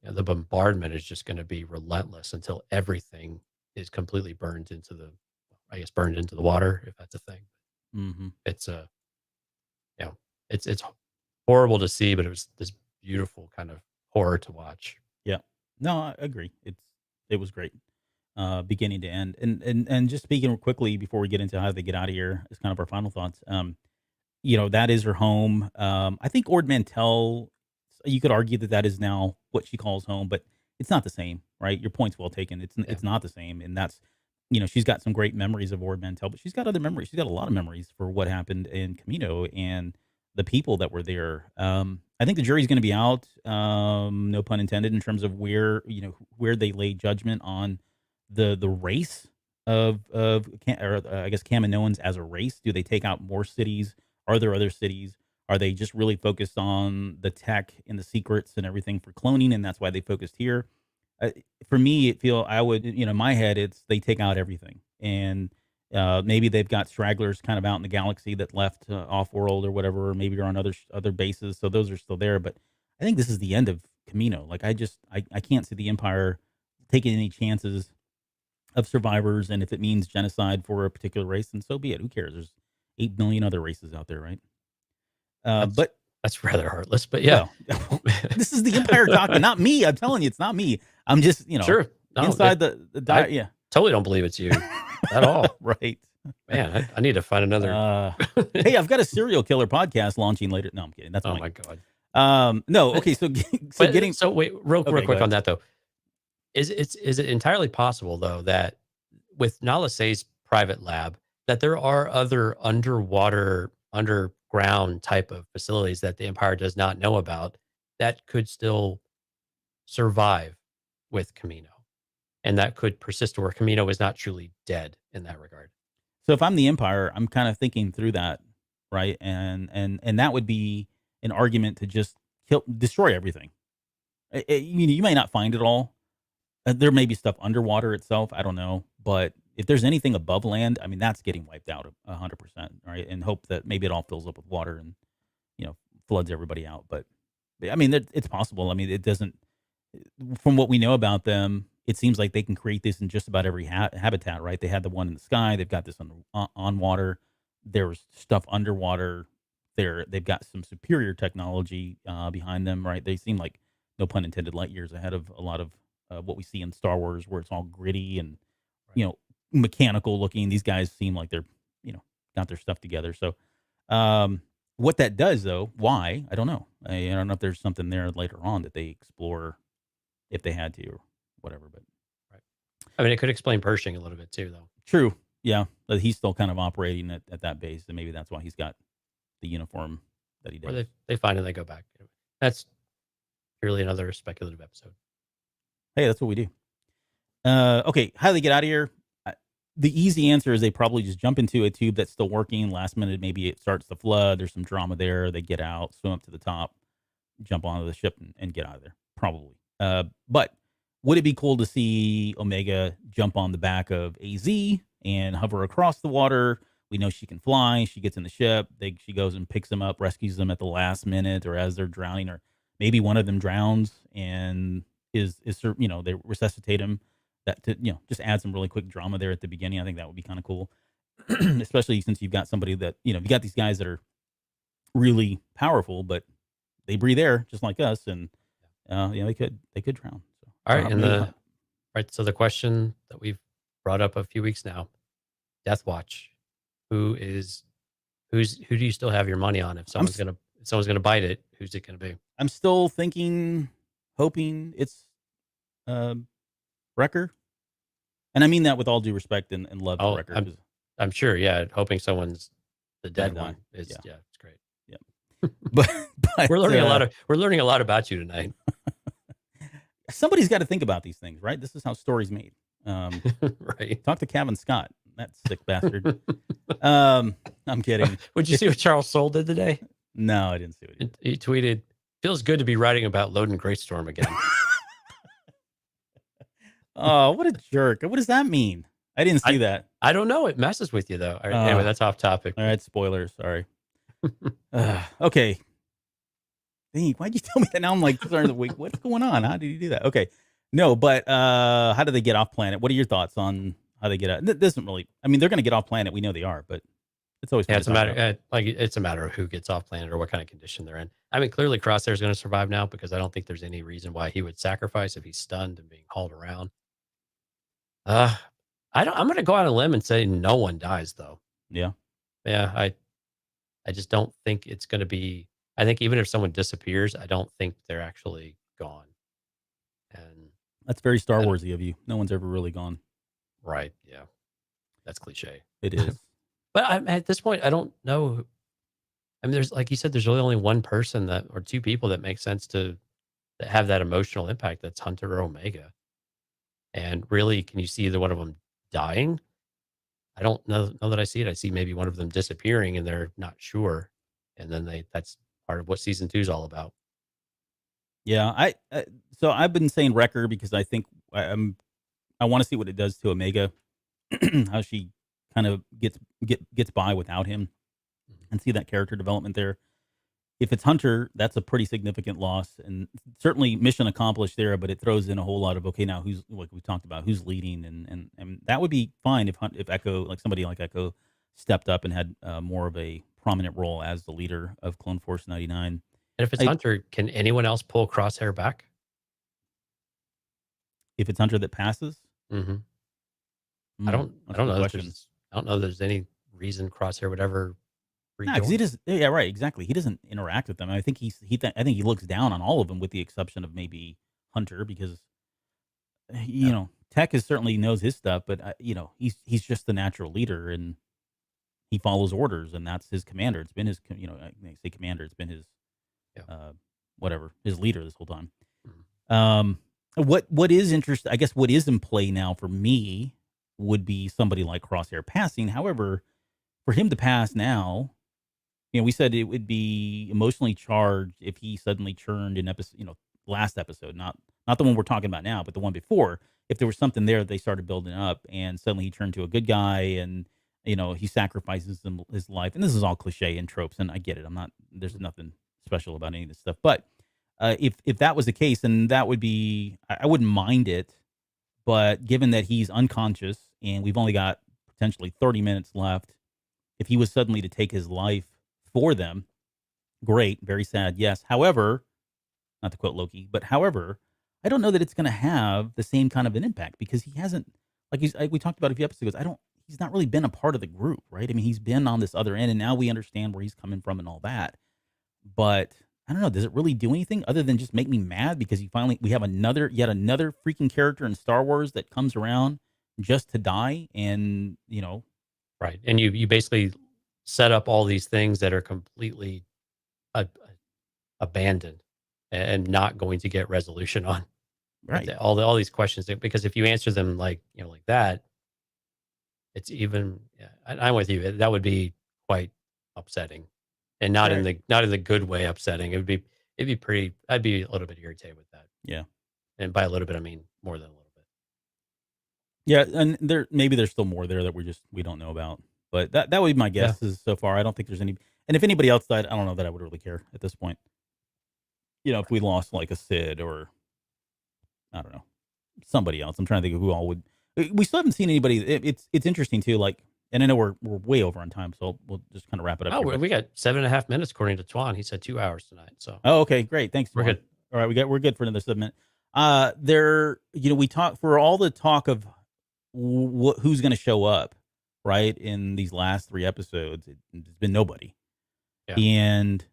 the bombardment is just going to be relentless until everything is completely burned into the water, if that's a thing. Hmm. It's it's horrible to see, but it was this beautiful kind of horror to watch. Yeah. No, I agree. It was great, beginning to end. And just speaking quickly before we get into how they get out of here, as kind of our final thoughts. That is her home. I think Ord Mantell, you could argue that that is now what she calls home, but it's not the same, right? Your point's well taken. Yeah. It's not the same, and that's, she's got some great memories of Ord Mantell, but she's got other memories. She's got a lot of memories for what happened in Camino and the people that were there. I think the jury's going to be out, no pun intended, in terms of where they lay judgment on the race I guess Kaminoans as a race. Do they take out more cities? Are there other cities? Are they just really focused on the tech and the secrets and everything for cloning, and that's why they focused here? Uh, for me, I would, in my head, it's they take out everything, and maybe they've got stragglers kind of out in the galaxy that left off world or whatever, or maybe are on other bases, so those are still there. But I think this is the end of Kamino. Like I can't see the Empire taking any chances of survivors, and if it means genocide for a particular race, then so be it. Who cares? There's 8 million other races out there, right? That's But that's rather heartless, but yeah. well, this is the Empire talking, not me. I'm telling you, it's not me. I'm just Sure. No, inside I yeah, totally don't believe it's you at all. right. Man, I need to find another. Hey, I've got a serial killer podcast launching later. No, I'm kidding. That's Oh fine. my God. No, okay. So getting wait, real go quick on ahead. that though. Is it entirely possible though that with Nalisay's private lab that there are other underground type of facilities that the Empire does not know about that could still survive with Kamino and that could persist where Kamino is not truly dead in that regard? So if I'm the Empire, I'm kind of thinking through that, right? And that would be an argument to just destroy everything. You may not find it all. There may be stuff underwater itself. I don't know, but if there's anything above land, I mean, that's getting wiped out 100%, right? And hope that maybe it all fills up with water and floods everybody out. But I mean, it's possible. I mean, it doesn't. From what we know about them, it seems like they can create this in just about every habitat, right? They had the one in the sky. They've got this on water. There's stuff underwater. They've got some superior technology behind them, right? They seem like, no pun intended, light years ahead of a lot of what we see in Star Wars, where it's all gritty and mechanical looking. These guys seem like they're got their stuff together. So what that does, though, why, I don't know. I don't know if there's something there later on that they explore if they had to or whatever. But Right. I mean, it could explain Pershing a little bit too, though. true, yeah, but he's still kind of operating at that base, and maybe that's why he's got the uniform that he Or does. they find and they go back. That's purely another speculative episode. Hey, that's what we do. Okay, how do they get out of here? The easy answer is they probably just jump into a tube that's still working. Last minute, maybe it starts to flood. There's some drama there. They get out, swim up to the top, jump onto the ship, and get out of there. Probably. But would it be cool to see Omega jump on the back of AZ and hover across the water? We know she can fly. She gets in the ship. She goes and picks them up, rescues them at the last minute or as they're drowning, or maybe one of them drowns and they resuscitate him. That to just add some really quick drama there at the beginning. I think that would be kind of cool, especially since you've got somebody that you got these guys that are really powerful, but they breathe air just like us, and they could drown. So, All right, so the question that we've brought up a few weeks now, Death Watch, who do you still have your money on? If someone's gonna bite it, who's it gonna be? I'm still hoping it's Wrecker, and I mean that with all due respect and love to Wrecker. I'm sure, yeah. Hoping someone's the dead Dead one guy. is it's great. Yeah, but We're learning a lot about you tonight. Somebody's got to think about these things, right? This is how stories made. Right. Talk to Kevin Scott, that sick bastard. I'm kidding. Would you see what Charles Soule did today? No, I didn't see it. He tweeted, "Feels good to be writing about Loden Greatstorm again." Oh, what a jerk. What does that mean? I didn't see that. I don't know. It messes with you, though. All right, anyway, that's off topic. All right, spoilers. Sorry. Okay. Dang, why'd you tell me that? Now I'm like, wait, what's going on? How did you do that? Okay. No, but how do they get off planet? What are your thoughts on how they get out? It doesn't really, I mean, they're going to get off planet. We know they are, but it's always it's a matter it's a matter of who gets off planet or what kind of condition they're in. I mean, clearly Crosshair is going to survive now because I don't think there's any reason why he would sacrifice if he's stunned and being hauled around. I'm going to go out on a limb and say no one dies, though. Yeah. Yeah. I just don't think it's going to be. I think even if someone disappears, I don't think they're actually gone. And that's very Star Warsy of you. No one's ever really gone. Right. Yeah. That's cliche. It is. But at this point, I don't know. I mean, there's, like you said, there's really only one person or two people that make sense to have that emotional impact. That's Hunter or Omega. And really, can you see either one of them dying? I don't know that I see it. I see maybe one of them disappearing and they're not sure. And then that's part of what season 2 is all about. Yeah. So I've been saying Wrecker because I think I want to see what it does to Omega, how she kind of gets by without him, and see that character development there. if it's Hunter, that's a pretty significant loss, and certainly mission accomplished there. But it throws in a whole lot of okay, now who's like we talked about, who's leading, and that would be fine if Echo, like somebody like Echo, stepped up and had more of a prominent role as the leader of Clone Force 99. And if it's I, Hunter, can anyone else pull Crosshair back? if it's Hunter that passes, Mm-hmm. I that's don't a know. good If question. I don't know. If there's any reason Crosshair would ever No, because he rejoin. does. Yeah, right. Exactly. He doesn't interact with them. I think I think he looks down on all of them, with the exception of maybe Hunter, because Yeah. Tech is certainly knows his stuff, but he's just the natural leader, and he follows orders, and that's his commander. It's been his, I say commander. It's been his, Yeah. whatever, his leader this whole time. Mhm. What is interesting? I guess what is in play now for me would be somebody like Crosshair passing. However, for him to pass now, we said it would be emotionally charged if he suddenly churned in episode, last episode, not the one we're talking about now, but the one before. If there was something there that they started building up, and suddenly he turned to a good guy, and he sacrifices his life, and this is all cliche and tropes, and I get it. There's nothing special about any of this stuff, but if that was the case, then that would be, I wouldn't mind it. But given that he's unconscious and we've only got potentially 30 minutes left, if he was suddenly to take his life for them, great, very sad, yes. However, not to quote Loki, but however, I don't know that it's going to have the same kind of an impact, because he hasn't, like we talked about a few episodes ago. He's not really been a part of the group, right? I mean, he's been on this other end, and now we understand where he's coming from and all that. But I don't know, does it really do anything other than just make me mad, because we have yet another freaking character in Star Wars that comes around just to die, and Right. And you basically set up all these things that are completely uh, abandoned and not going to get resolution on. Right. right. All these questions, because if you answer them like that, it's even. Yeah, I'm with you. That would be quite upsetting, and not in Right. the good way upsetting. It'd be pretty. I'd be a little bit irritated with that, Yeah. and by a little bit I mean more than a little bit. Yeah, and maybe there's still more there that we don't know about. But that would be my Yeah. guess is so far. I don't think there's any, and if anybody else died, I don't know that I would really care at this point. If we lost like a Sid, or I don't know, somebody else. I'm trying to think of who all would. We still haven't seen anybody. It's interesting too. Like, and I know we're way over on time, so we'll just kind of wrap it up. Oh, Here, we got 7.5 minutes according to Twan. He said 2 hours tonight. So okay, great. Thanks. we're Juan. good. All right, we're good for another 7 minutes. We talk for all the talk of who's going to show up, right? In these last 3 episodes, it's been nobody. Yeah. And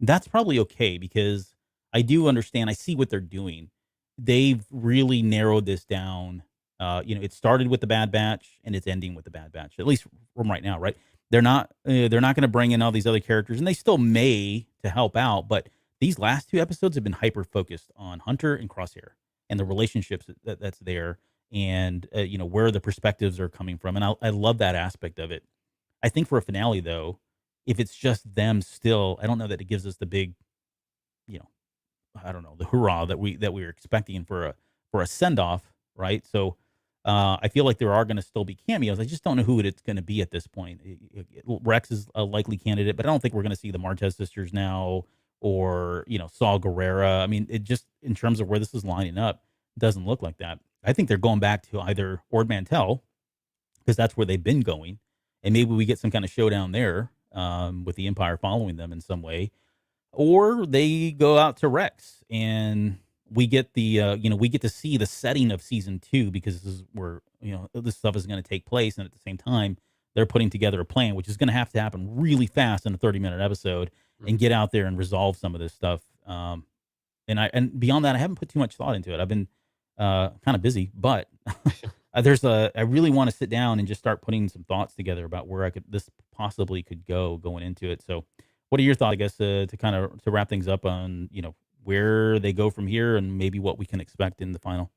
that's probably okay, because I do understand. I see what they're doing. They've really narrowed this down. It started with the Bad Batch, and it's ending with the Bad Batch, at least from right now, right? They're not going to bring in all these other characters, and they still may to help out, but these last 2 episodes have been hyper focused on Hunter and Crosshair and the relationships that's there, and where the perspectives are coming from, and I love that aspect of it. I think for a finale, though, if it's just them still, I don't know that it gives us the big, I don't know, the hurrah that we were expecting for a send off, right? So I feel like there are going to still be cameos. I just don't know who it's going to be at this point. Rex is a likely candidate, but I don't think we're going to see the Marquez sisters now, or Saw Gerrera. I mean, it just, in terms of where this is lining up, doesn't look like that. I think they're going back to either Ord Mantell, because that's where they've been going, and maybe we get some kind of showdown there, with the Empire following them in some way, or they go out to Rex, and we get we get to see the setting of season 2, because this is where this stuff is going to take place, and at the same time they're putting together a plan, which is going to have to happen really fast in a 30-minute episode, and get out there and resolve some of this stuff. And beyond that, I haven't put too much thought into it. I've been kind of busy, but I really want to sit down and just start putting some thoughts together about where this possibly could go going into it. So what are your thoughts, I guess, to kind of to wrap things up on, where they go from here, and maybe what we can expect in the final?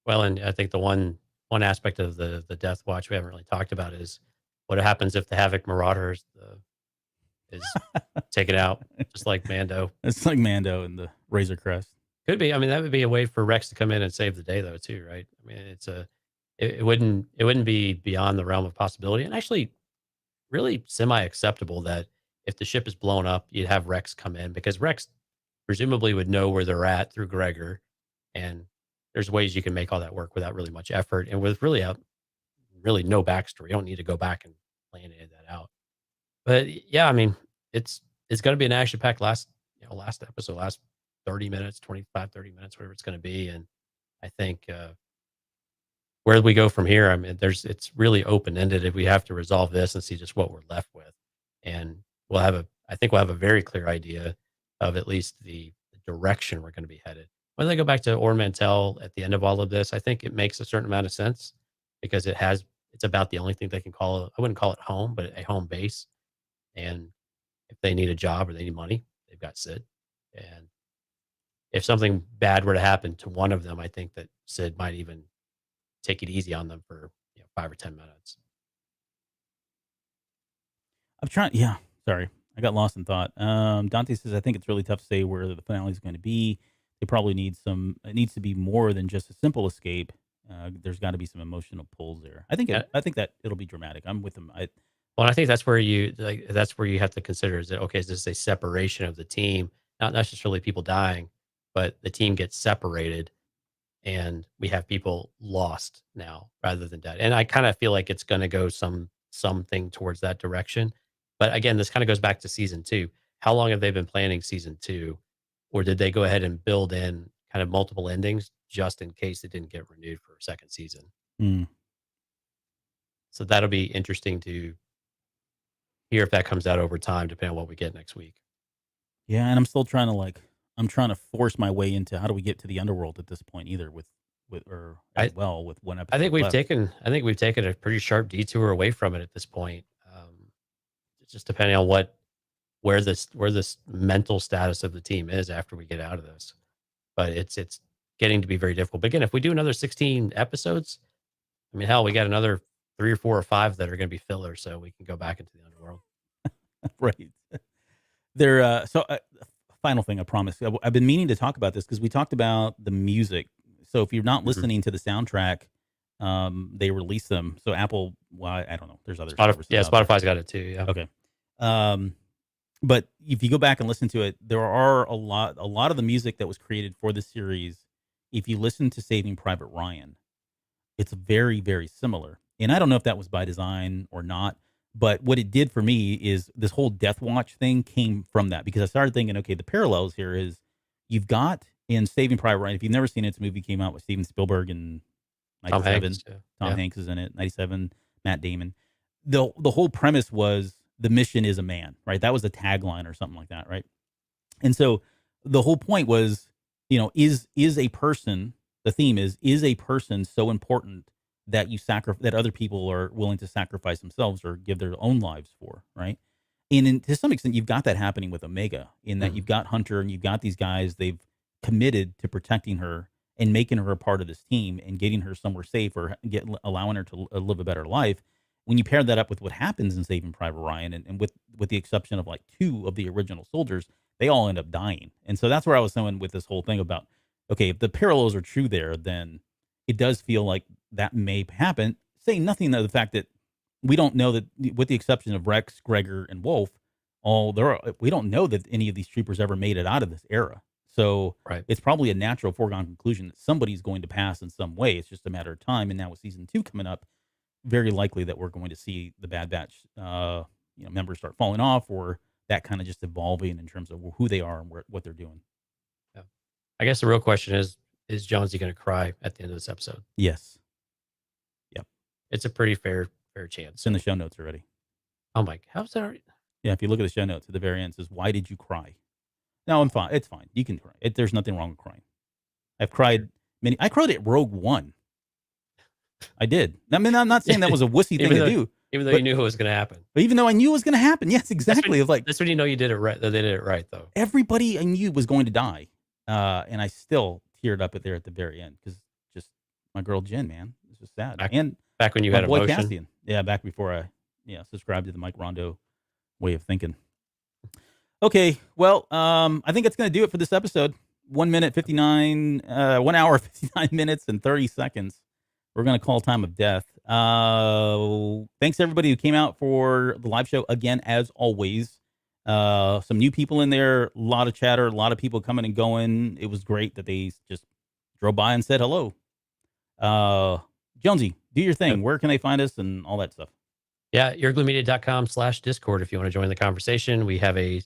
Well, and I think the one aspect of the Death Watch we haven't really talked about is what happens if the Havoc Marauders is taken out, just like Mando. It's like Mando and the Razor Crest. Could be. I mean, that would be a way for Rex to come in and save the day, though, too, right? I mean, it wouldn't be beyond the realm of possibility, and actually really semi acceptable that if the ship is blown up, you'd have Rex come in because Rex presumably would know where they're at through Gregor, and there's ways you can make all that work without really much effort and with really no backstory. You don't need to go back and plan any of that out. But yeah, I mean, it's going to be an action packed last episode, last 30 minutes, 25, 30 minutes, whatever it's going to be. And I think where we go from here, I mean, it's really open ended. If we have to resolve this and see just what we're left with, and I think we'll have a very clear idea of at least the direction we're going to be headed. When they go back to Ord Mantell at the end of all of this, I think it makes a certain amount of sense because it's about the only thing they can call it. I wouldn't call it home, but a home base. And if they need a job or they need money, they've got Sid. And if something bad were to happen to one of them, I think that Sid might even take it easy on them for 5 or 10 minutes. I'm trying. Yeah, sorry, I got lost in thought. Dante says I think it's really tough to say where the finale is going to be. They probably need some. It needs to be more than just a simple escape. There's got to be some emotional pulls there. I think that it'll be dramatic. I'm with them. Well, I think that's where you have to consider is this a separation of the team, not necessarily people dying, but the team gets separated and we have people lost now rather than dead. And I kind of feel like it's going to go something towards that direction. But again, this kind of goes back to season 2. How long have they been planning season 2? Or did they go ahead and build in kind of multiple endings just in case it didn't get renewed for a second season? Mm. So that'll be interesting to hear if that comes out over time, depending on what we get next week. Yeah, and I'm still trying to force my way into how do we get to the underworld at this point, either with one episode. I think we've left. taken a pretty sharp detour away from it at this point. It's just depending on where this mental status of the team is after we get out of this. But it's getting to be very difficult. But again, if we do another 16 episodes, I mean, hell, we got another 3 or 4 or 5 that are going to be filler, so we can go back into the underworld. Right. Final thing, I promise. I've been meaning to talk about this because we talked about the music. So if you're not listening to the soundtrack, they release them. So Apple, I don't know. There's other services. Yeah, Spotify's got it too. Yeah. Okay. But if you go back and listen to it, there are a lot of the music that was created for the series. If you listen to Saving Private Ryan, it's very, very similar. And I don't know if that was by design or not, but what it did for me is this whole Death Watch thing came from that because I started thinking, okay, the parallels here is you've got in Saving Private Ryan, if you've never seen it, it's a movie came out with Steven Spielberg and 97. Tom Hanks is in it, 97, Matt Damon. The whole premise was the mission is a man, right? That was the tagline or something like that, right? And so the whole point was, is a person, the theme is a person so important that that other people are willing to sacrifice themselves or give their own lives for, right? And to some extent, you've got that happening with Omega in that you've got Hunter and you've got these guys, they've committed to protecting her and making her a part of this team and getting her somewhere safe or allowing her to live a better life. When you pair that up with what happens in Saving Private Ryan and with the exception of like 2 of the original soldiers, they all end up dying. And so that's where I was going with this whole thing about, okay, if the parallels are true there, then it does feel like that may happen. Saying nothing of the fact that we don't know that, with the exception of Rex, Gregor, and Wolf, we don't know that any of these troopers ever made it out of this era. So It's probably a natural foregone conclusion that somebody's going to pass in some way. It's just a matter of time. And now with season 2 coming up, very likely that we're going to see the Bad Batch members start falling off or that kind of just evolving in terms of who they are and what they're doing. Yeah. I guess the real question is Jonesy going to cry at the end of this episode? Yes. Yep. It's a pretty fair chance. It's in the show notes already. Oh my, how's that? Yeah, if you look at the show notes at the very end, it says, "Why did you cry?" No, I'm fine. It's fine. You can cry. There's nothing wrong with crying. I've cried I cried at Rogue One. I did. I mean, I'm not saying that was a wussy thing to do. Even though you knew it was going to happen. But even though I knew it was going to happen. Yes, exactly. That's when you know you did it right. They did it right, though. Everybody I knew was going to die. And I still teared up at the very end because just my girl Jen, man. It's just sad. Back when you had boy emotion. Cassian. Yeah, back before I subscribed to the Mike Rondo way of thinking. Okay, well, I think that's going to do it for this episode. 1 hour, 59 minutes and 30 seconds. We're going to call time of death. Thanks everybody who came out for the live show again, as always. Some new people in there, a lot of chatter, a lot of people coming and going. It was great that they just drove by and said hello. Jonesy, do your thing. Where can they find us and all that stuff? Yeah, earglumedia.com/Discord if you want to join the conversation. We have a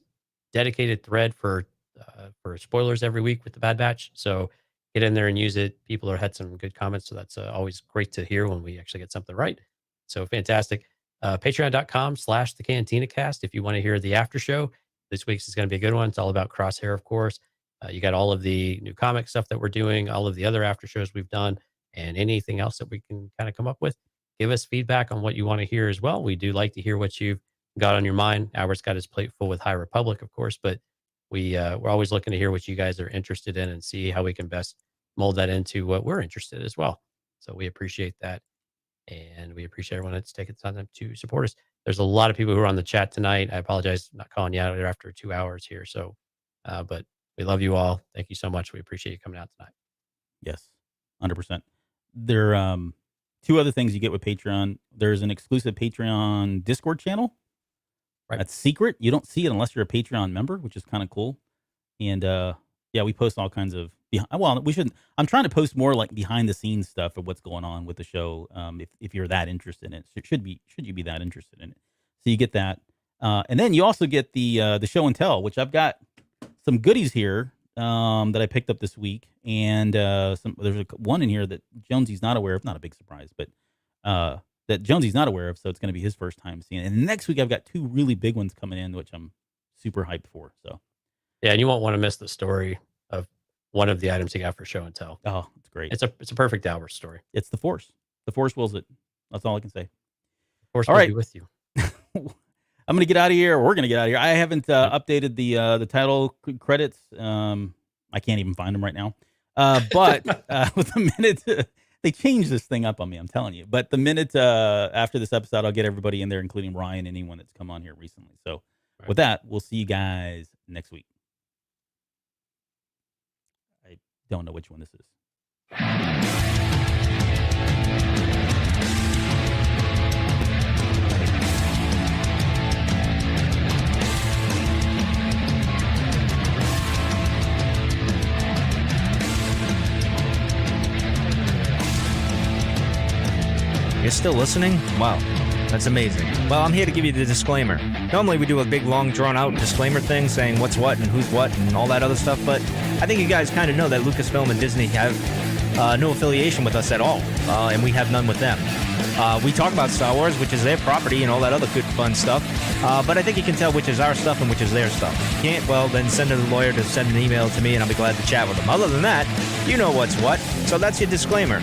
dedicated thread for spoilers every week with the Bad Batch. So get in there and use it. People had some good comments, so that's always great to hear when we actually get something right. So fantastic. Patreon.com/the Cantina Cast if you want to hear the after show. This week's is going to be a good one. It's all about Crosshair, of course. You got all of the new comic stuff that we're doing, all of the other after shows we've done, and anything else that we can kind of come up with. Give us feedback on what you want to hear as well. We do like to hear what you've got on your mind. Albert's got his plate full with High Republic, of course, but we're always looking to hear what you guys are interested in and see how we can best mold that into what we're interested in as well. So we appreciate that. And we appreciate everyone that's taken the time to support us. There's a lot of people who are on the chat tonight. I apologize for not calling you out there after 2 hours here. So, but we love you all. Thank you so much. We appreciate you coming out tonight. Yes, 100%. There are two other things you get with Patreon. There's an exclusive Patreon Discord channel. Right. That's secret. You don't see it unless you're a Patreon member, which is kind of cool. And yeah, we post all kinds of. Well, we shouldn't. I'm trying to post more like behind the scenes stuff of what's going on with the show. If you're that interested in it, should you be that interested in it? So you get that, and then you also get the show and tell, which I've got some goodies here that I picked up this week, and there's one in here that Jonesy's not aware of. Not a big surprise, but that Jonesy's not aware of. So it's going to be his first time seeing it. And next week I've got two really big ones coming in, which I'm super hyped for. So yeah, and you won't want to miss the story of one of the items you got for show and tell. Oh, it's great. It's a perfect Albert story. It's the Force. The Force wills it. That's all I can say. The Force all will right. be with you. I'm gonna get out of here. Or we're gonna get out of here. I haven't updated the title credits. I can't even find them right now. But with the minute they changed this thing up on me, I'm telling you. But the minute after this episode, I'll get everybody in there, including Ryan, anyone that's come on here recently. So with that, we'll see you guys next week. Don't know which one this is. You're still listening? Wow, that's amazing. Well, I'm here to give you the disclaimer. Normally we do a big, long, drawn-out disclaimer thing saying what's what and who's what and all that other stuff, but I think you guys kind of know that Lucasfilm and Disney have no affiliation with us at all, and we have none with them. We talk about Star Wars, which is their property, and all that other good, fun stuff, but I think you can tell which is our stuff and which is their stuff. If you can't, well, then send a lawyer to send an email to me, and I'll be glad to chat with them. Other than that, you know what's what, so that's your disclaimer.